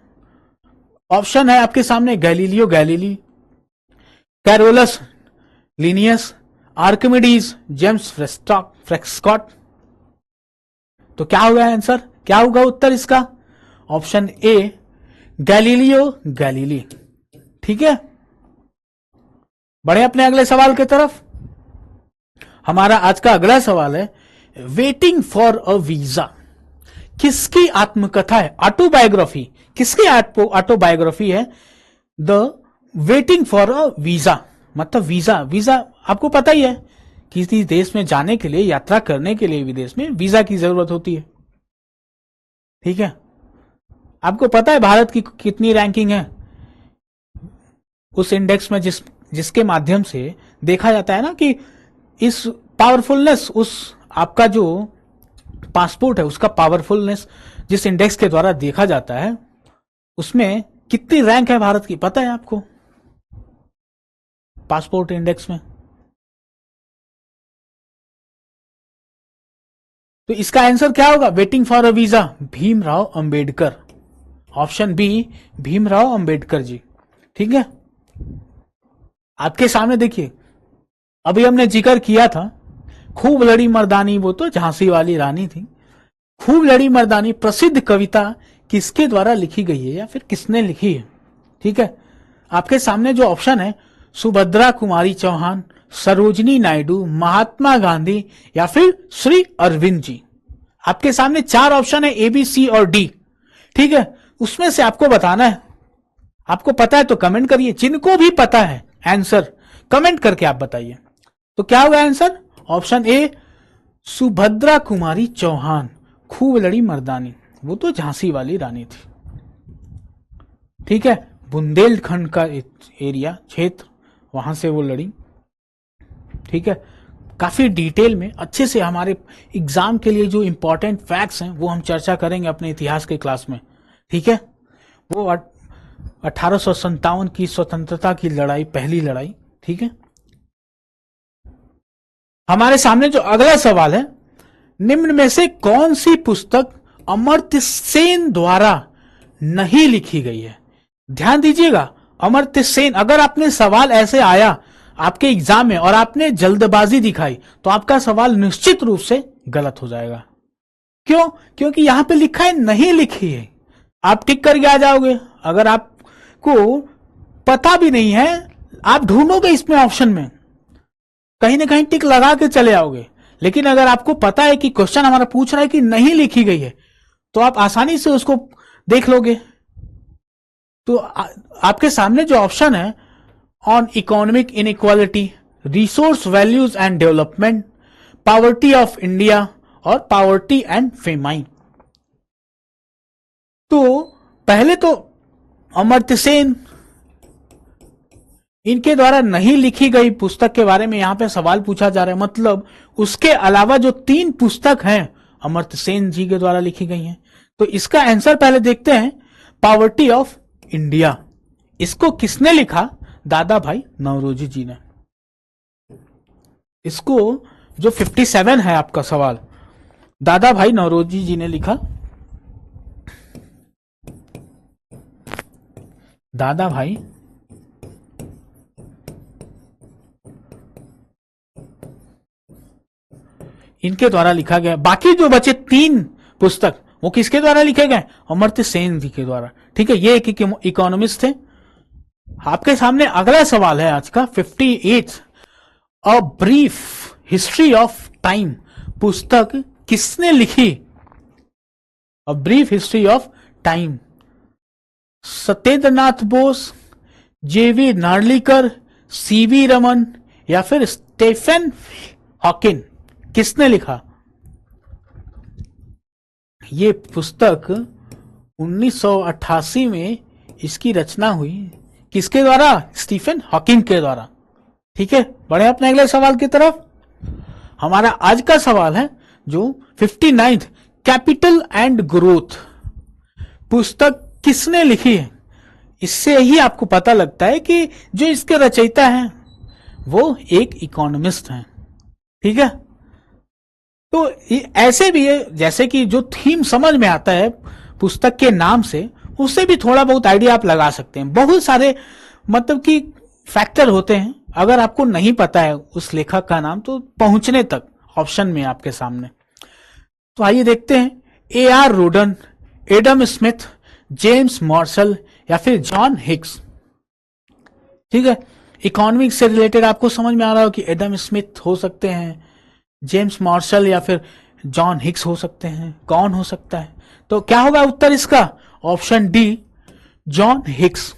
ऑप्शन है आपके सामने Galileo Galilei, Carolus Linnaeus, Archimedes, James Prescott. तो क्या होगा आंसर, क्या होगा उत्तर इसका? Option A Galileo Galilei. ठीक है, बढ़े अपने अगले सवाल की तरफ। हमारा आज का अगला सवाल है वेटिंग फॉर अ वीजा किसकी आत्मकथा है, ऑटोबायोग्राफी, किसकी ऑटोबायोग्राफी है? The waiting for a visa, मतलब वीजा, वीजा आपको पता ही है किसी देश में जाने के लिए, यात्रा करने के लिए विदेश में वीजा की जरूरत होती है। ठीक है, आपको पता है भारत की कितनी रैंकिंग है उस इंडेक्स में जिसके माध्यम से देखा जाता है ना कि इस पावरफुलनेस, उस आपका जो पासपोर्ट है उसका पावरफुलनेस जिस इंडेक्स के द्वारा देखा जाता है उसमें कितनी रैंक है भारत की, पता है आपको? पासपोर्ट इंडेक्स में। तो इसका आंसर क्या होगा? Waiting for a visa Bhimrao Ambedkar. Option B Bhimrao Ambedkar ji. ठीक है, आपके सामने देखिए, अभी हमने जिक्र किया था खूब लड़ी मर्दानी, वो तो झांसी वाली रानी थी। खूब लड़ी मर्दानी प्रसिद्ध कविता किसके द्वारा लिखी गई है या फिर किसने लिखी है? ठीक है, आपके सामने जो ऑप्शन है सुभद्रा कुमारी चौहान, सरोजनी नायडू, महात्मा गांधी या फिर श्री अरविंद जी। आपके सामने 4 ऑप्शन है, ए बी सी और डी। ठीक है, उसमें से आपको बताना है। आपको पता है तो कमेंट करिए, जिनको भी पता है आंसर कमेंट करके आप बताइए। तो क्या होगा answer? Option A Subhadra Kumari Chauhan, खूब लड़ी मर्दानी, वो तो झांसी वाली रानी थी। ठीक है, बुंदेलखंड का एरिया क्षेत्र, वहां से वो लड़ी। ठीक है, काफी डिटेल में अच्छे से हमारे एग्जाम के लिए जो इंपॉर्टेंट फैक्ट्स हैं वो हम चर्चा करेंगे अपने इतिहास के क्लास में। ठीक है, वो 1857 की स्वतंत्रता की लड़ाई, पहली लड़ाई। ठीक है, हमारे सामने जो अगला सवाल है, निम्न में से कौन सी पुस्तक अमर्त्य सेन द्वारा नहीं लिखी गई है? ध्यान दीजिएगा, अमर्त्य सेन, अगर आपने सवाल ऐसे आया आपके एग्जाम में और आपने जल्दबाजी दिखाई तो आपका सवाल निश्चित रूप से गलत हो जाएगा। क्यों? क्योंकि यहां पे लिखा है नहीं लिखी है, आप टिक करके आ जाओगे। अगर आपको पता भी नहीं है, आप ढूंढोगे इसमें ऑप्शन में, कहीं ना कहीं टिक लगा के चले आओगे। लेकिन अगर आपको पता है कि क्वेश्चन हमारा पूछ रहा है कि नहीं लिखी गई है तो आप आसानी से उसको देख लोगे। तो आपके सामने जो ऑप्शन है on economic inequality, resource values and development, poverty of India और पॉवर्टी एंड फेमाइन। तो पहले तो अमर्त्य सेन, इनके द्वारा नहीं लिखी गई पुस्तक के बारे में यहां पे सवाल पूछा जा रहा है, मतलब उसके अलावा जो 3 पुस्तक हैं अमर्त्य सेन जी के द्वारा लिखी गई हैं। तो इसका आंसर पहले देखते हैं, पॉवर्टी ऑफ इंडिया। इसको किसने लिखा? दादा भाई नौरोजी जी ने। इसको जो 57 है आपका सवाल, दादा भाई नौरोजी जी ने लिखा। दादा भाई इनके द्वारा लिखा गया। बाकी जो बचे 3 पुस्तक वो किसके द्वारा लिखे गए? अमर्त्य सेन जी के द्वारा। ठीक है, ये एक इकोनॉमिस्ट थे। आपके सामने अगला सवाल है आज का 58, a brief history of time पुस्तक किसने लिखी? A brief history of time, Satyendranath Bose, जेवी नार्लिकर, सीवी रमन या फिर स्टीफन हॉकिन, किसने लिखा? ये पुस्तक 1988 में इसकी रचना हुई। किसके द्वारा? स्टीफन हॉकिंग के द्वारा। ठीक है, बढ़े अपने अगले सवाल की तरफ। हमारा आज का सवाल है जो 59, कैपिटल एंड ग्रोथ पुस्तक किसने लिखी है? इससे ही आपको पता लगता है कि जो इसके रचयिता हैं वो एक इकोनॉमिस्ट हैं। ठीक है, तो ऐसे भी है, जैसे कि जो थीम समझ में आता है पुस्तक के नाम से, उससे भी थोड़ा बहुत आइडिया आप लगा सकते हैं। बहुत सारे मतलब कि फैक्टर होते हैं, अगर आपको नहीं पता है उस लेखक का नाम तो पहुंचने तक ऑप्शन में आपके सामने। तो आइए देखते हैं, A.R. Rodan, Adam Smith, James Marshall या फिर जॉन हिक्स। ठीक है, इकोनॉमिक्स से रिलेटेड आपको समझ में आ रहा हो कि एडम स्मिथ हो सकते हैं, जेम्स मार्शल या फिर जॉन हिक्स हो सकते हैं। कौन हो सकता है? तो क्या होगा उत्तर इसका? Option D, John Hicks.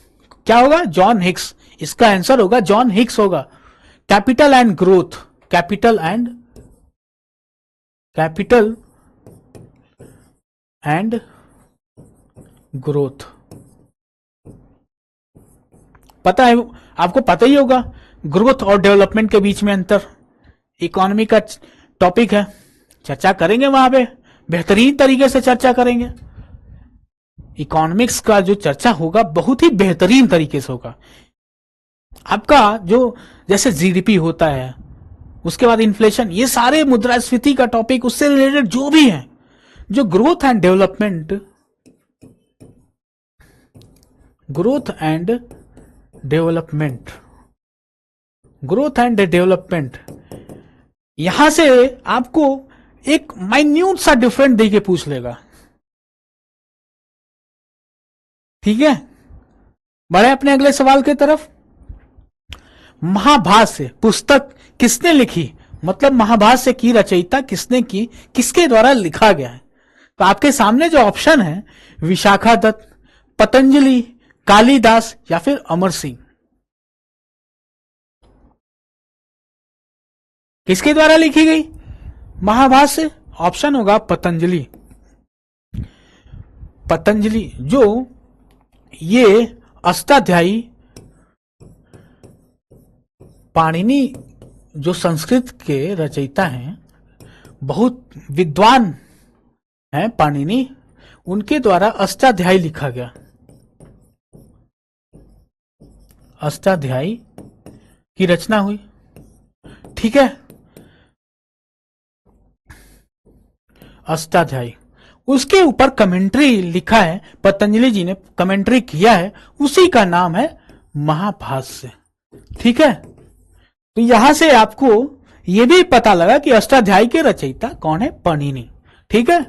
क्या होगा? John Hicks. इसका आंसर होगा जॉन हिक्स होगा। Capital and growth, capital and growth. पता है, आपको पता ही होगा ग्रोथ और डेवलपमेंट के बीच में अंतर। इकोनॉमी का टॉपिक है, चर्चा करेंगे वहां पे, बेहतरीन तरीके से चर्चा करेंगे। इकोनॉमिक्स का जो चर्चा होगा बहुत ही बेहतरीन तरीके से होगा। आपका जो जैसे जीडीपी होता है, उसके बाद इन्फ्लेशन, ये सारे मुद्रास्फीति का टॉपिक, उससे रिलेटेड जो भी है, जो ग्रोथ एंड डेवलपमेंट, यहां से आपको एक माइन्यूट सा डिफरेंट देके पूछ लेगा। ठीक है, बढ़े अपने अगले सवाल की तरफ। महाभाष्य पुस्तक किसने लिखी? मतलब महाभाष्य की रचयिता किसने की, किसके द्वारा लिखा गया है? तो आपके सामने जो ऑप्शन है, विशाखा दत्त, पतंजलि, कालिदास या फिर अमर सिंह। किसके द्वारा लिखी गई महाभाष्य? ऑप्शन होगा पतंजलि। पतंजलि जो ये अष्टाध्यायी पाणिनि जो संस्कृत के रचयिता हैं, बहुत विद्वान हैं पाणिनि, उनके द्वारा अष्टाध्यायी लिखा गया। अष्टाध्यायी की रचना हुई। ठीक है, अष्टाध्यायी, उसके ऊपर कमेंट्री लिखा है, पतंजलि जी ने कमेंट्री किया है, उसी का नाम है महाभाष्य। ठीक है, तो यहां से आपको यह भी पता लगा कि अष्टाध्यायी के रचयिता कौन है? पाणिनि। ठीक है,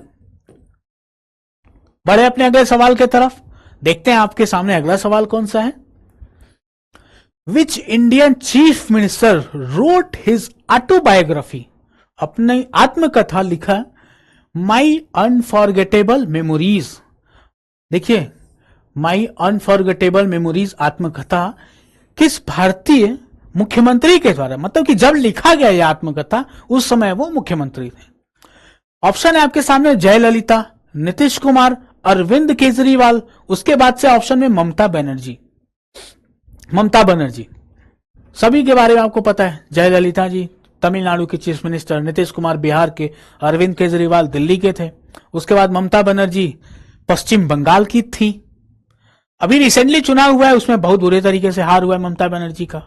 बढ़े अपने अगले सवाल की तरफ। देखते हैं आपके सामने अगला सवाल कौन सा है। Which Indian chief minister road his autobiography? अपनी आत्मकथा लिखा माई अनफॉरगेटेबल मेमोरीज। देखिए, माई अनफॉरगेटेबल मेमोरीज आत्मकथा किस भारतीय मुख्यमंत्री के द्वारा, मतलब कि जब लिखा गया यह आत्मकथा उस समय वो मुख्यमंत्री थे। ऑप्शन है आपके सामने, जयललिता, नीतीश कुमार, अरविंद केजरीवाल, उसके बाद से ऑप्शन में ममता बनर्जी। ममता बनर्जी सभी के बारे में आपको पता है। जयललिता जी तमिलनाडु के चीफ मिनिस्टर, नीतीश कुमार बिहार के, अरविंद केजरीवाल दिल्ली के थे। उसके बाद ममता बनर्जी पश्चिम बंगाल की थी। अभी रिसेंटली चुनाव हुआ है, उसमें बहुत बुरे तरीके से हार हुआ है ममता बनर्जी का,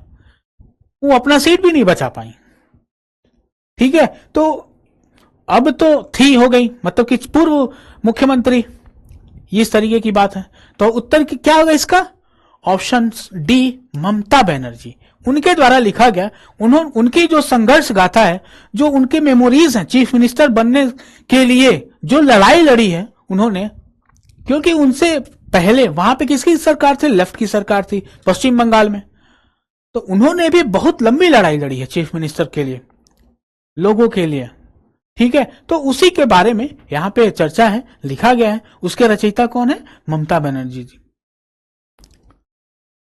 वो अपना सीट भी नहीं बचा पाई। ठीक है, तो अब तो थी हो गई, मतलब कि पूर्व मुख्यमंत्री, इस तरीके की बात है। तो उत्तर क्या होगा इसका? Option D, Mamata Banerjee. उनके द्वारा लिखा गया, उनकी जो संघर्ष गाथा है, जो उनके मेमोरीज हैं, चीफ मिनिस्टर बनने के लिए जो लड़ाई लड़ी है उन्होंने, क्योंकि उनसे पहले वहां पे किसकी सरकार थी? लेफ्ट की सरकार थी पश्चिम बंगाल में। तो उन्होंने भी बहुत लंबी लड़ाई लड़ी है चीफ मिनिस्टर के लिए, लोगों के लिए। ठीक है, तो उसी के बारे में यहां पे चर्चा है, लिखा गया है। उसके रचयिता कौन है? ममता बनर्जी जी।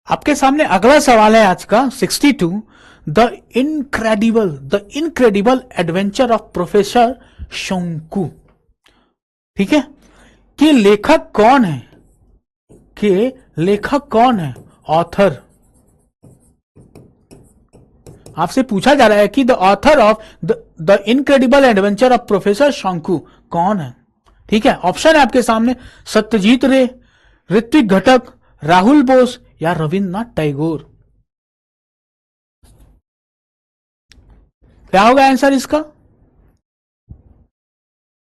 आपके सामने अगला सवाल है आज का 62, the incredible adventure of professor शंकु। ठीक है, कि लेखक कौन है? ऑथर आपसे पूछा जा रहा है कि the author of the incredible adventure of professor शंकु कौन है? ठीक है, ऑप्शन है आपके सामने, सत्यजीत रे, ऋत्विक घटक, राहुल बोस या रविन्द्रनाथ टैगोर। क्या होगा आंसर इसका?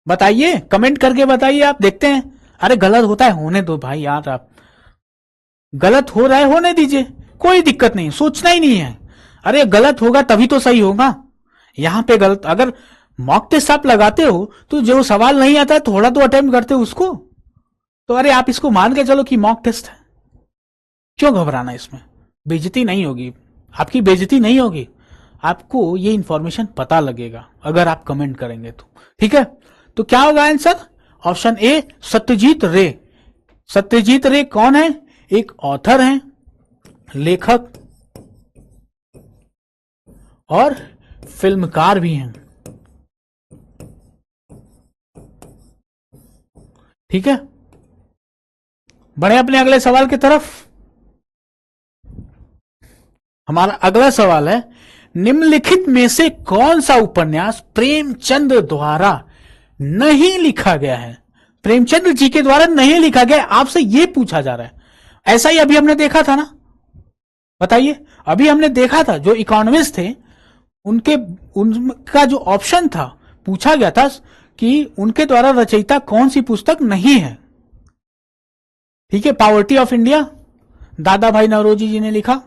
बताइए, कमेंट करके बताइए, आप देखते हैं। अरे गलत होता है होने दो भाई यार, आप गलत हो रहा है होने दीजिए, कोई दिक्कत नहीं, सोचना ही नहीं है। अरे गलत होगा तभी तो सही होगा। यहां पे गलत, अगर मॉक टेस्ट आप लगाते हो तो जो सवाल नहीं आता है थोड़ा तो अटेम्प्ट करते हो उसको। तो अरे आप इसको मान के चलो कि मॉक टेस्ट है, क्यों घबराना इसमें? बेइज्जती नहीं होगी, आपकी बेइज्जती नहीं होगी, आपको ये इंफॉर्मेशन पता लगेगा अगर आप कमेंट करेंगे तो। ठीक है, तो क्या होगा आंसर? ऑप्शन ए सत्यजीत रे। सत्यजीत रे कौन है? एक ऑथर हैं, लेखक और फिल्मकार भी हैं। ठीक है, बढ़े अपने अगले सवाल की तरफ। हमारा अगला सवाल है, निम्नलिखित में से कौन सा उपन्यास प्रेमचंद द्वारा नहीं लिखा गया है? प्रेमचंद जी के द्वारा नहीं लिखा गया, आपसे यह पूछा जा रहा है। ऐसा ही अभी हमने देखा था ना, बताइए। अभी हमने देखा था जो इकोनॉमिस्ट थे उनका जो ऑप्शन था, पूछा गया था कि उनके द्वारा रचयिता कौन सी पुस्तक नहीं है। ठीक है, पॉवर्टी ऑफ इंडिया दादा भाई नौरोजी जी ने लिखा।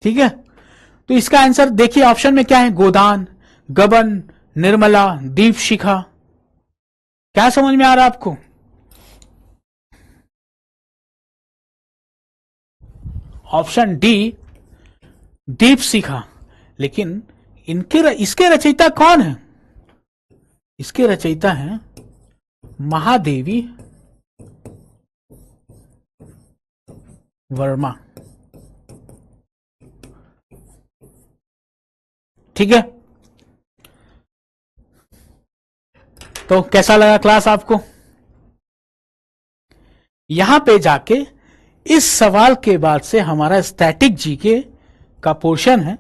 ठीक है, तो इसका आंसर देखिए ऑप्शन में क्या है, गोदान, गबन, निर्मला, दीप शिखा। क्या समझ में आ रहा है आपको? ऑप्शन डी दीप शिखा। लेकिन इसके रचयिता कौन है? इसके रचयिता हैं महादेवी वर्मा। ठीक है, तो कैसा लगा क्लास आपको? यहां पे जाके इस सवाल के बाद से हमारा स्टैटिक जीके का पोर्शन है।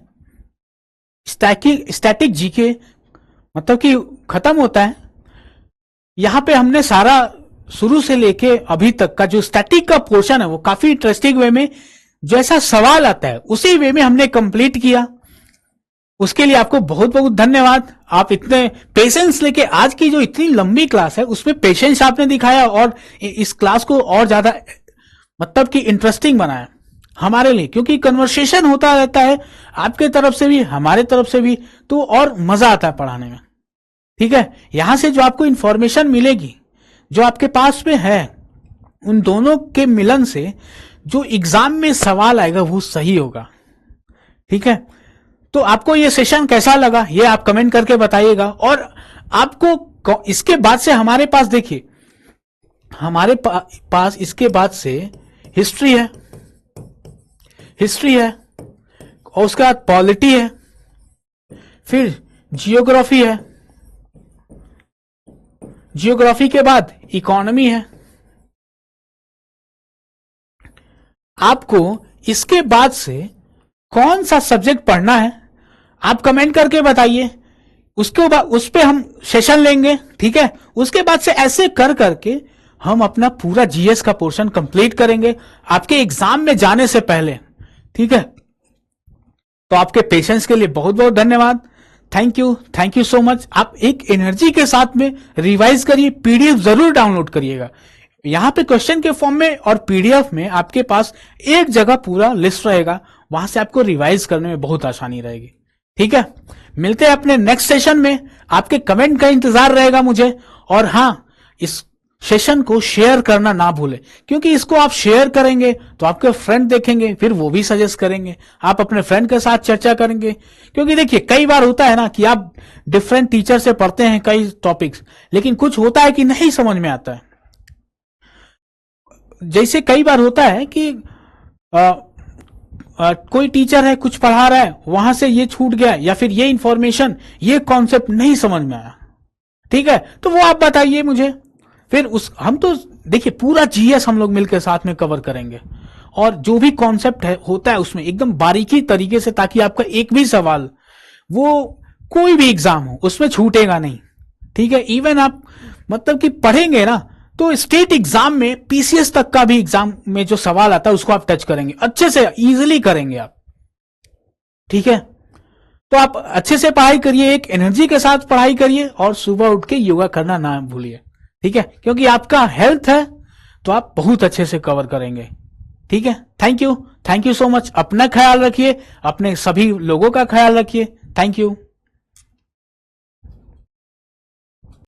स्टैटिक जीके मतलब कि खत्म होता है। यहां पे हमने सारा शुरू से लेके अभी तक का जो स्टैटिक का पोर्शन है वो काफी इंटरेस्टिंग वे में, जैसा सवाल आता है उसी वे में हमने कंप्लीट किया। उसके लिए आपको बहुत बहुत धन्यवाद। आप इतने पेशेंस लेके आज की जो इतनी लंबी क्लास है उसमें पेशेंस आपने दिखाया और इस क्लास को और ज्यादा मतलब कि इंटरेस्टिंग बनाया हमारे लिए, क्योंकि कन्वर्सेशन होता रहता है आपके तरफ से भी हमारे तरफ से भी, तो और मजा आता है पढ़ाने में। ठीक है, यहां से जो आपको इंफॉर्मेशन मिलेगी जो आपके पास में है, उन दोनों के मिलन से जो एग्जाम में सवाल आएगा वो सही होगा। ठीक है, तो आपको ये सेशन कैसा लगा ये आप कमेंट करके बताइएगा। और आपको इसके बाद से हमारे पास देखिए, हमारे पास इसके बाद से हिस्ट्री है और उसके बाद पॉलिटी है, फिर जियोग्राफी है, जियोग्राफी के बाद इकोनॉमी है। आपको इसके बाद से कौन सा सब्जेक्ट पढ़ना है आप कमेंट करके बताइए, उसके बाद उस पे हम सेशन लेंगे। ठीक है, उसके बाद से ऐसे कर करके हम अपना पूरा जीएस का पोर्शन कंप्लीट करेंगे आपके एग्जाम में जाने से पहले। ठीक है, तो आपके पेशेंस के लिए बहुत बहुत धन्यवाद। Thank you so much. आप एक एनर्जी के साथ में रिवाइज करिए, पीडीएफ जरूर डाउनलोड करिएगा। यहां पे क्वेश्चन के फॉर्म में और पीडीएफ में आपके पास एक जगह पूरा लिस्ट रहेगा, वहां से आपको रिवाइज करने में बहुत आसानी रहेगी। ठीक है, मिलते हैं अपने नेक्स्ट सेशन में। आपके कमेंट का इंतजार रहेगा मुझे। और हां, इस सेशन को शेयर करना ना भूलें, क्योंकि इसको आप शेयर करेंगे तो आपके फ्रेंड देखेंगे, फिर वो भी सजेस्ट करेंगे, आप अपने फ्रेंड के साथ चर्चा करेंगे। क्योंकि देखिए कई बार होता है ना कि आप डिफरेंट टीचर से पढ़ते हैं कई टॉपिक्स, लेकिन कुछ होता है कि नहीं समझ में आता है। जैसे कई बार होता है कि कोई टीचर है कुछ पढ़ा रहा है, वहां से ये छूट गया या फिर ये इंफॉर्मेशन ये कॉन्सेप्ट नहीं समझ में आया। ठीक है, तो वो आप बताइए मुझे, फिर हम तो देखिए पूरा जीएस हम लोग मिलकर साथ में कवर करेंगे और जो भी कॉन्सेप्ट होता है उसमें एकदम बारीकी तरीके से, ताकि आपका एक भी सवाल वो कोई भी एग्जाम हो उसमें छूटेगा नहीं। ठीक है, इवन आप मतलब कि पढ़ेंगे ना तो स्टेट एग्जाम में पीसीएस तक का भी एग्जाम में जो सवाल आता है उसको आप टच करेंगे, अच्छे से इजीली करेंगे आप। ठीक है, तो आप अच्छे से पढ़ाई करिए, एक एनर्जी के साथ पढ़ाई करिए और सुबह उठ के योगा करना ना भूलिए, ठीक है, क्योंकि आपका हेल्थ है तो आप बहुत अच्छे से कवर करेंगे, ठीक है। Thank you so much. अपना ख्याल रखिए, अपने सभी लोगों का ख्याल रखिए। Thank you.